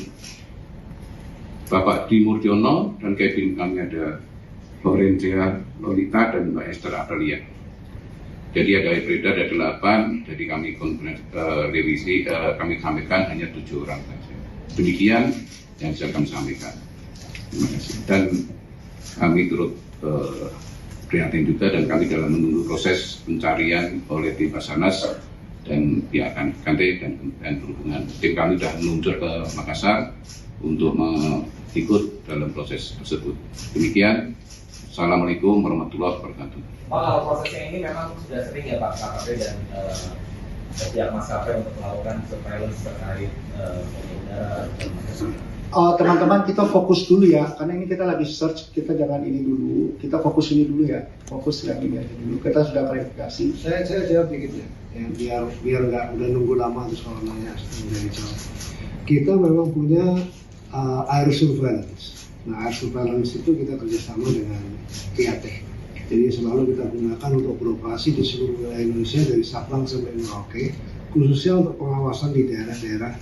Bapak Dimurdiono, dan cabin kami ada Lorenza Lolita dan Mbak Esther Aprilia. Jadi ada beredar ada 8, jadi kami revisi, kami sampaikan hanya 7 orang saja. Demikian yang bisa kami sampaikan. Terima kasih. Dan kami turut prihatin juga, dan kami dalam menunggu proses pencarian oleh tim Basarnas dan pihak KNKT dan Kementerian Perhubungan. Tim kami sudah meluncur ke Makassar untuk ikut dalam proses tersebut. Demikian. Assalamualaikum warahmatullahi wabarakatuh. Pak, kalau prosesnya ini memang sudah sering ya Pak KKP dan pihak maskapai untuk melakukan surveillance terkait udara. Teman-teman kita fokus dulu ya, karena ini kita lagi search, kita jangan ini dulu, kita fokus ini dulu ya, fokus yang ini aja dulu. Kita sudah klarifikasi. Saya jawab dikit ya, biar nggak udah nunggu lama terus kalau nanya dari jawab. Kita memang punya air surveillance. Nah, air surveillance itu kita kerjasama dengan IAT. Jadi selalu kita gunakan untuk beroperasi di seluruh wilayah Indonesia dari Sabang sampai Merauke, khususnya untuk pengawasan di daerah-daerah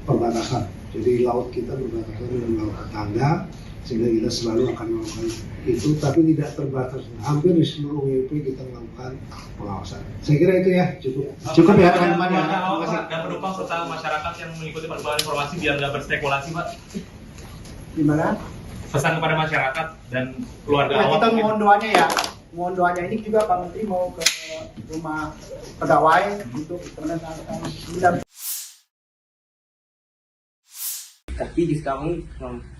perbatasan. Jadi laut kita berbatasan dengan laut tetangga, sehingga kita selalu akan melakukan itu, tapi tidak terbatas. Hampir di seluruh WP kita melakukan pengawasan. Saya kira itu ya, cukup ya teman-teman ya. Dan penumpang serta masyarakat yang mengikuti perkembangan informasi biar nggak berspekulasi, Pak. Gimana? Pesan kepada masyarakat dan keluarga Ya, awak. kita mohon doanya ya. Mohon doanya. Ini juga Pak Menteri mau ke rumah pegawai untuk menenangkan. Tapi di kami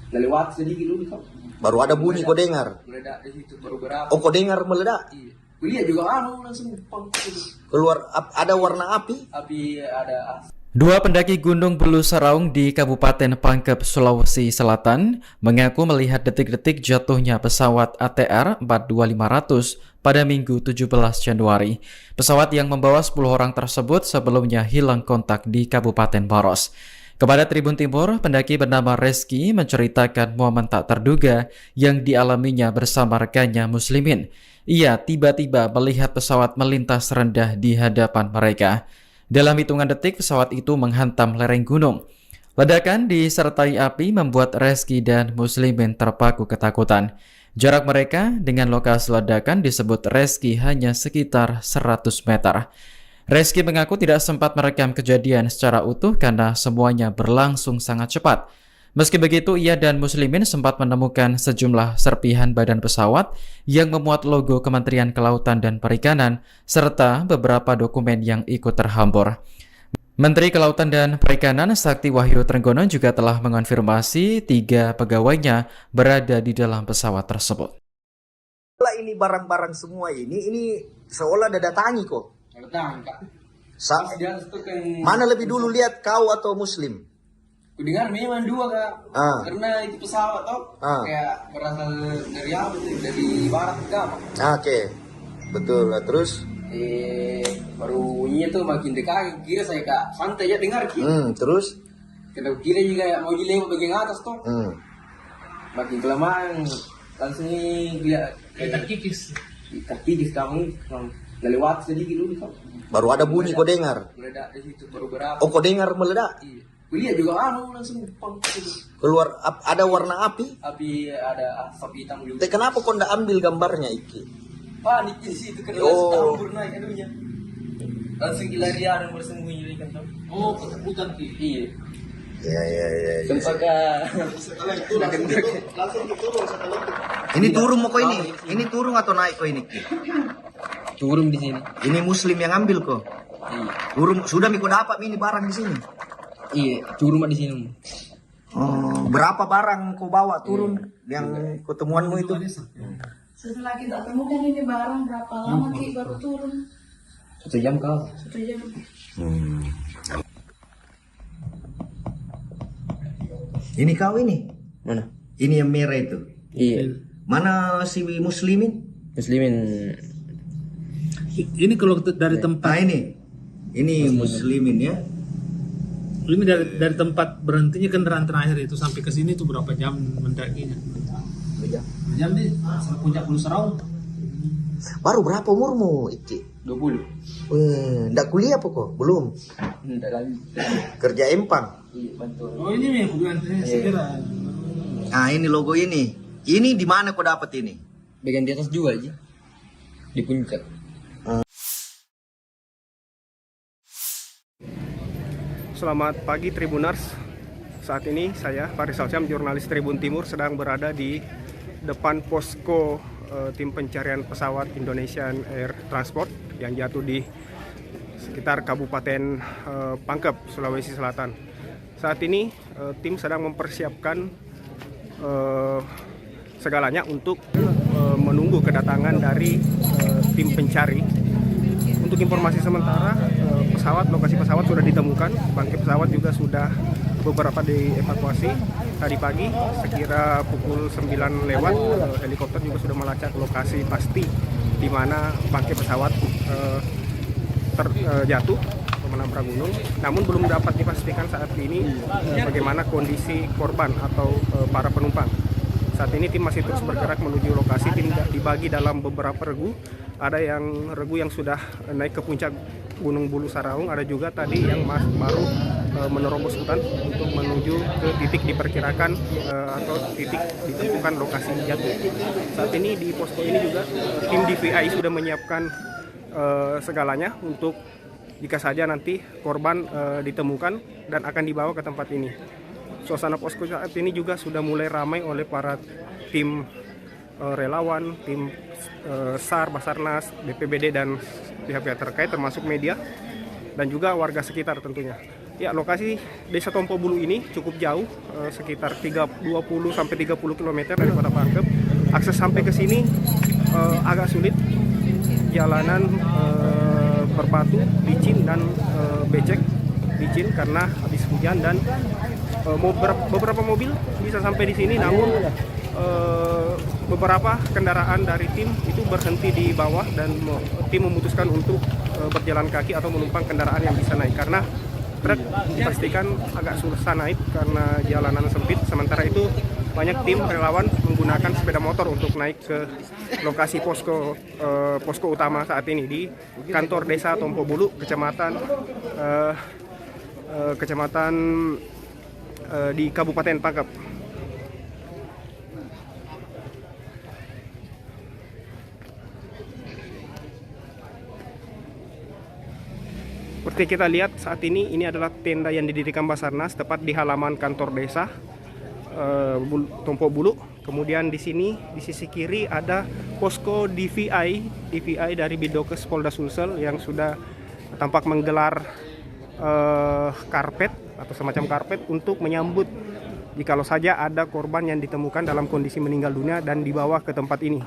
lewat sedikit dulu kan. Baru ada bunyi kau dengar. Meledak di situ baru berapa. Oh, kau dengar meledak? Iya. Kuliah juga langsung Keluar ada warna api? Api ada. Dua pendaki Gunung Bulu Saraung di Kabupaten Pangkep, Sulawesi Selatan mengaku melihat detik-detik jatuhnya pesawat ATR 42500 pada Minggu 17 Januari. Pesawat yang membawa 10 orang tersebut sebelumnya hilang kontak di Kabupaten Maros. Kepada Tribun Timur, pendaki bernama Reski menceritakan momen tak terduga yang dialaminya bersama rekannya Muslimin. Ia tiba-tiba melihat pesawat melintas rendah di hadapan mereka. Dalam hitungan detik, pesawat itu menghantam lereng gunung. Ledakan disertai api membuat Reski dan Muslimin terpaku ketakutan. Jarak mereka dengan lokasi ledakan disebut Reski hanya sekitar 100 meter. Reski mengaku tidak sempat merekam kejadian secara utuh karena semuanya berlangsung sangat cepat. Meski begitu, ia dan Muslimin sempat menemukan sejumlah serpihan badan pesawat yang memuat logo Kementerian Kelautan dan Perikanan, serta beberapa dokumen yang ikut terhambur. Menteri Kelautan dan Perikanan Sakti Wahyu Trenggono juga telah mengonfirmasi 3 pegawainya berada di dalam pesawat tersebut. Ini barang-barang semua ini seolah ada datangi kok. Datang, Kak. Mana lebih dulu lihat kau atau Muslim? Kudengar memang 2, Kak. Karena itu pesawat toh kayak berasal dari apa tuh? Dari barat Kak. Oke. Betul. Terus baru bunyinya tuh makin dekat, kira saya Kak santai aja dengar gitu. Terus? Karena kira juga ya mau dilewat bagian atas tuh. Makin kelamaan langsung dia kayak terkikis. Terkikis kamu lewat sedikit dulu Kak. Baru ada bunyi kau dengar? Meledak di situ baru berapa. Oh kau dengar meledak? Iya. Kulihat juga langsung keluar ada warna api? Api ada asap hitam juga. Tapi kenapa kau ndak ambil gambarnya Iki? Panik di situ karena langsung naik anunya. Langsung larian bersembunyi kan tuh. Oh, ketakutan Ki. Iya. Iya. Sempaka. Langsung diturun setelah Ini turun mau kau ini? Ini turun atau naik kau ini? Turun di sini. Ini Muslim yang ambil kok. Iya. Turun sudah Miko dapat ini barang di sini. Iya, turun di sini. Oh, berapa barang kau bawa turun yang ketemuanmu itu? Setelah kita temukan ini barang berapa lama Ki baru turun? 1 jam kau. 1 jam. Ini kau ini? Mana? Ini yang merah itu? Iya. Mana si Muslimin? Muslimin. Ini kalau dari tempat. Nah ini Muslimin ya. Ini dari tempat berhentinya kendaraan terakhir itu sampai ke sini tuh berapa jam mendakinya? 2 jam. 2 jam deh, sampai puncak Gunung Seraung. Baru berapa umurmu Iki? 20. Ndak kuliah apa kok? Belum. Ndak lagi. Kerja empang. Iya, bantu. Oh ini nih, aku bilang segera. Nah ini logo ini. Ini di mana kau dapat ini? Bagian di atas juga aja. Di puncak. Selamat pagi Tribuners. Saat ini saya Faris Alsyam, jurnalis Tribun Timur, sedang berada di depan posko tim pencarian pesawat Indonesian Air Transport yang jatuh di sekitar Kabupaten Pangkep, Sulawesi Selatan. Saat ini tim sedang mempersiapkan segalanya untuk menunggu kedatangan dari tim pencari. Untuk informasi sementara, lokasi pesawat sudah ditemukan, bangkai pesawat juga sudah beberapa dievakuasi. Tadi pagi sekira pukul 9 lewat, helikopter juga sudah melacak lokasi pasti di mana bangkai pesawat terjatuh menabrak gunung. Namun belum dapat dipastikan saat ini bagaimana kondisi korban atau para penumpang. Saat ini tim masih terus bergerak menuju lokasi. Tim dibagi dalam beberapa regu. Ada yang regu yang sudah naik ke puncak Gunung Bulu Saraung, ada juga tadi yang baru menerobos hutan untuk menuju ke titik diperkirakan atau titik ditentukan lokasi jatuh. Saat ini di posko ini juga tim DVI sudah menyiapkan segalanya untuk jika saja nanti korban ditemukan dan akan dibawa ke tempat ini. Suasana posko saat ini juga sudah mulai ramai oleh para tim relawan, tim SAR, Basarnas, BPBD dan pihak-pihak terkait termasuk media dan juga warga sekitar tentunya. Ya, lokasi Desa Tompo Bulu ini cukup jauh, sekitar 20 sampai 30 km dari Kota Pangkep. Akses sampai ke sini agak sulit. Jalanan berbatu, licin dan becek. Licin karena habis hujan dan beberapa mobil bisa sampai di sini, namun beberapa kendaraan dari tim itu berhenti di bawah dan tim memutuskan untuk berjalan kaki atau menumpang kendaraan yang bisa naik karena truk dipastikan agak susah naik karena jalanan sempit. Sementara itu banyak tim relawan menggunakan sepeda motor untuk naik ke lokasi posko utama saat ini di kantor Desa Tompo Bulu, kecamatan di Kabupaten Pangkep. Seperti kita lihat saat ini adalah tenda yang didirikan Basarnas tepat di halaman kantor desa Tompo Bulu. Kemudian di sini di sisi kiri ada posko DVI dari Bidokes Polda Sulsel yang sudah tampak menggelar karpet atau semacam karpet untuk menyambut jikalau saja ada korban yang ditemukan dalam kondisi meninggal dunia dan dibawa ke tempat ini.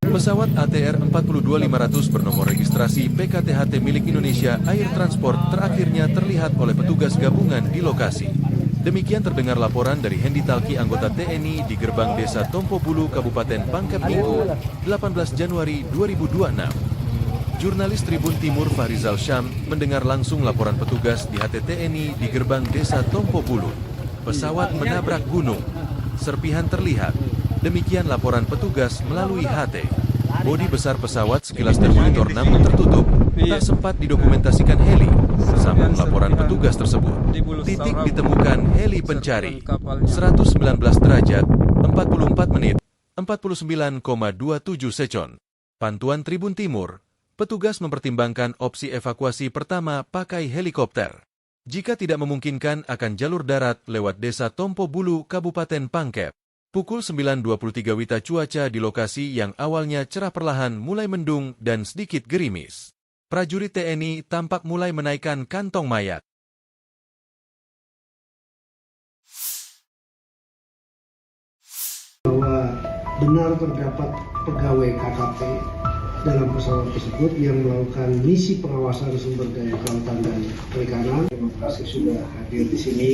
Pesawat ATR 42500 bernomor registrasi PKTHT milik Indonesia Air Transport terakhirnya terlihat oleh petugas gabungan di lokasi. Demikian terdengar laporan dari Hendi Talki anggota TNI di gerbang desa Tompo Bulu, Kabupaten Pangkep Minggu, 18 Januari 2026. Jurnalis Tribun Timur Fahrizal Syam mendengar langsung laporan petugas di HTTNI di gerbang desa Tompo Bulu. Pesawat menabrak gunung. Serpihan terlihat. Demikian laporan petugas melalui HT. Bodi besar pesawat sekilas termonitor namun tertutup. Tak sempat didokumentasikan heli. Sambung laporan petugas tersebut. Titik ditemukan heli pencari. 119 derajat, 44 menit, 49,27 second. Pantuan Tribun Timur. Petugas mempertimbangkan opsi evakuasi pertama pakai helikopter. Jika tidak memungkinkan akan jalur darat lewat desa Tompo Bulu, Kabupaten Pangkep. Pukul 9.23 WITA cuaca di lokasi yang awalnya cerah perlahan mulai mendung dan sedikit gerimis. Prajurit TNI tampak mulai menaikkan kantong mayat. Bahwa benar terdapat pegawai KKP dalam pesawat tersebut yang melakukan misi pengawasan sumber daya kelautan dan perikanan. Terima kasih sudah hadir di sini.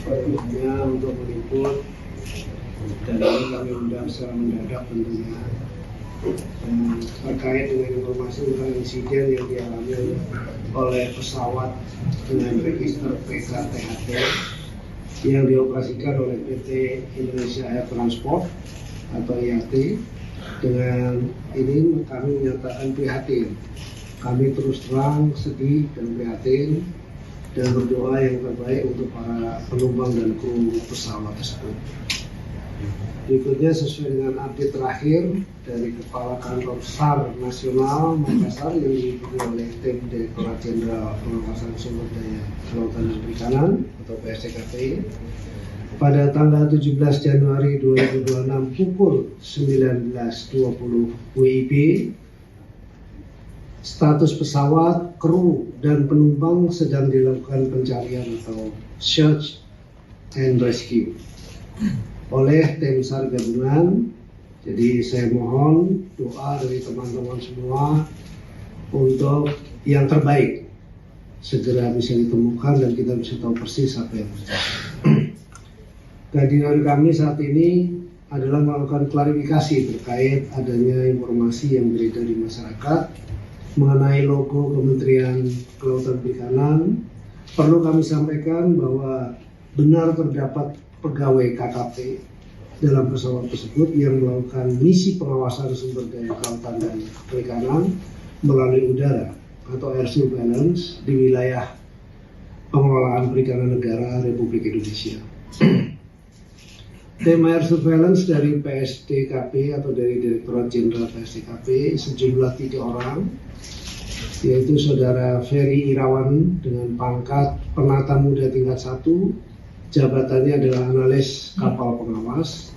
Sepertinya untuk meliput dan ini kami undang secara mendadak tentunya terkait dengan informasi tentang insiden yang dialami oleh pesawat dengan register PKTHT yang dioperasikan oleh PT Indonesia Air Transport atau IAT. Dengan ini kami menyatakan prihatin. Kami terus terang sedih dan prihatin dan berdoa yang terbaik untuk para penumpang dan kru pesawat tersebut. Berikutnya sesuai dengan update terakhir dari Kepala Kantor SAR Nasional Makassar yang diikuti oleh tim Direktorat Jenderal Pengawasan Sumber Daya Kelautan dan Perikanan atau PSDKP pada tanggal 17 Januari 2026 pukul 19.20 WIB. Status pesawat, kru, dan penumpang sedang dilakukan pencarian atau search and rescue oleh tim SAR gabungan. Jadi saya mohon doa dari teman-teman semua untuk yang terbaik segera bisa ditemukan dan kita bisa tahu persis apa yang terjadi. Kehadiran kami saat ini adalah melakukan klarifikasi terkait adanya informasi yang beredar di masyarakat mengenai logo Kementerian Kelautan Perikanan. Perlu kami sampaikan bahwa benar terdapat pegawai KKP dalam pesawat tersebut yang melakukan misi pengawasan sumber daya kelautan dan perikanan melalui udara atau air surveillance di wilayah pengelolaan perikanan negara Republik Indonesia. Tim air surveillance dari PSDKP atau dari Direktorat Jenderal PSDKP sejumlah 3 orang, yaitu Saudara Ferry Irawan dengan pangkat Penata Muda tingkat 1, jabatannya adalah analis kapal pengawas.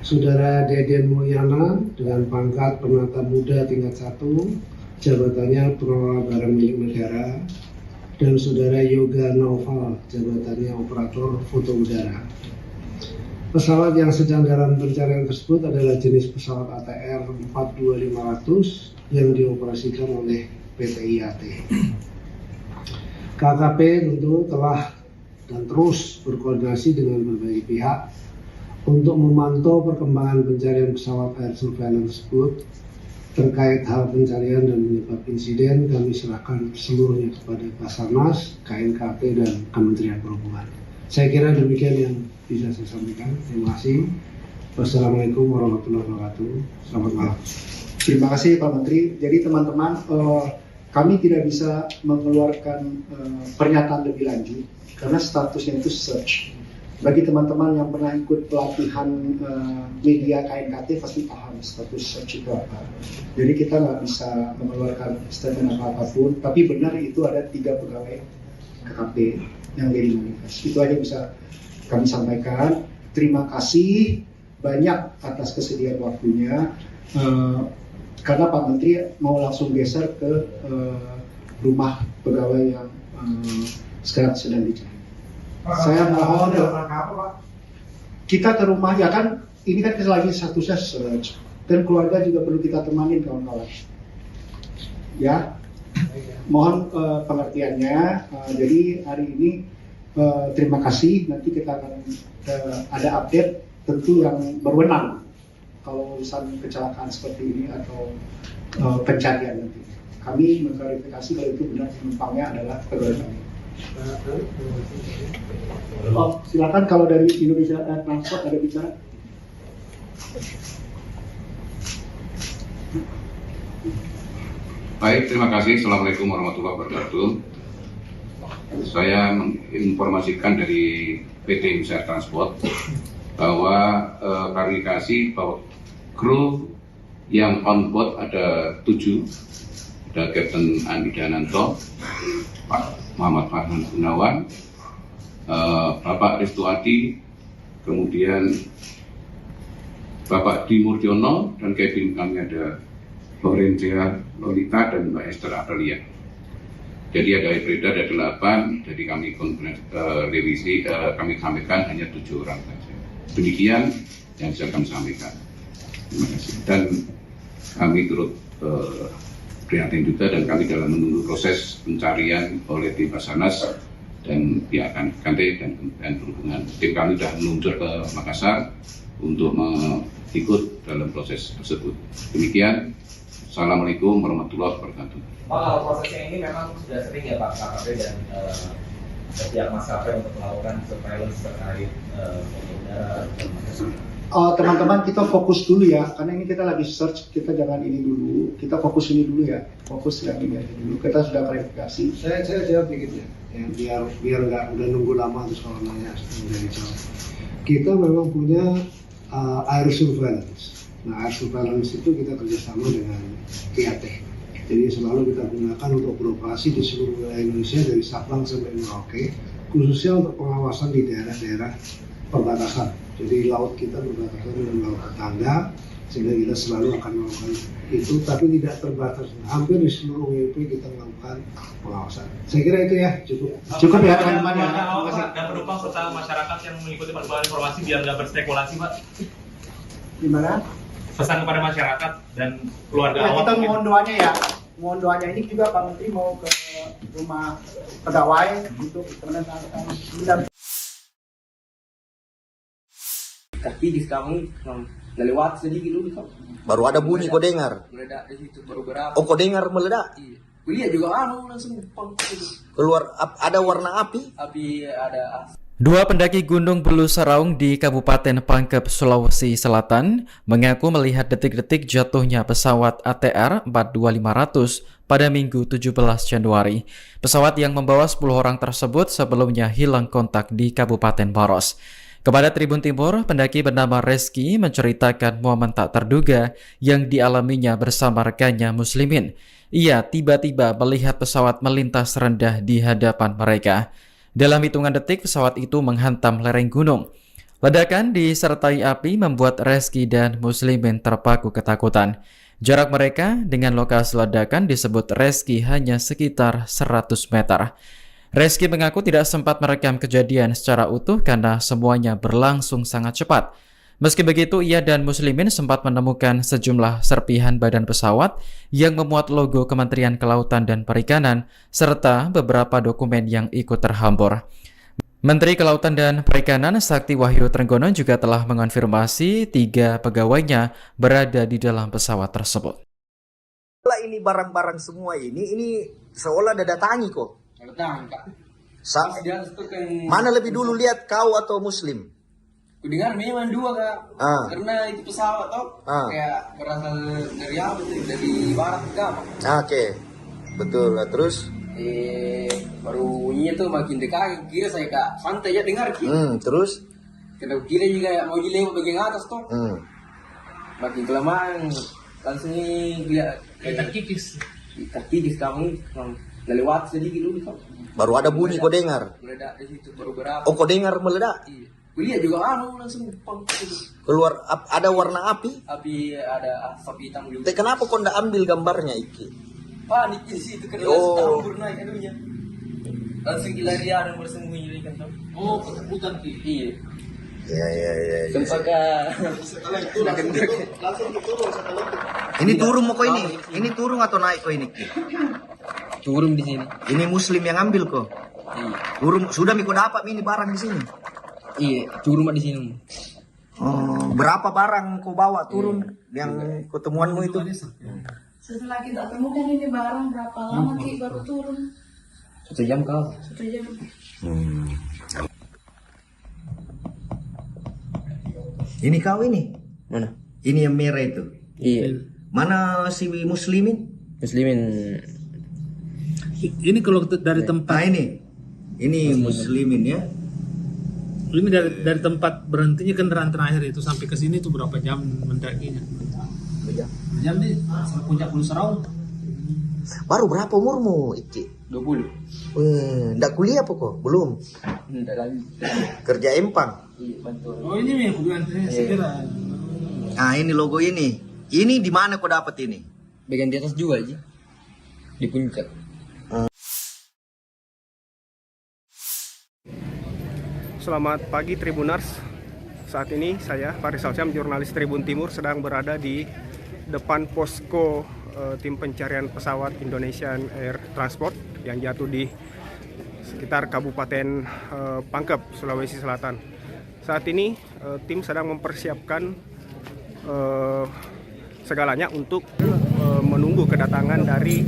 Saudara Deden Mulyana dengan pangkat Penata Muda tingkat 1, jabatannya pengelola barang milik negara. Dan Saudara Yoga Naufal, jabatannya operator foto udara. Pesawat yang sedang dalam pencarian tersebut adalah jenis pesawat ATR 42500 yang dioperasikan oleh PT IAT. KKP tentu telah dan terus berkoordinasi dengan berbagai pihak untuk memantau perkembangan pencarian pesawat air surveillance tersebut. Terkait hal pencarian dan penyebab insiden, kami serahkan seluruhnya kepada Basarnas, KNKP, dan Kementerian Perhubungan. Saya kira demikian yang bisa saya sampaikan. Terima kasih. Wassalamualaikum warahmatullahi wabarakatuh. Selamat malam. Terima kasih Pak Menteri. Jadi teman-teman, kami tidak bisa mengeluarkan pernyataan lebih lanjut karena statusnya itu search. Bagi teman-teman yang pernah ikut pelatihan media KNKT pasti paham status search itu apa. Jadi kita nggak bisa mengeluarkan statement apapun, tapi benar itu ada 3 pegawai KKP yang jadi manifest. Itu aja bisa kami sampaikan. Terima kasih banyak atas kesediaan waktunya. Karena Pak Menteri mau langsung geser ke rumah pegawai yang sekarang sedang dicari. Saya mohon kita ke rumah, ya kan ini kan lagi statusnya search dan keluarga juga perlu kita temanin kawan-kawan ya, mohon pengertiannya. Jadi hari ini terima kasih, nanti kita akan ada update tentu yang berwenang kalau urusan kecelakaan seperti ini atau pencarian nanti. Kami mengklarifikasi kalau itu benar penumpangnya adalah pegawai kami. Oh, silakan kalau dari Indonesia Transport ada bicara. Baik, terima kasih. Assalamualaikum warahmatullahi wabarakatuh. Saya menginformasikan dari PT Indonesia Transport bahwa klarifikasi bahwa kru yang on board ada 7, ada Kapten Andi Dananto, Pak Muhammad Farhan Gunawan, Bapak Risto Adi, kemudian Bapak Dimurjono, dan cabin kami ada Lorenza Lolita dan Mbak Esther Aprilia. Jadi ada beredar ada 8, jadi kami revisi, kami sampaikan hanya 7 orang saja. Demikian yang bisa kami sampaikan. Terima kasih. Dan kami turut prihatin juga, dan kami dalam menunggu proses pencarian oleh tim Basarnas dan pihak KNKT dan perhubungan. Tim kami sudah meluncur ke Makassar untuk ikut dalam proses tersebut. Demikian. Assalamualaikum warahmatullahi wabarakatuh. Pak, kalau prosesnya ini memang sudah sering ya Pak KKP dan pihak maskapai untuk melakukan surveillance terkait pengendara. Teman-teman kita fokus dulu ya, karena ini kita lagi search, kita jangan ini dulu, kita fokus ini dulu ya, fokus yang ini aja dulu. Kita sudah klarifikasi. Saya jawab dikit ya, biar nggak udah nunggu lama terus kalau nanya dari jawab. Kita memang punya air surveillance. Nah, air surveillance itu kita kerjasama dengan IAT. Jadi selalu kita gunakan untuk beroperasi di seluruh wilayah Indonesia dari Sabang sampai Merauke, khususnya untuk pengawasan di daerah-daerah perbatasan. Jadi laut kita berbatasan dengan laut tetangga, sehingga kita selalu akan melakukan itu, tapi tidak terbatas. Hampir di seluruh WP kita melakukan pengawasan. Saya kira itu ya, cukup ya teman-teman ya. Dan penumpang serta masyarakat yang mengikuti perkembangan informasi biar nggak berspekulasi, Pak. Gimana? Pesan kepada masyarakat dan keluarga Ya, awak. kita mohon doanya ya. Mohon doanya, ini juga Pak Menteri mau ke rumah pegawai untuk menentukan. Kaki di kamu lewat sedikit dulu kan. Baru ada bunyi kau dengar. Meledak di situ baru berapa. Oh, kau dengar meledak? Iya. Kuliah juga langsung pang. Keluar ada warna api? Api ada. 2 pendaki Gunung Bulu Saraung di Kabupaten Pangkep, Sulawesi Selatan mengaku melihat detik-detik jatuhnya pesawat ATR 42500 pada Minggu 17 Januari. Pesawat yang membawa 10 orang tersebut sebelumnya hilang kontak di Kabupaten Maros. Kepada Tribun Timur, pendaki bernama Reski menceritakan momen tak terduga yang dialaminya bersama rekannya Muslimin. Ia tiba-tiba melihat pesawat melintas rendah di hadapan mereka. Dalam hitungan detik, pesawat itu menghantam lereng gunung. Ledakan disertai api membuat Reski dan Muslimin terpaku ketakutan. Jarak mereka dengan lokasi ledakan disebut Reski hanya sekitar 100 meter. Reski mengaku tidak sempat merekam kejadian secara utuh karena semuanya berlangsung sangat cepat. Meski begitu, ia dan Muslimin sempat menemukan sejumlah serpihan badan pesawat yang memuat logo Kementerian Kelautan dan Perikanan serta beberapa dokumen yang ikut terhambur. Menteri Kelautan dan Perikanan Sakti Wahyu Trenggono juga telah mengonfirmasi 3 pegawainya berada di dalam pesawat tersebut. Ini barang-barang semua ini seolah ada datangi kok. Mana lebih dulu lihat kau atau Muslim? Kudengar memang 2 Kak. Karena itu pesawat kayak berasal dari apa tuh? Dari barat Kak. Oke. Betul. Terus Baru bunyinya tuh makin dekat, kira saya kak santai aja dengar ki. Terus? Kena kira juga mau dilewat bagian atas tuh. Makin kelamaan langsung dia kayak terkikis. terkikis kamu lewat sedikit dulu kan. Baru ada bunyi kau dengar? Meledak di situ baru berapa. Oh, kau dengar meledak? Iya. Kuliah juga langsung pang. Keluar ada warna api? Api ada asap hitam juga. Tapi kenapa kau ndak ambil gambarnya Iki? Panik di situ karena Oh. campur naik anunya. Langsung larian bersembunyi kan. Oh, ketakutan ki. Iya. Ya. Sempat Ini turun mau kau ini? Ini turun atau naik kau ini? turun di sini. Ini Muslim yang ambil kau? Iya. Turun sudah Miko dapat ini barang di sini. Iya, turun di sini. Oh, berapa barang kau bawa turun yang ketemuanmu itu? Setelah kita temukan ini barang berapa lama Ki baru turun? 1 jam kau. 1 jam. Ini kau ini? Mana? Ini yang merah itu? Iya. Mana si Muslimin? Muslimin. Ini kalau dari tempat. Nah ini Muslimin ya. Ini dari tempat berhentinya kendaraan terakhir itu sampai ke sini tuh berapa jam mendakinya? Jam nih, sampai puncak Bulu Saraung. Baru berapa umurmu Iki? 20. Ndak kuliah apa kok? Belum. Enggak lagi. Kerja empang. Iya, bantu. Oh ini nih hubungan segera. Nah ini logo ini. Ini di mana kau dapat ini? Bagian di atas juga aja. Di puncak. Selamat pagi Tribuners. Saat ini saya Faris Alsyam, jurnalis Tribun Timur, sedang berada di depan posko tim pencarian pesawat Indonesian Air Transport yang jatuh di sekitar Kabupaten Pangkep, Sulawesi Selatan. Saat ini tim sedang mempersiapkan segalanya untuk menunggu kedatangan dari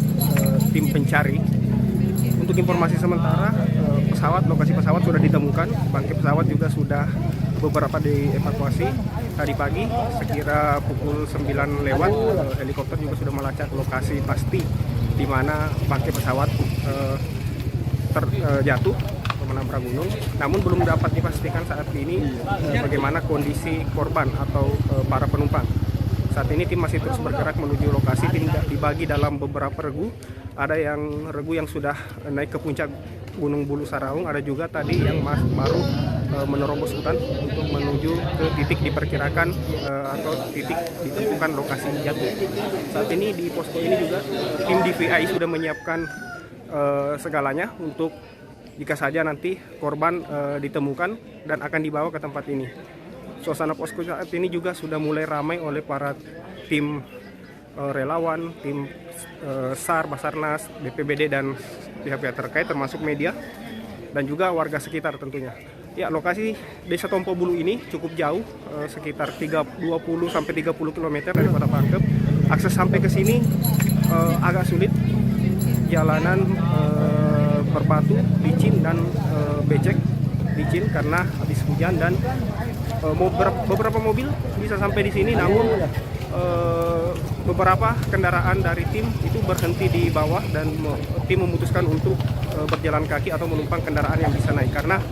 tim pencari. Untuk informasi sementara, lokasi pesawat sudah ditemukan, bangkai pesawat juga sudah beberapa dievakuasi. Tadi pagi sekira pukul 9 lewat, helikopter juga sudah melacak lokasi pasti di mana bangkai pesawat terjatuh atau menabrak gunung. Namun belum dapat dipastikan saat ini bagaimana kondisi korban atau para penumpang. Saat ini tim masih terus bergerak menuju lokasi. Tim dibagi dalam beberapa regu. Ada yang regu yang sudah naik ke puncak Gunung Bulu Saraung, ada juga tadi yang baru menerobos hutan untuk menuju ke titik diperkirakan atau titik ditentukan lokasi jatuh. Saat ini di posko ini juga tim DVI sudah menyiapkan segalanya untuk jika saja nanti korban ditemukan dan akan dibawa ke tempat ini. Suasana posko saat ini juga sudah mulai ramai oleh para tim relawan, tim SAR, Basarnas, BPBD dan pihak-pihak terkait termasuk media dan juga warga sekitar tentunya. Ya, lokasi Desa Tompo Bulu ini cukup jauh, sekitar 20 sampai 30 km dari Kota Pangkep. Akses sampai ke sini agak sulit. Jalanan berbatu, licin dan becek. Licin karena habis hujan dan beberapa mobil bisa sampai di sini, namun beberapa kendaraan dari tim itu berhenti di bawah dan tim memutuskan untuk berjalan kaki atau menumpang kendaraan yang bisa naik karena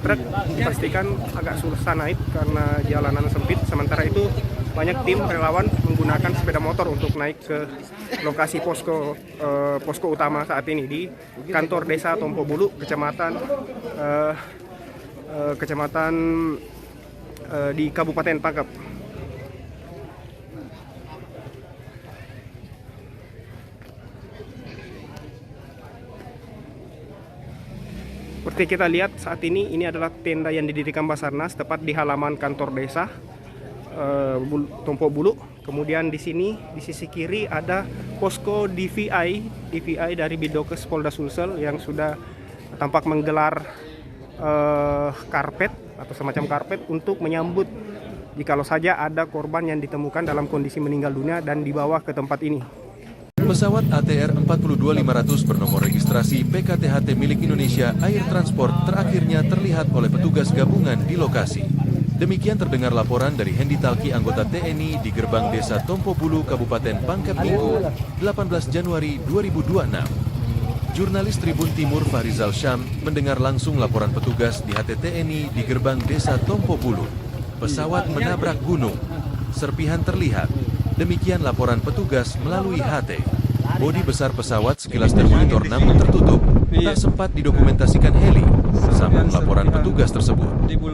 truk dipastikan agak susah naik karena jalanan sempit. Sementara itu banyak tim relawan menggunakan sepeda motor untuk naik ke lokasi posko utama saat ini di kantor Desa Tompo Bulu, kecamatan di Kabupaten Pangkep. Seperti kita lihat saat ini adalah tenda yang didirikan Basarnas tepat di halaman kantor desa Tompo Bulu. Kemudian di sini di sisi kiri ada posko DVI dari Bidokes Polda Sulsel yang sudah tampak menggelar karpet atau semacam karpet untuk menyambut jikalau saja ada korban yang ditemukan dalam kondisi meninggal dunia dan dibawa ke tempat ini. Pesawat ATR 42500 bernomor registrasi PKTHT milik Indonesia Air Transport terakhirnya terlihat oleh petugas gabungan di lokasi. Demikian terdengar laporan dari Hendi Talki, anggota TNI di gerbang Desa Tompo Bulu, Kabupaten Pangkep Minggu, 18 Januari 2026. Jurnalis Tribun Timur Fahrizal Syam mendengar langsung laporan petugas di HTTNI di gerbang desa Tompo Bulu. Pesawat menabrak gunung. Serpihan terlihat. Demikian laporan petugas melalui HT. Bodi besar pesawat sekilas termonitor namun tertutup. Tak sempat didokumentasikan heli. Sambung laporan petugas tersebut.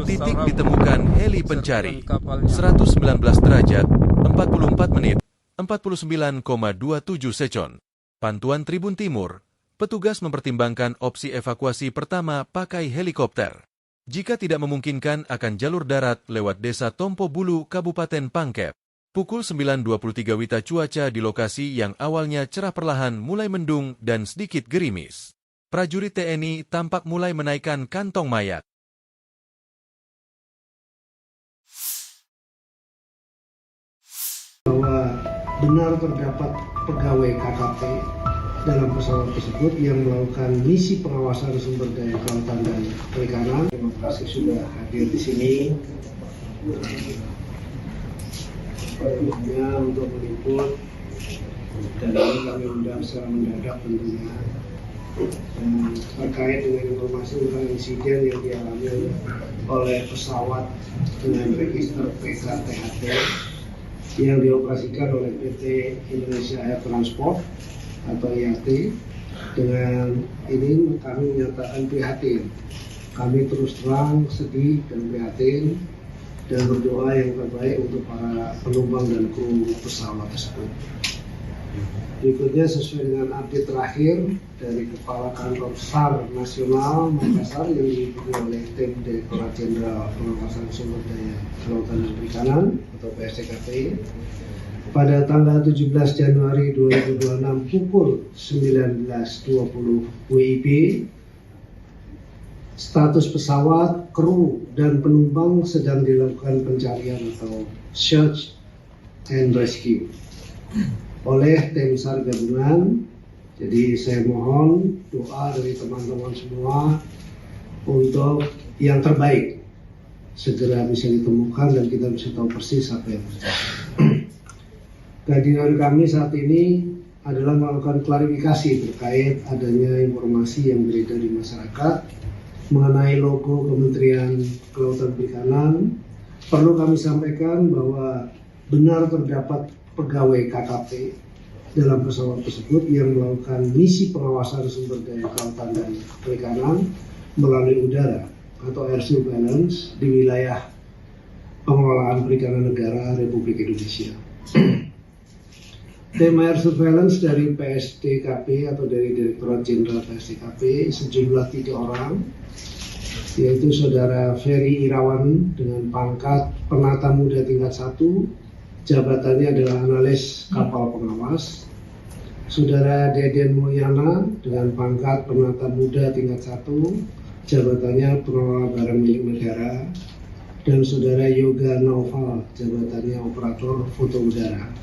Titik ditemukan heli pencari. 119 derajat, 44 menit, 49,27 second. Pantuan Tribun Timur. Petugas mempertimbangkan opsi evakuasi pertama pakai helikopter. Jika tidak memungkinkan akan jalur darat lewat desa Tompo Bulu, Kabupaten Pangkep. Pukul 9.23 WITA cuaca di lokasi yang awalnya cerah perlahan mulai mendung dan sedikit gerimis. Prajurit TNI tampak mulai menaikkan kantong mayat. Bahwa benar terdapat pegawai KKP dalam pesawat tersebut yang melakukan misi pengawasan sumber daya kelautan dan perikanan. Terima kasih sudah hadir di sini. Tentunya untuk meliput, dan ini kami undang secara mendadak tentunya terkait dengan informasi tentang insiden yang dialami oleh pesawat dengan register PKTHT yang dioperasikan oleh PT Indonesia Air Transport atau IAT. Dengan ini kami menyatakan prihatin. Kami terus terang sedih dan prihatin dan berdoa yang terbaik untuk para penumpang dan kru pesawat tersebut. Berikutnya sesuai dengan update terakhir dari Kepala Kantor SAR Nasional Makassar yang diikuti oleh tim Direktorat Jenderal Pengawasan Sumber Daya Kelautan dan Perikanan atau PSDKP. Pada tanggal 17 Januari 2026 pukul 19.20 WIB, status pesawat, kru, dan penumpang sedang dilakukan pencarian atau search and rescue oleh tim SAR gabungan. Jadi saya mohon doa dari teman-teman semua untuk yang terbaik segera bisa ditemukan dan kita bisa tahu persis apa yang terjadi. Kehadiran kami saat ini adalah melakukan klarifikasi terkait adanya informasi yang beredar di masyarakat mengenai logo Kementerian Kelautan Perikanan. Perlu kami sampaikan bahwa benar terdapat pegawai KKP dalam pesawat tersebut yang melakukan misi pengawasan sumber daya kelautan dan perikanan melalui udara atau air surveillance di wilayah pengelolaan perikanan negara Republik Indonesia. Tim air surveillance dari PSDKP atau dari Direktorat Jenderal PSDKP sejumlah 3 orang, yaitu Saudara Ferry Irawan dengan pangkat Penata Muda tingkat 1, jabatannya adalah analis kapal pengawas. Saudara Deden Mulyana dengan pangkat Penata Muda tingkat 1, jabatannya pengelola barang milik negara. Dan Saudara Yoga Naufal, jabatannya operator foto udara.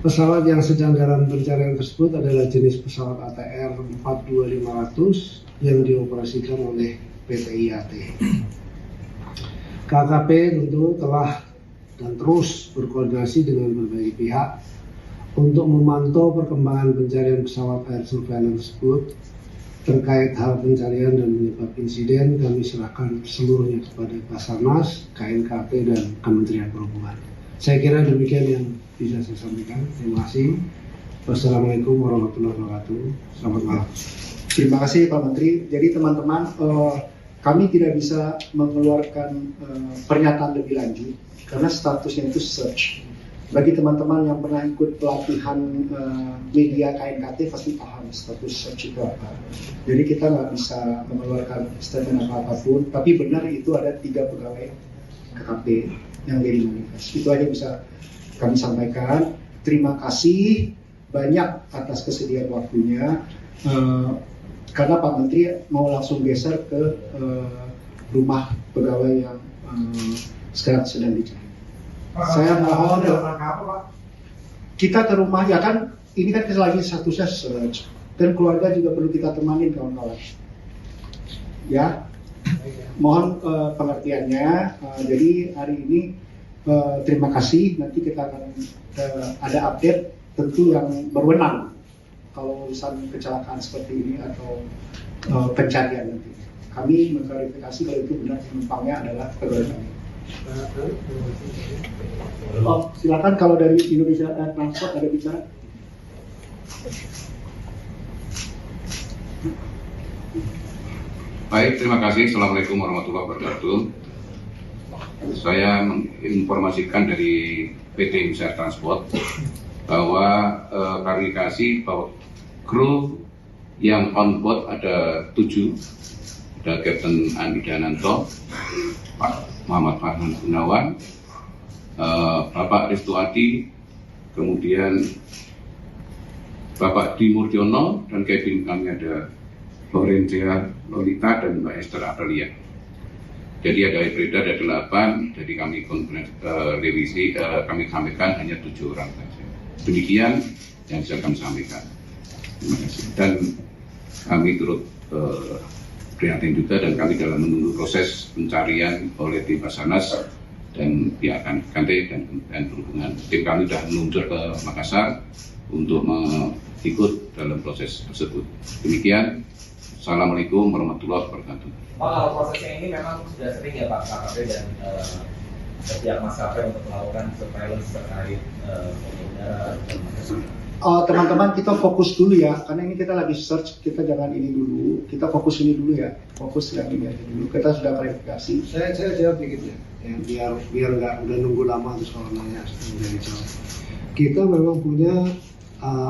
Pesawat yang sedang dalam pencarian tersebut adalah jenis pesawat ATR 42500 yang dioperasikan oleh PT IAT. KKP tentu telah dan terus berkoordinasi dengan berbagai pihak untuk memantau perkembangan pencarian pesawat air surveillance tersebut. Terkait hal pencarian dan penyebab insiden, kami serahkan seluruhnya kepada Basarnas, KNKP, dan Kementerian Perhubungan. Saya kira demikian yang bisa saya sampaikan. Terima kasih. Wassalamualaikum warahmatullahi wabarakatuh. Selamat malam. Terima kasih Pak Menteri. Jadi teman-teman, kami tidak bisa mengeluarkan pernyataan lebih lanjut karena statusnya itu search. Bagi teman-teman yang pernah ikut pelatihan media KNKT pasti paham status search itu apa. Jadi kita nggak bisa mengeluarkan statement apapun. Tapi benar itu ada 3 pegawai KKP yang jadi manifest. Itu aja bisa kami sampaikan. Terima kasih banyak atas kesediaan waktunya. Karena Pak Menteri mau langsung geser ke rumah pegawai yang sekarang sedang dicari. Saya mohon kita ke rumah ya kan, ini kan lagi statusnya search dan keluarga juga perlu kita temanin kawan-kawan. Ya, mohon pengertiannya. Jadi hari ini terima kasih. Nanti kita akan ada update tentu yang berwenang kalau urusan kecelakaan seperti ini atau pencarian nanti. Kami mengklarifikasi kalau itu benar penumpangnya adalah pegawai kami. Oh, silakan kalau dari Indonesia Transport ada bicara. Baik, terima kasih. Assalamualaikum warahmatullahi wabarakatuh. Saya menginformasikan dari PT Indonesia Transport bahwa klarifikasi bahwa kru yang on board ada 7, ada Kapten Andi Dananto, Pak Muhammad Farhan Gunawan, Bapak Restuati, kemudian Bapak Dimurdiono, dan cabin kami ada Lorenza Lolita dan Mbak Esther Aprilia. Jadi ada beredar ada 8, jadi kami revisi, kami sampaikan hanya 7 orang saja. Demikian yang bisa kami sampaikan. Terima kasih. Dan kami turut prihatin juga, dan kami dalam menunggu proses pencarian oleh tim Basarnas dan pihak Kante dan perhubungan. Tim kami sudah meluncur ke Makassar untuk ikut dalam proses tersebut. Demikian. Assalamualaikum warahmatullahi wabarakatuh. Pak, kalau prosesnya ini memang sudah sering ya Pak KKP dan pihak maskapai untuk melakukan surveillance terkait pengendara. Teman-teman, kita fokus dulu ya, karena ini kita lagi search, kita jangan ini dulu, kita fokus ini dulu ya, fokus yang ini aja dulu. Kita sudah klarifikasi. Saya jawab dikit ya, biar nggak udah nunggu lama terus kalau nanya dari jawab. Kita memang punya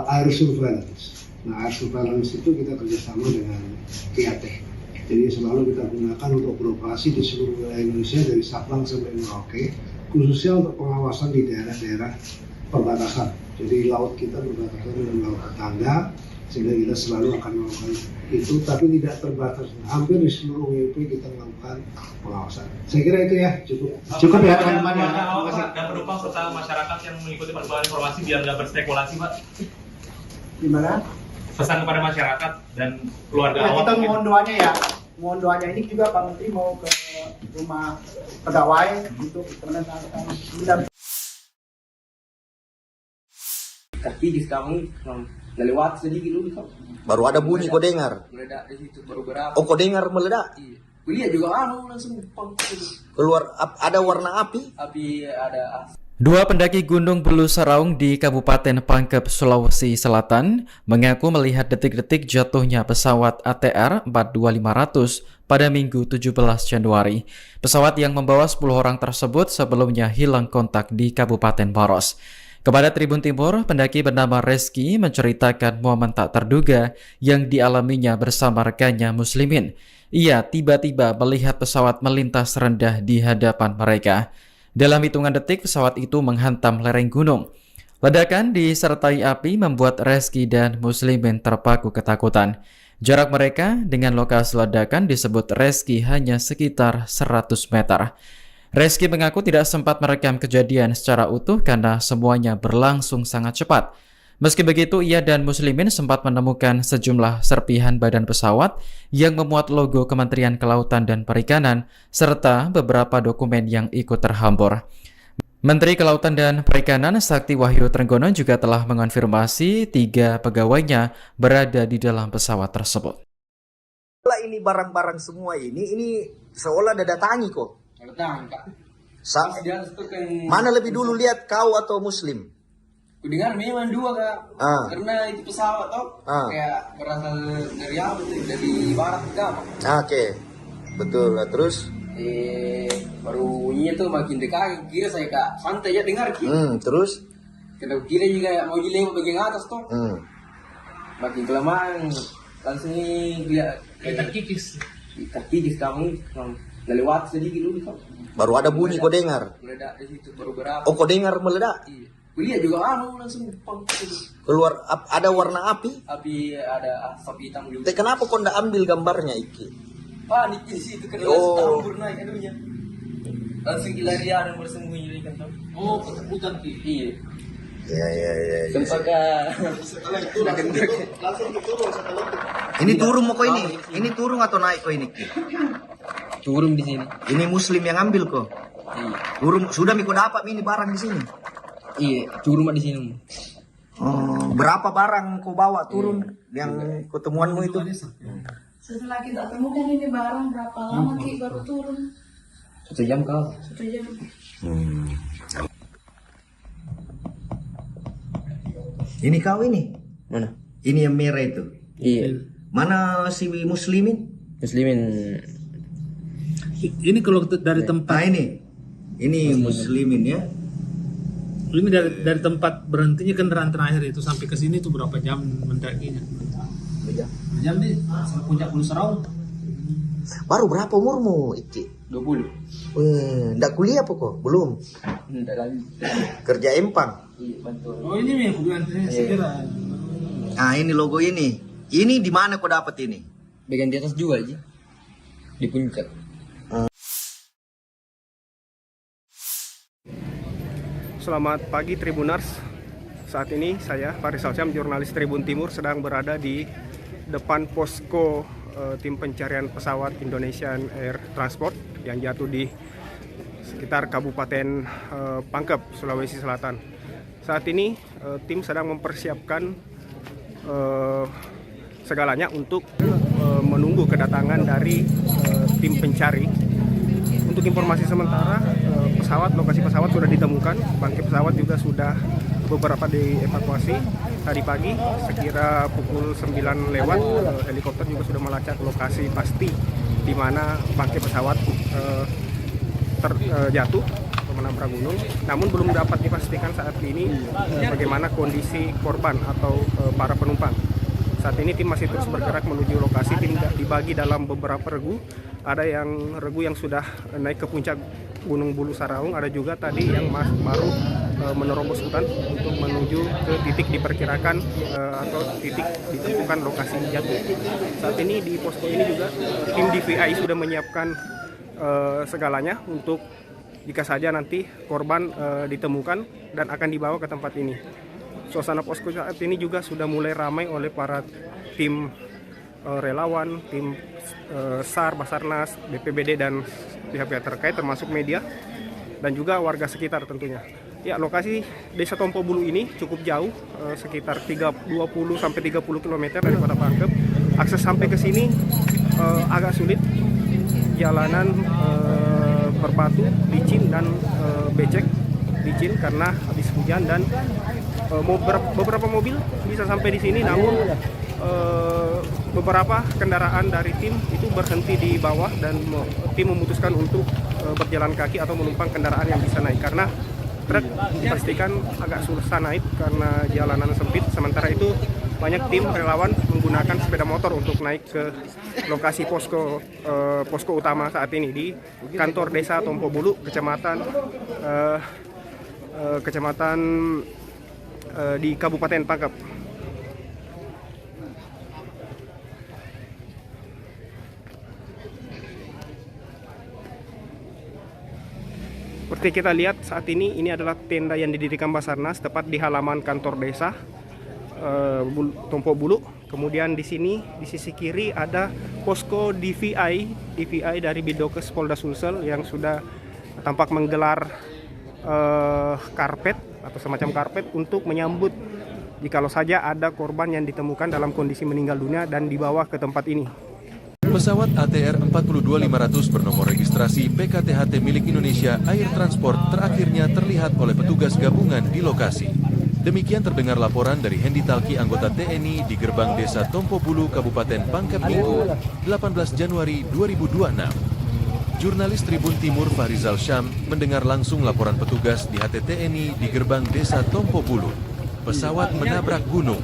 air surveillance. Nah, air surveillance itu kita kerjasama dengan PAT. Jadi selalu kita gunakan untuk beroperasi di seluruh wilayah Indonesia dari Sabang sampai Merauke, khususnya untuk pengawasan di daerah-daerah perbatasan. Jadi laut kita berbatasan dengan laut tetangga, sehingga kita selalu akan melakukan itu, tapi tidak terbatas. Hampir di seluruh WP kita melakukan pengawasan. Saya kira itu ya, cukup ya teman-teman ya. Dan penumpang serta masyarakat yang mengikuti perkembangan informasi biar nggak berspekulasi, Pak. Gimana? Pesan kepada masyarakat dan keluarga Ya, awak. kita mohon doanya ya. Mohon doanya, ini juga Pak Menteri mau ke rumah pegawai untuk menenangkan. Tapi di kami lewat sedikit dulu kok. Baru ada bunyi kau dengar. Meledak di situ baru berapa. Oh, kau dengar meledak? Iya. Kuliah juga langsung Keluar ada warna api? Api ada. Dua pendaki Gunung Bulu Saraung di Kabupaten Pangkep, Sulawesi Selatan mengaku melihat detik-detik jatuhnya pesawat ATR 42500 pada Minggu 17 Januari. Pesawat yang membawa 10 orang tersebut sebelumnya hilang kontak di Kabupaten Maros. Kepada Tribun Timur, pendaki bernama Reski menceritakan momen tak terduga yang dialaminya bersama rekannya Muslimin. Ia tiba-tiba melihat pesawat melintas rendah di hadapan mereka. Dalam hitungan detik, pesawat itu menghantam lereng gunung. Ledakan disertai api membuat Reski dan Muslimin terpaku ketakutan. Jarak mereka dengan lokasi ledakan disebut Reski hanya sekitar 100 meter. Reski mengaku tidak sempat merekam kejadian secara utuh karena semuanya berlangsung sangat cepat. Meski begitu, ia dan Muslimin sempat menemukan sejumlah serpihan badan pesawat yang memuat logo Kementerian Kelautan dan Perikanan serta beberapa dokumen yang ikut terhambur. Menteri Kelautan dan Perikanan Sakti Wahyu Trenggono juga telah mengonfirmasi 3 pegawainya berada di dalam pesawat tersebut. Ini barang-barang semua ini seolah ada datangi kok. Datang, Kak. Mana lebih dulu lihat kau atau Muslim? Kudengar memang 2 Kak. Karena itu pesawat toh kayak berasal dari apa tuh? Dari barat Kak. Oke. Betul. Terus baru bunyinya tuh makin dekat, kira saya Kak santai ya dengar terus kena kira juga mau dilewat bagian atas tuh. Makin kelamaan langsung dia kayak terkikis. Terkikis kami lewat sedikit dulu kok. Baru ada bunyi kau dengar. Meledak di situ baru berapa. Oh, kau dengar meledak? Iya. Kuliah juga langsung keluar ada warna api? Api ada asap hitam juga. Kenapa kau ndak ambil gambarnya Iki? Panik di situ karena langsung naik anunya. Langsung larian dan bersembunyi kan tuh. Oh, ketakutan Ki. Iya. Ya. Sempaka. Langsung diturun setelah Ini turun mau kau ini? Ini turun atau naik kau ini? Turun di sini. Ini Muslim yang ambil kok. Iya. Turun sudah mikro dapat ini barang di sini. Iya, turun di sini. Berapa barang kau bawa turun yang ketemuanmu itu? Setelah kita temukan ini barang berapa lama Ki baru turun? 1 jam kau. 1 jam. Ini kau ini? Mana? Ini yang merah itu? Iya. Mana si Muslimin? Muslimin. Ini kalau dari tempat Nah ini Muslimin ya. ini dari tempat berhentinya kendaraan terakhir itu sampai ke sini tuh berapa jam mendakinya? 2 jam. 2 jam nih, sampai puncak Gunung Seraung. Baru berapa umurmu, Iki? 20. Nggak kuliah apa kok? Belum. Enggak lagi. Kerja empang. Iya, bantu. Oh ini nih, aku bilang saya kira. Nah ini logo ini. Ini di mana kau dapat ini? Bagian di atas juga aja. Di puncak. Selamat pagi Tribuners. Saat ini saya, Faris Alsyam, jurnalis Tribun Timur, sedang berada di depan posko tim pencarian pesawat Indonesian Air Transport yang jatuh di sekitar Kabupaten Pangkep, Sulawesi Selatan. Saat ini tim sedang mempersiapkan segalanya untuk menunggu kedatangan dari tim pencari. Untuk informasi sementara, lokasi pesawat sudah ditemukan, bangkai pesawat juga sudah beberapa dievakuasi. Tadi pagi, sekira pukul 9 lewat, helikopter juga sudah melacak lokasi pasti di mana bangkai pesawat terjatuh atau menabrak gunung. Namun belum dapat dipastikan saat ini bagaimana kondisi korban atau para penumpang. Saat ini tim masih terus bergerak menuju lokasi. Tim dibagi dalam beberapa regu. Ada yang regu yang sudah naik ke puncak Gunung Bulu Saraung, ada juga tadi yang baru menerobos hutan untuk menuju ke titik diperkirakan atau titik ditentukan lokasi jatuh. Saat ini di posko ini juga tim DVI sudah menyiapkan segalanya untuk jika saja nanti korban ditemukan dan akan dibawa ke tempat ini. Suasana posko saat ini juga sudah mulai ramai oleh para tim relawan, tim SAR, Basarnas, BPBD dan pihak-pihak terkait termasuk media dan juga warga sekitar tentunya. Ya, lokasi Desa Tompo Bulu ini cukup jauh, sekitar 20 sampai 30 km dari Kota Pangkep. Akses sampai ke sini agak sulit. Jalanan berbatu, licin dan becek. Licin karena habis hujan dan beberapa mobil bisa sampai di sini, namun beberapa kendaraan dari tim itu berhenti di bawah dan tim memutuskan untuk berjalan kaki atau menumpang kendaraan yang bisa naik karena truk dipastikan agak susah naik karena jalanan sempit. Sementara itu banyak tim relawan menggunakan sepeda motor untuk naik ke lokasi posko utama saat ini di kantor Desa Tompo Bulu, kecamatan di Kabupaten Pangkep. Seperti kita lihat saat ini adalah tenda yang didirikan Basarnas tepat di halaman kantor desa Tompo Bulu. Kemudian di sini di sisi kiri ada posko DVI dari Bidokes Polda Sulsel yang sudah tampak menggelar karpet atau semacam karpet untuk menyambut jikalau saja ada korban yang ditemukan dalam kondisi meninggal dunia dan dibawa ke tempat ini. Pesawat ATR 42500 bernomor registrasi PKTHT milik Indonesia Air Transport terakhirnya terlihat oleh petugas gabungan di lokasi. Demikian terdengar laporan dari Hendi Talki, anggota TNI di gerbang Desa Tompo Bulu, Kabupaten Pangkep Minggu, 18 Januari 2026. Jurnalis Tribun Timur Farizal Syam mendengar langsung laporan petugas di HTTNI di gerbang Desa Tompo Bulu. Pesawat menabrak gunung.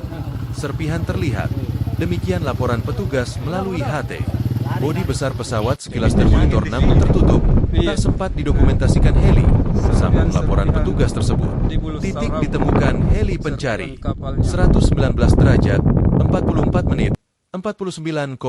Serpihan terlihat. Demikian laporan petugas melalui HT. Bodi besar pesawat sekilas termonitor namun tertutup. Tak sempat didokumentasikan heli. Sambung laporan petugas tersebut. Titik ditemukan heli pencari. 119 derajat, 44 menit, 49,27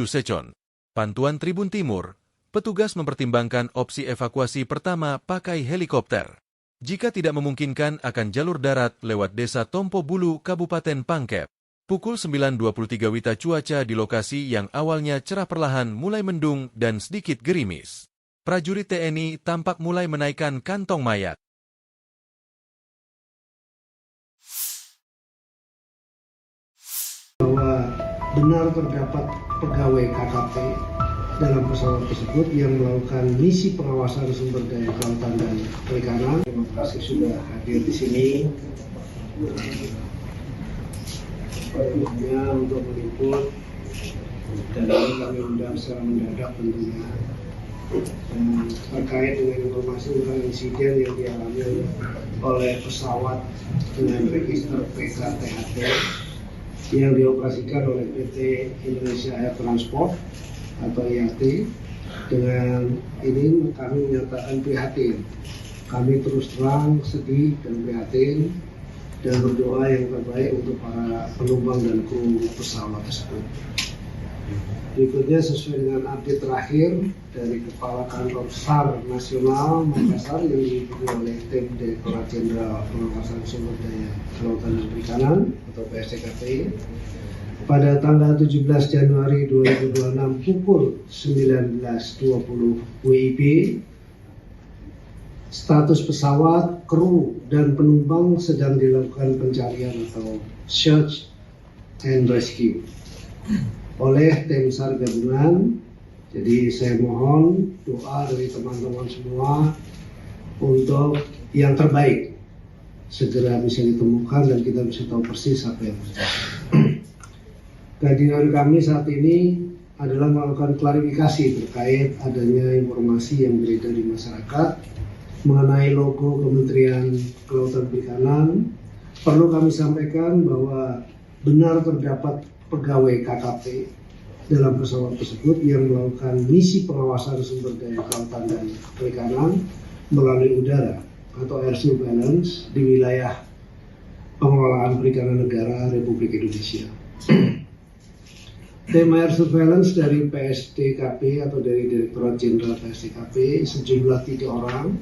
second. Pantuan Tribun Timur. Petugas mempertimbangkan opsi evakuasi pertama pakai helikopter. Jika tidak memungkinkan akan jalur darat lewat Desa Tompo Bulu, Kabupaten Pangkep. Pukul 9.23 WITA cuaca di lokasi yang awalnya cerah perlahan mulai mendung dan sedikit gerimis. Prajurit TNI tampak mulai menaikkan kantong mayat. benar terdapat pegawai KKP dalam pesawat tersebut yang melakukan misi pengawasan sumber daya kelautan dan perikanan. Terima kasih sudah hadir di sini. Sepertinya untuk meliput, dan ini kami undang secara mendadak tentunya terkait dengan informasi tentang insiden yang dialami oleh pesawat dengan register PKTHT yang dioperasikan oleh PT Indonesia Air Transport atau IAT. Dengan ini kami menyatakan prihatin. Kami terus terang sedih dan prihatin dan berdoa yang terbaik untuk para penumpang dan kru pesawat tersebut. Berikutnya sesuai dengan update terakhir dari Kepala Kantor SAR Nasional Makassar yang diikuti oleh tim Direktorat Jenderal Pengawasan Sumber Daya Kelautan dan Perikanan atau PSDKP pada tanggal 17 Januari 2026 pukul 19.20 WIB, status pesawat, kru, dan penumpang sedang dilakukan pencarian atau search and rescue oleh tim SAR gabungan. Jadi saya mohon doa dari teman-teman semua untuk yang terbaik segera bisa ditemukan dan kita bisa tahu persis apa yang terjadi. Kehadiran kami saat ini adalah melakukan klarifikasi terkait adanya informasi yang beredar di masyarakat mengenai logo Kementerian Kelautan Perikanan. Perlu kami sampaikan bahwa benar terdapat pegawai KKP dalam pesawat tersebut yang melakukan misi pengawasan sumber daya kelautan dan perikanan melalui udara atau air surveillance di wilayah pengelolaan perikanan negara Republik Indonesia. Tim air surveillance dari PSDKP atau dari Direktorat Jenderal PSDKP sejumlah 3 orang,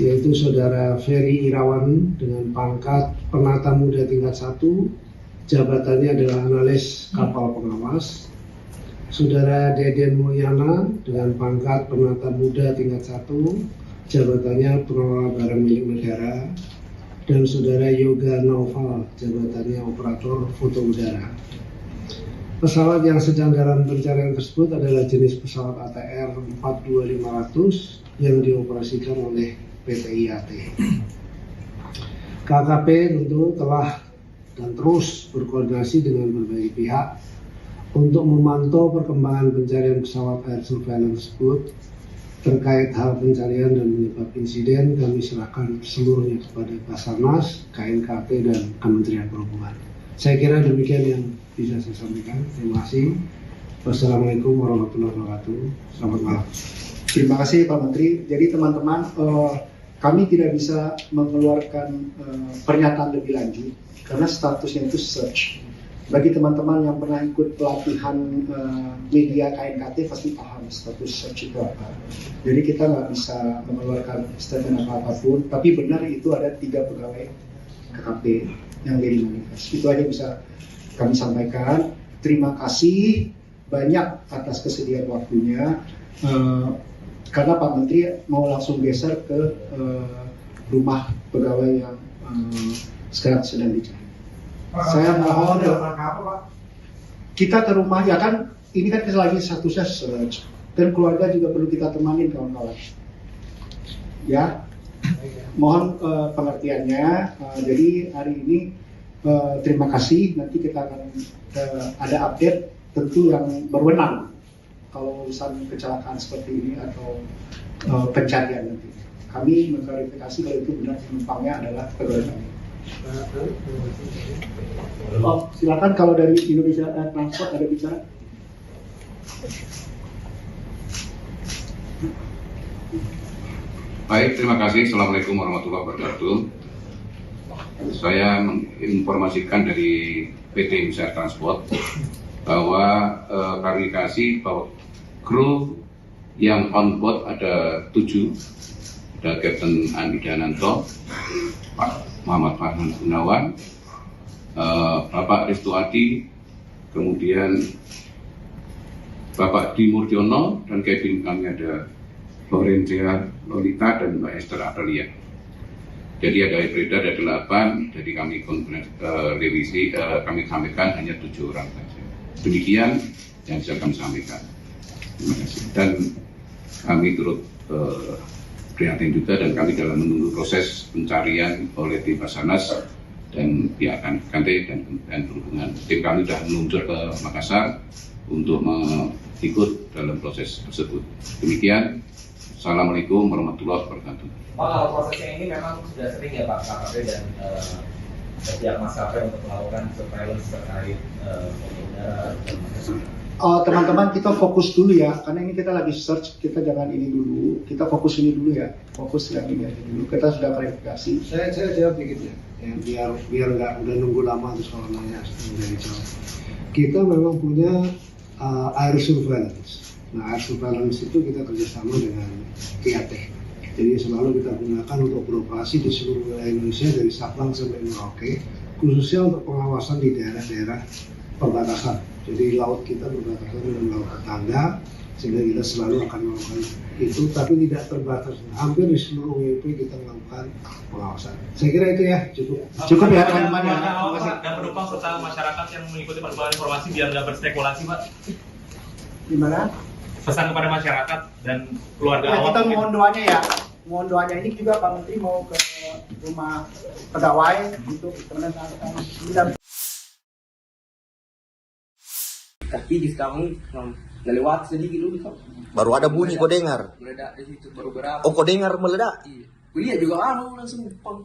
yaitu Saudara Ferry Irawan dengan pangkat penata muda tingkat 1, jabatannya adalah analis kapal pengawas. Saudara Deden Mulyana dengan pangkat penata muda tingkat 1, jabatannya pengelola barang milik negara. Dan Saudara Yoga Naufal, jabatannya operator foto udara. Pesawat yang sedang dalam pencarian tersebut adalah jenis pesawat ATR 42500 yang dioperasikan oleh PT IAT. KKP tentu telah dan terus berkoordinasi dengan berbagai pihak untuk memantau perkembangan pencarian pesawat air surveillance tersebut. Terkait hal pencarian dan penyebab insiden, kami serahkan seluruhnya kepada Basarnas, KNKP, dan Kementerian Perhubungan. Saya kira demikian yang bisa saya sampaikan. Terima kasih. Wassalamualaikum warahmatullahi wabarakatuh. Selamat malam. Terima kasih Pak Menteri. Jadi teman-teman, kami tidak bisa mengeluarkan pernyataan lebih lanjut karena statusnya itu search. Bagi teman-teman yang pernah ikut pelatihan media KNKT pasti paham status search itu apa. Jadi kita nggak bisa mengeluarkan statement apapun. Tapi benar itu ada 3 pegawai KKP yang dimanifest. Itu aja bisa kami sampaikan. Terima kasih banyak atas kesediaan waktunya. Karena Pak Menteri mau langsung geser ke rumah pegawai yang sekarang sedang dicari. Saya mohon kita ke rumah, ya kan ini kan lagi statusnya search dan keluarga juga perlu kita temanin kawan-kawan. Ya, mohon pengertiannya. Jadi hari ini terima kasih. Nanti kita akan ada update tentu yang berwenang kalau urusan kecelakaan seperti ini atau pencarian nanti. Kami mengklarifikasi kalau itu benar penumpangnya adalah pegawai kami. Oh, silakan kalau dari Indonesia Air Transport ada bicara. Baik, terima kasih. Assalamualaikum warahmatullahi wabarakatuh. Saya menginformasikan dari PT Indonesia Air Transport bahwa klarifikasi bahwa kru yang on board ada 7, ada Kapten Andi Dananto, Pak Muhammad Farhan Gunawan, Bapak Risto Adi, kemudian Bapak Dimurjono, dan cabin kami ada Lorenza Lolita dan Mbak Esther Adelia. Jadi ada beredar ada 8, jadi kami revisi, kami sampaikan hanya 7 orang saja. Demikian yang bisa kami sampaikan. Terima kasih. Dan kami turut prihatin juga, dan kami dalam menunggu proses pencarian oleh tim Basarnas dan pihak Kante dan perhubungan. Tim kami sudah meluncur ke Makassar untuk ikut dalam proses tersebut. Demikian. Assalamualaikum warahmatullahi wabarakatuh. Pak, kalau prosesnya ini memang sudah sering ya Pak KKP dan pihak maskapai untuk melakukan surveillance terkait pengendara dan Teman-teman, kita fokus dulu ya, karena ini kita lagi search, kita jangan ini dulu, kita fokus ini dulu ya, fokus yang ini aja dulu. Kita sudah verifikasi. Saya jawab dikit ya, biar nggak udah nunggu lama terus kalau nanya dari jawab. Kita memang punya air surveillance. Nah, air surveillance itu kita kerjasama dengan TAT. Jadi selalu kita gunakan untuk beroperasi di seluruh wilayah Indonesia dari Sabang sampai Merauke, khususnya untuk pengawasan di daerah-daerah perbatasan. Jadi laut kita berbatasan dengan laut tetangga, sehingga kita selalu akan melakukan itu, tapi tidak terbatas. Hampir di seluruh WP kita melakukan pengawasan. Saya kira itu ya, cukup ya teman-teman ya. Dan penumpang serta masyarakat yang mengikuti perkembangan informasi biar nggak berspekulasi, Pak. Gimana? Pesan kepada masyarakat dan keluarga Ya, awak. kita mohon doanya ya. Mohon doanya, ini juga Pak Menteri mau ke rumah pegawai untuk menentukan. Kaki di kamu lewat sedikit dulu kok. Baru ada bunyi kau dengar. Meledak di situ baru berapa. Oh, kau dengar meledak? Iya. Kuliah juga langsung pang.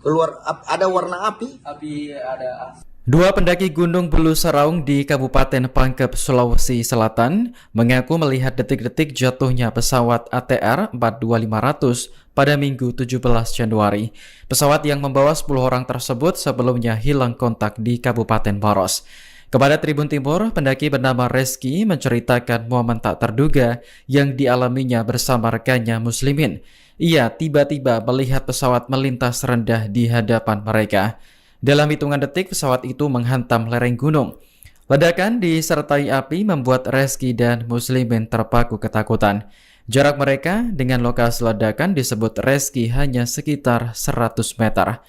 Keluar ada warna api? Api ada. Dua pendaki Gunung Bulu Seraung di Kabupaten Pangkep, Sulawesi Selatan mengaku melihat detik-detik jatuhnya pesawat ATR 42500 pada Minggu 17 Januari. Pesawat yang membawa 10 orang tersebut sebelumnya hilang kontak di Kabupaten Maros. Kepada Tribun Timur, pendaki bernama Reski menceritakan momen tak terduga yang dialaminya bersama rekannya Muslimin. Ia tiba-tiba melihat pesawat melintas rendah di hadapan mereka. Dalam hitungan detik, pesawat itu menghantam lereng gunung. Ledakan disertai api membuat Reski dan Muslimin terpaku ketakutan. Jarak mereka dengan lokasi ledakan disebut Reski hanya sekitar 100 meter.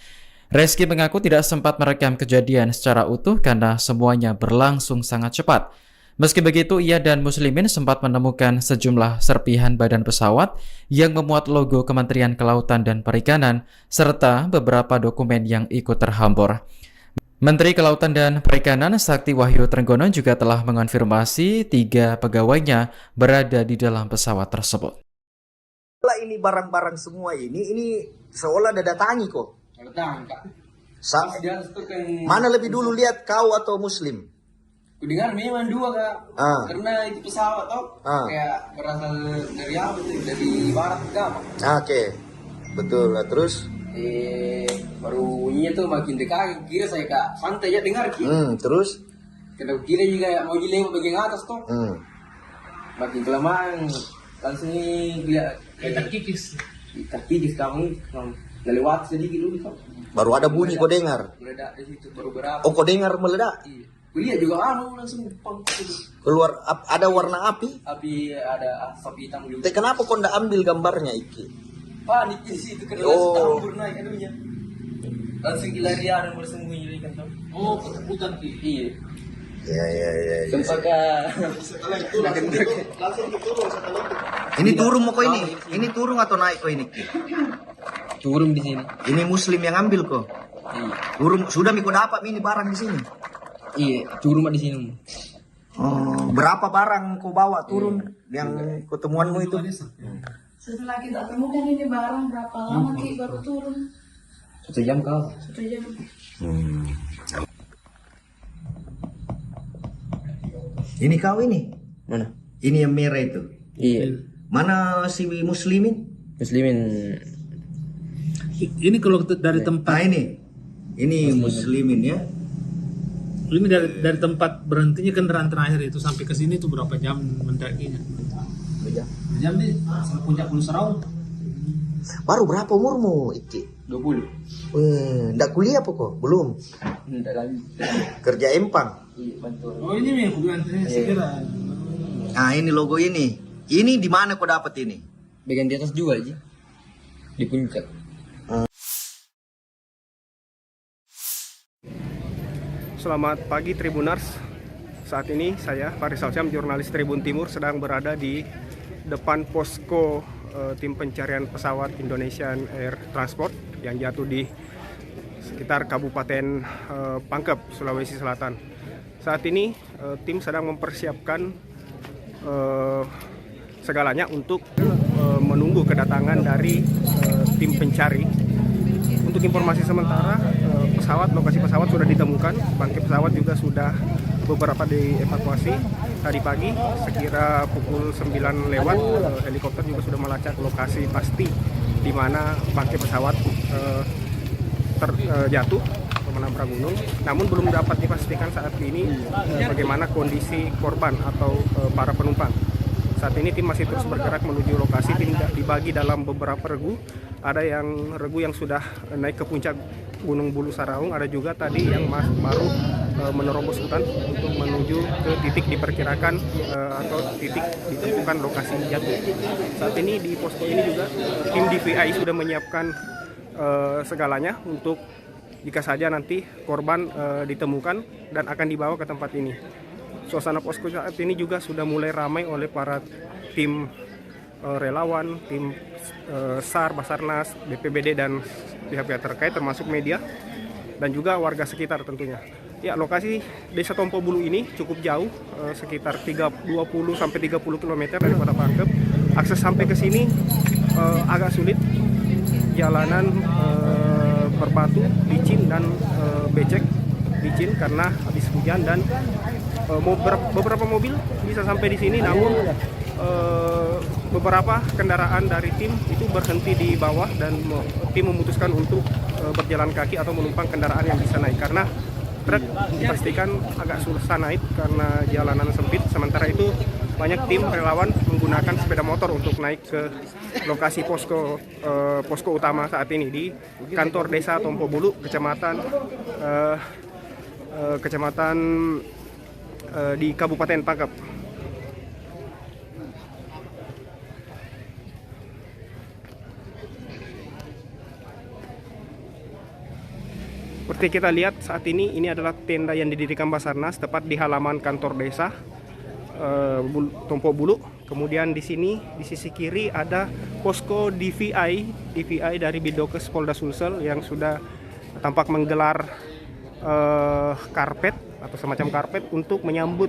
Reski mengaku tidak sempat merekam kejadian secara utuh karena semuanya berlangsung sangat cepat. Meski begitu, ia dan Muslimin sempat menemukan sejumlah serpihan badan pesawat yang memuat logo Kementerian Kelautan dan Perikanan serta beberapa dokumen yang ikut terhambur. Menteri Kelautan dan Perikanan Sakti Wahyu Trenggono juga telah mengonfirmasi 3 pegawainya berada di dalam pesawat tersebut. Ini barang-barang semua ini seolah ada datangi kok. Datang, Kak. Mana lebih dulu lihat kau atau Muslim? Kudengar memang 2 Kak. Karena itu pesawat kayak berasal dari apa tuh? Dari barat ke Oke. Betul lah, terus? Baru bunyinya tuh makin dekat, kira saya Kak santai aja dengar Terus? Kalau kira juga mau dilewat bagian atas tuh. Makin kelamaan langsung lihat kayak terkikis. Terkikis kamu lewat sedikit dulu kok. Baru ada bunyi kau dengar? Meledak di situ baru berapa. Oh, kau dengar meledak? Iya. Kuliah juga langsung pang. Keluar ada warna api? Api ada asap hitam juga. Tapi kenapa kau ndak ambil gambarnya Iki? Panik di situ karena campur naik anunya. Langsung larian bersembunyi di kantor. Oh, ketakutan Ki. Iya. Ya. Sempat Ini turun mau kau ini? Ini turun atau naik kau ini? Turun di sini. Ini Muslim yang ambil kok. Iya. Turun sudah Miko dapat ini barang di sini. Iya, turun di sini. Oh, berapa barang kau bawa turun yang ketemuanmu itu? Setelah kita temukan ini barang berapa lama Ki baru turun? 1 jam kau. 1 jam. Ini kau ini? Mana? Ini yang merah itu? Iya. Mana si Muslimin? Muslimin. Ini kalau dari tempat. Nah ini Muslimin ya. Ini dari tempat berhentinya kendaraan terakhir itu sampai ke sini tuh berapa jam mendakinya? Jam nih, sampai puncak Bulu Seraung. Baru berapa umurmu, Iki? 20. Ndak kuliah apa kok? Belum. Ndak lagi. Kerja empang. Iya, betul. Oh, ini nih hubungannya sekira. Nah, ini logo ini. Ini di mana kau dapat ini? Bagian di atas juga aja. Di puncak. Selamat pagi Tribunars. Saat ini saya, Farisal Syam, jurnalis Tribun Timur, sedang berada di depan posko tim pencarian pesawat Indonesian Air Transport yang jatuh di sekitar Kabupaten Pangkep, Sulawesi Selatan. Saat ini tim sedang mempersiapkan segalanya untuk menunggu kedatangan dari tim pencari. Untuk informasi sementara, lokasi pesawat sudah ditemukan, bangkai pesawat juga sudah beberapa dievakuasi. Tadi pagi sekira pukul 9 lewat, helikopter juga sudah melacak lokasi pasti di mana bangkai pesawat terjatuh atau menabrak gunung. Namun belum dapat dipastikan saat ini bagaimana kondisi korban atau para penumpang. Saat ini tim masih terus bergerak menuju lokasi. Tim dibagi dalam beberapa regu. Ada yang regu yang sudah naik ke puncak Gunung Bulu Saraung, ada juga tadi yang baru menerobos hutan untuk menuju ke titik diperkirakan atau titik ditemukan lokasi jatuh. Saat ini di posko ini juga tim DVI sudah menyiapkan segalanya untuk jika saja nanti korban ditemukan dan akan dibawa ke tempat ini. Suasana posko saat ini juga sudah mulai ramai oleh para tim relawan, tim SAR, Basarnas, BPBD dan pihak-pihak terkait termasuk media dan juga warga sekitar tentunya. Ya, lokasi Desa Tompo Bulu ini cukup jauh, sekitar 20 sampai 30 km dari Kota Pangkep. Akses sampai ke sini agak sulit. Jalanan berbatu, licin dan becek. Licin karena habis hujan dan beberapa mobil bisa sampai di sini, namun beberapa kendaraan dari tim itu berhenti di bawah dan tim memutuskan untuk berjalan kaki atau menumpang kendaraan yang bisa naik karena truk dipastikan agak susah naik karena jalanan sempit. Sementara itu banyak tim relawan menggunakan sepeda motor untuk naik ke lokasi posko utama saat ini di kantor Desa Tompo Bulu, kecamatan di Kabupaten Pangkep. Seperti kita lihat saat ini adalah tenda yang didirikan Basarnas tepat di halaman kantor desa Tompo Bulu. Kemudian di sini di sisi kiri ada posko DVI dari Bidokes Polda Sulsel yang sudah tampak menggelar karpet atau semacam karpet untuk menyambut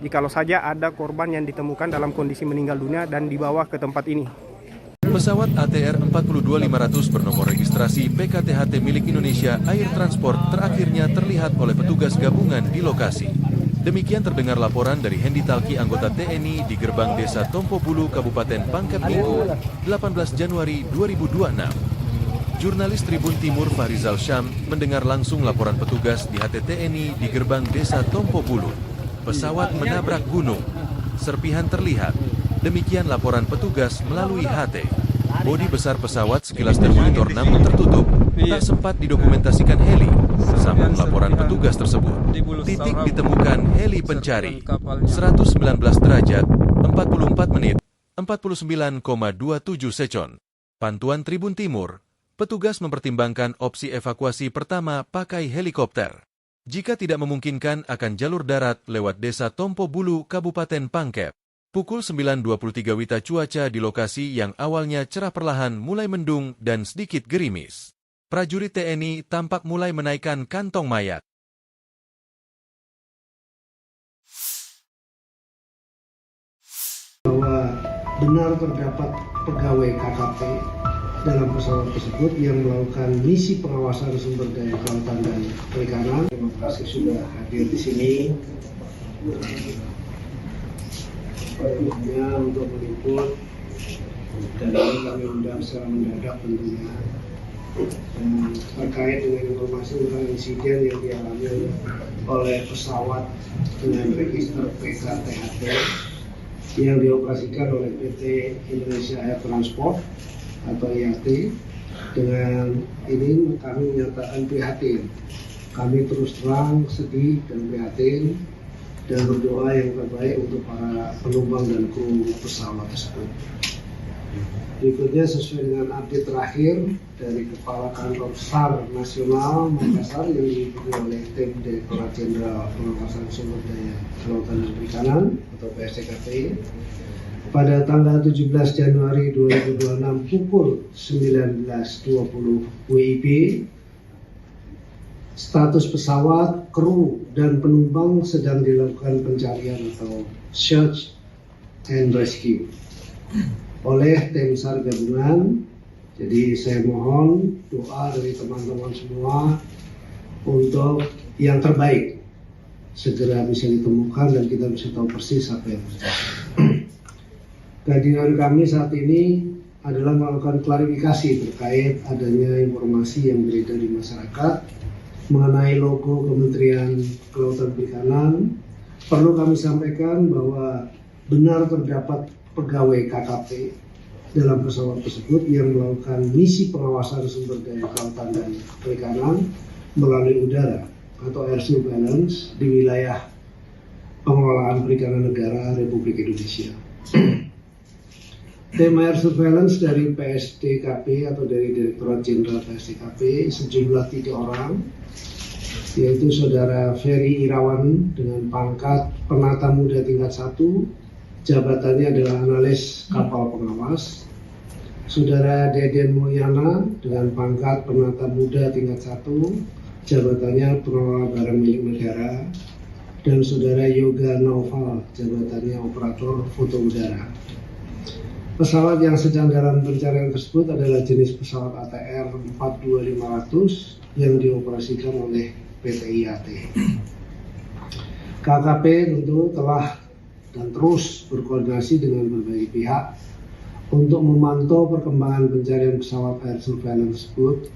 jikalau saja ada korban yang ditemukan dalam kondisi meninggal dunia dan dibawa ke tempat ini. Pesawat ATR 42500 bernomor registrasi PKTHT milik Indonesia Air Transport terakhirnya terlihat oleh petugas gabungan di lokasi. Demikian terdengar laporan dari Hendi Talki, anggota TNI di gerbang Desa Tompo Bulu, Kabupaten Pangkep Minggu, 18 Januari 2026. Jurnalis Tribun Timur Farisal Syam mendengar langsung laporan petugas di HTTNI di gerbang Desa Tompo Bulu. Pesawat menabrak gunung. Serpihan terlihat. Demikian laporan petugas melalui HT. Bodi besar pesawat sekilas termonitor namun tertutup. Tak sempat didokumentasikan heli. Sambung laporan petugas tersebut. Titik ditemukan heli pencari. 119 derajat, 44 menit, 49,27 second. Pantuan Tribun Timur. Petugas mempertimbangkan opsi evakuasi pertama pakai helikopter. Jika tidak memungkinkan akan jalur darat lewat Desa Tompo Bulu, Kabupaten Pangkep. Pukul 9.23 WITA cuaca di lokasi yang awalnya cerah perlahan mulai mendung dan sedikit gerimis. Prajurit TNI tampak mulai menaikkan kantong mayat. Bahwa benar terdapat pegawai KKP dalam pesawat tersebut yang melakukan misi pengawasan sumber daya kelautan dan perikanan. Terima kasih sudah hadir di sini. Hanya untuk meliput dan ini kami undang secara mendadak tentunya terkait dengan informasi tentang insiden yang dialami oleh pesawat dengan register PKTHT yang dioperasikan oleh PT Indonesia Air Transport atau IAT. Dengan ini kami menyatakan prihatin. Kami terus terang sedih dan prihatin dan berdoa yang terbaik untuk para penumpang dan kru pesawat tersebut. Berikutnya sesuai dengan update terakhir dari Kepala Kantor SAR Nasional Makassar yang diikuti oleh tim Direktorat Jenderal Pengawasan Sumber Daya Kelautan dan Perikanan atau PSDKP pada tanggal 17 Januari 2026 pukul 19.20 WIB, status pesawat, kru, dan penumpang sedang dilakukan pencarian atau search and rescue oleh tim SAR gabungan. Jadi saya mohon doa dari teman-teman semua untuk yang terbaik segera bisa ditemukan dan kita bisa tahu persis apa yang terjadi. Kehadiran kami saat ini adalah melakukan klarifikasi terkait adanya informasi yang beredar di masyarakat mengenai logo Kementerian Kelautan Perikanan. Perlu kami sampaikan bahwa benar terdapat pegawai KKP dalam pesawat tersebut yang melakukan misi pengawasan sumber daya kelautan dan perikanan melalui udara atau air surveillance di wilayah pengelolaan perikanan negara Republik Indonesia. Tim air surveillance dari PSDKP atau dari Direktorat Jenderal PSDKP sejumlah 3 orang, yaitu Saudara Ferry Irawan dengan pangkat Penata Muda tingkat 1, jabatannya adalah analis kapal pengawas. Saudara Deden Mulyana dengan pangkat Penata Muda tingkat 1, jabatannya pengelola barang milik negara. Dan Saudara Yoga Naufal, jabatannya operator foto udara. Pesawat yang sedang dalam pencarian tersebut adalah jenis pesawat ATR 42500 yang dioperasikan oleh PT IAT. KKP tentu telah dan terus berkoordinasi dengan berbagai pihak untuk memantau perkembangan pencarian pesawat air surveillance tersebut.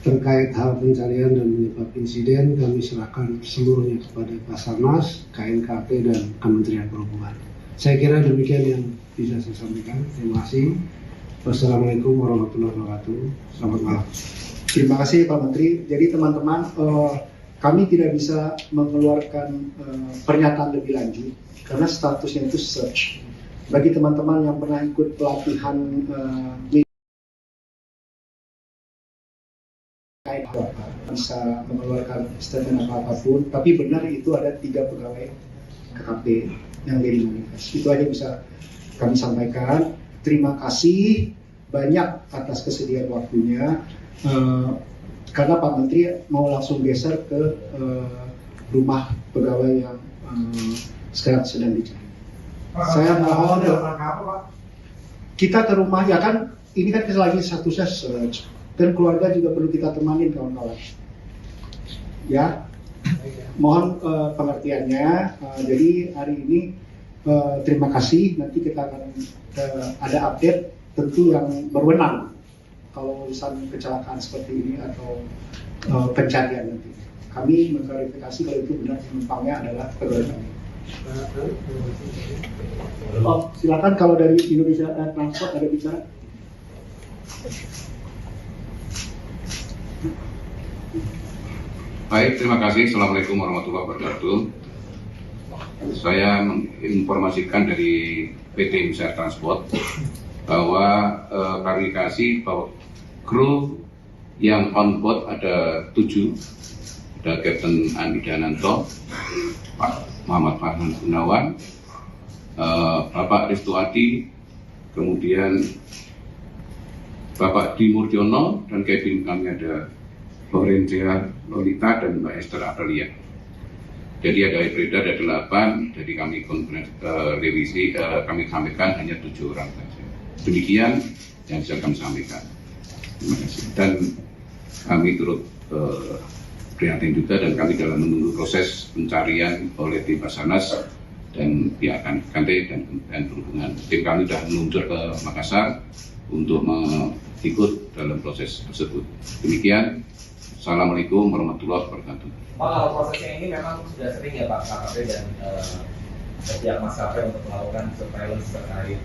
Terkait hal pencarian dan penyebab insiden, kami serahkan seluruhnya kepada Basarnas, KNKP, dan Kementerian Perhubungan. Saya kira demikian yang bisa saya sampaikan. Terima kasih. Wassalamualaikum warahmatullahi wabarakatuh. Selamat malam. Terima kasih Pak Menteri. Jadi teman-teman, kami tidak bisa mengeluarkan pernyataan lebih lanjut karena statusnya itu search. Bagi teman-teman yang pernah ikut pelatihan bisa mengeluarkan statement apapun, tapi benar itu ada 3 pegawai KKP yang dimanifest. Itu aja bisa kami sampaikan. Terima kasih banyak atas kesediaan waktunya. Karena Pak Menteri mau langsung geser ke rumah pegawai yang sekarang sedang dicari. Saya mohon kita ke rumah, ya kan ini kan lagi satu search dan keluarga juga perlu kita temanin kawan-kawan. Ya, mohon pengertiannya. Jadi hari ini terima kasih. Nanti kita akan ada update tentu yang berwenang kalau urusan kecelakaan seperti ini atau pencarian nanti. Kami mengklarifikasi kalau itu benar penumpangnya adalah pegawai kami. Silakan kalau dari Indonesia Transport ada bicara. Baik, terima kasih. Assalamualaikum warahmatullahi wabarakatuh. Saya menginformasikan dari PT Indonesia Transport bahwa klarifikasi bahwa kru yang on board ada 7, ada Kapten Andi Dananto, Pak Muhammad Farhan Gunawan, Bapak Ristuati, kemudian Bapak Dimurjono, dan cabin kami ada Lorenza Lolita dan Mbak Esther Aprilia. Jadi ada beredar ada 8, jadi kami revisi, kami sampaikan hanya 7 orang saja. Demikian yang bisa kami sampaikan. Terima kasih. Dan kami turut prihatin juga dan kami dalam menunggu proses pencarian oleh tim Basarnas dan pihak KNKP dan Perhubungan. Tim kami sudah meluncur ke Makassar untuk ikut dalam proses tersebut. Demikian. Assalamualaikum warahmatullahi wabarakatuh. Pak, kalau prosesnya ini memang sudah sering ya Pak KKP dan setiap maskapai untuk melakukan surveillance terkait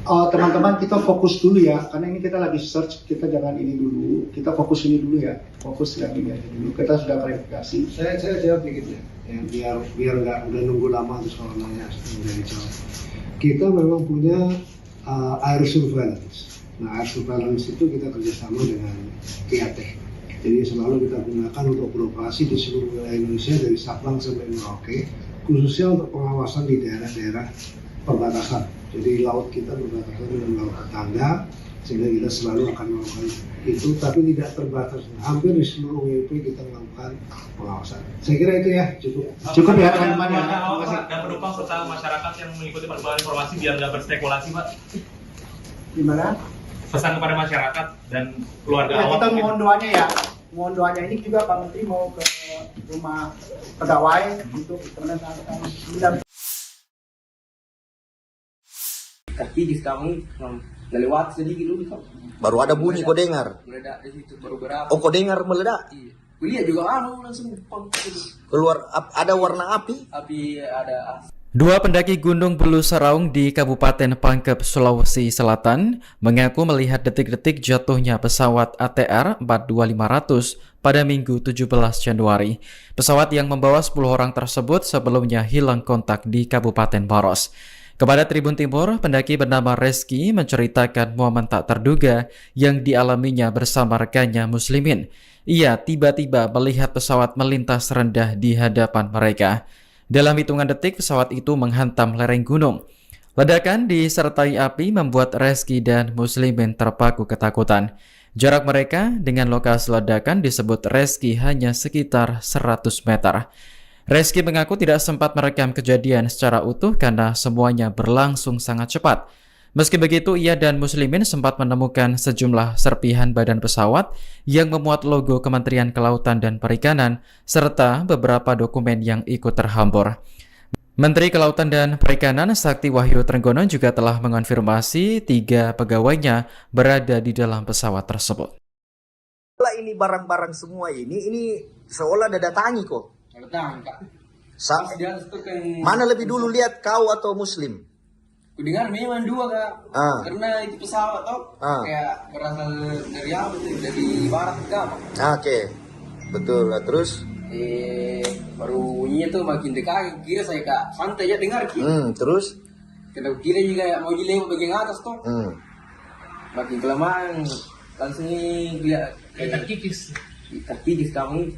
udara. Teman-teman kita fokus dulu ya, karena ini kita lagi search, kita jangan ini dulu, kita fokus ini dulu ya, fokus yang ini aja dulu. Kita sudah klarifikasi. Saya jawab dikit ya, biar nggak udah nunggu lama terus kalau nanya udah dijawab. Kita memang punya air surveillance. Nah, air surveillance itu kita kerjasama dengan KAT. Jadi selalu kita gunakan untuk beroperasi di seluruh wilayah Indonesia dari Sabang sampai Merauke, khususnya untuk pengawasan di daerah-daerah perbatasan. Jadi laut kita berbatasan dengan laut tetangga, sehingga kita selalu akan melakukan itu, tapi tidak terbatas. Hampir di seluruh WP kita melakukan pengawasan. Saya kira itu ya, cukup ya teman-teman ya. Terima kasih. Dan penumpang serta masyarakat yang mengikuti perkembangan informasi biar nggak berspekulasi, Pak. Gimana? Pesan kepada masyarakat dan keluarga Ya, awak. kita mohon doanya ya. Mohon doanya ini juga Pak Menteri mau ke rumah pegawai untuk menandatangani. Kaki kami lewat sedikit dulu kau. Baru ada bunyi kau dengar. Meledak di situ baru berapa. Oh, kau dengar meledak? Iya. Kuliah juga langsung Keluar ada warna api? Api ada. Dua pendaki Gunung Bulu Saraung di Kabupaten Pangkep, Sulawesi Selatan mengaku melihat detik-detik jatuhnya pesawat ATR 42500 pada Minggu 17 Januari. Pesawat yang membawa 10 orang tersebut sebelumnya hilang kontak di Kabupaten Maros. Kepada Tribun Timur, pendaki bernama Reski menceritakan momen tak terduga yang dialaminya bersama rekannya Muslimin. Ia tiba-tiba melihat pesawat melintas rendah di hadapan mereka. Dalam hitungan detik, pesawat itu menghantam lereng gunung. Ledakan disertai api membuat Reski dan Muslimin terpaku ketakutan. Jarak mereka dengan lokasi ledakan disebut Reski hanya sekitar 100 meter. Reski mengaku tidak sempat merekam kejadian secara utuh karena semuanya berlangsung sangat cepat. Meski begitu, ia dan Muslimin sempat menemukan sejumlah serpihan badan pesawat yang memuat logo Kementerian Kelautan dan Perikanan serta beberapa dokumen yang ikut terhambur. Menteri Kelautan dan Perikanan Sakti Wahyu Trenggono juga telah mengonfirmasi 3 pegawainya berada di dalam pesawat tersebut. Ini barang-barang semua ini seolah ada datangi kok. Datang, Kak. Mana lebih dulu lihat kau atau Muslim? Kudengar memang 2 Kak. Karena itu pesawat kayak berasal dari apa tuh? Dari barat Kak. Oke. Betul lah, terus? Baru bunyinya tuh makin dekat. Kira saya Kak santai aja dengar Terus? Kena kira juga mau lewat bagian atas tuh. Makin kelamaan langsung lihat kayak kikis kami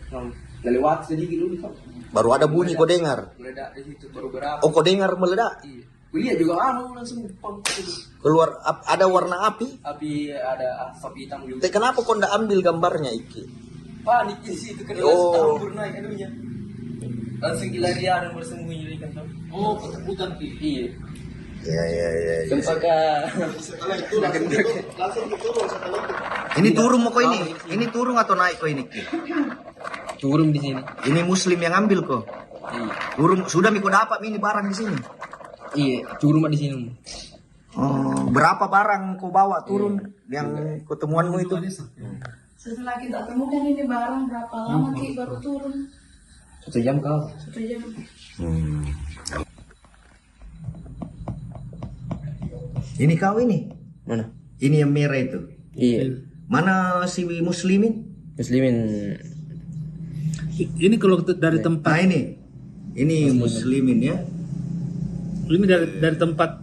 lewat sedikit dulu kau. Baru ada bunyi kau dengar. Meledak di situ baru berapa. Oh, kau dengar meledak? Iya. Kuliah juga langsung Keluar ada warna api? Api ada asap hitam juga. Kenapa kau ndak ambil gambarnya Iki? Panik di situ kena campur naik anunya. Langsung larian dan bersembunyi kan. Oh, ketakutan Iya. Ya. Cempaka. Ini turun mau kau ini? Ini turun atau naik kau ini? Turun di sini. Ini Muslim yang ambil kok. Iya. Turun sudah mikro dapat ini barang di sini. Iya, turun di sini. Berapa barang kau bawa turun yang ketemuanmu itu? Setelah kita temukan ini barang berapa lama Ki baru turun? 1 jam kau. 1 jam. Ini kau ini? Mana? Ini yang merah itu? Iya. Mana si Muslimin? Ini kalau dari tempat Ini Muslimin ya. ini dari tempat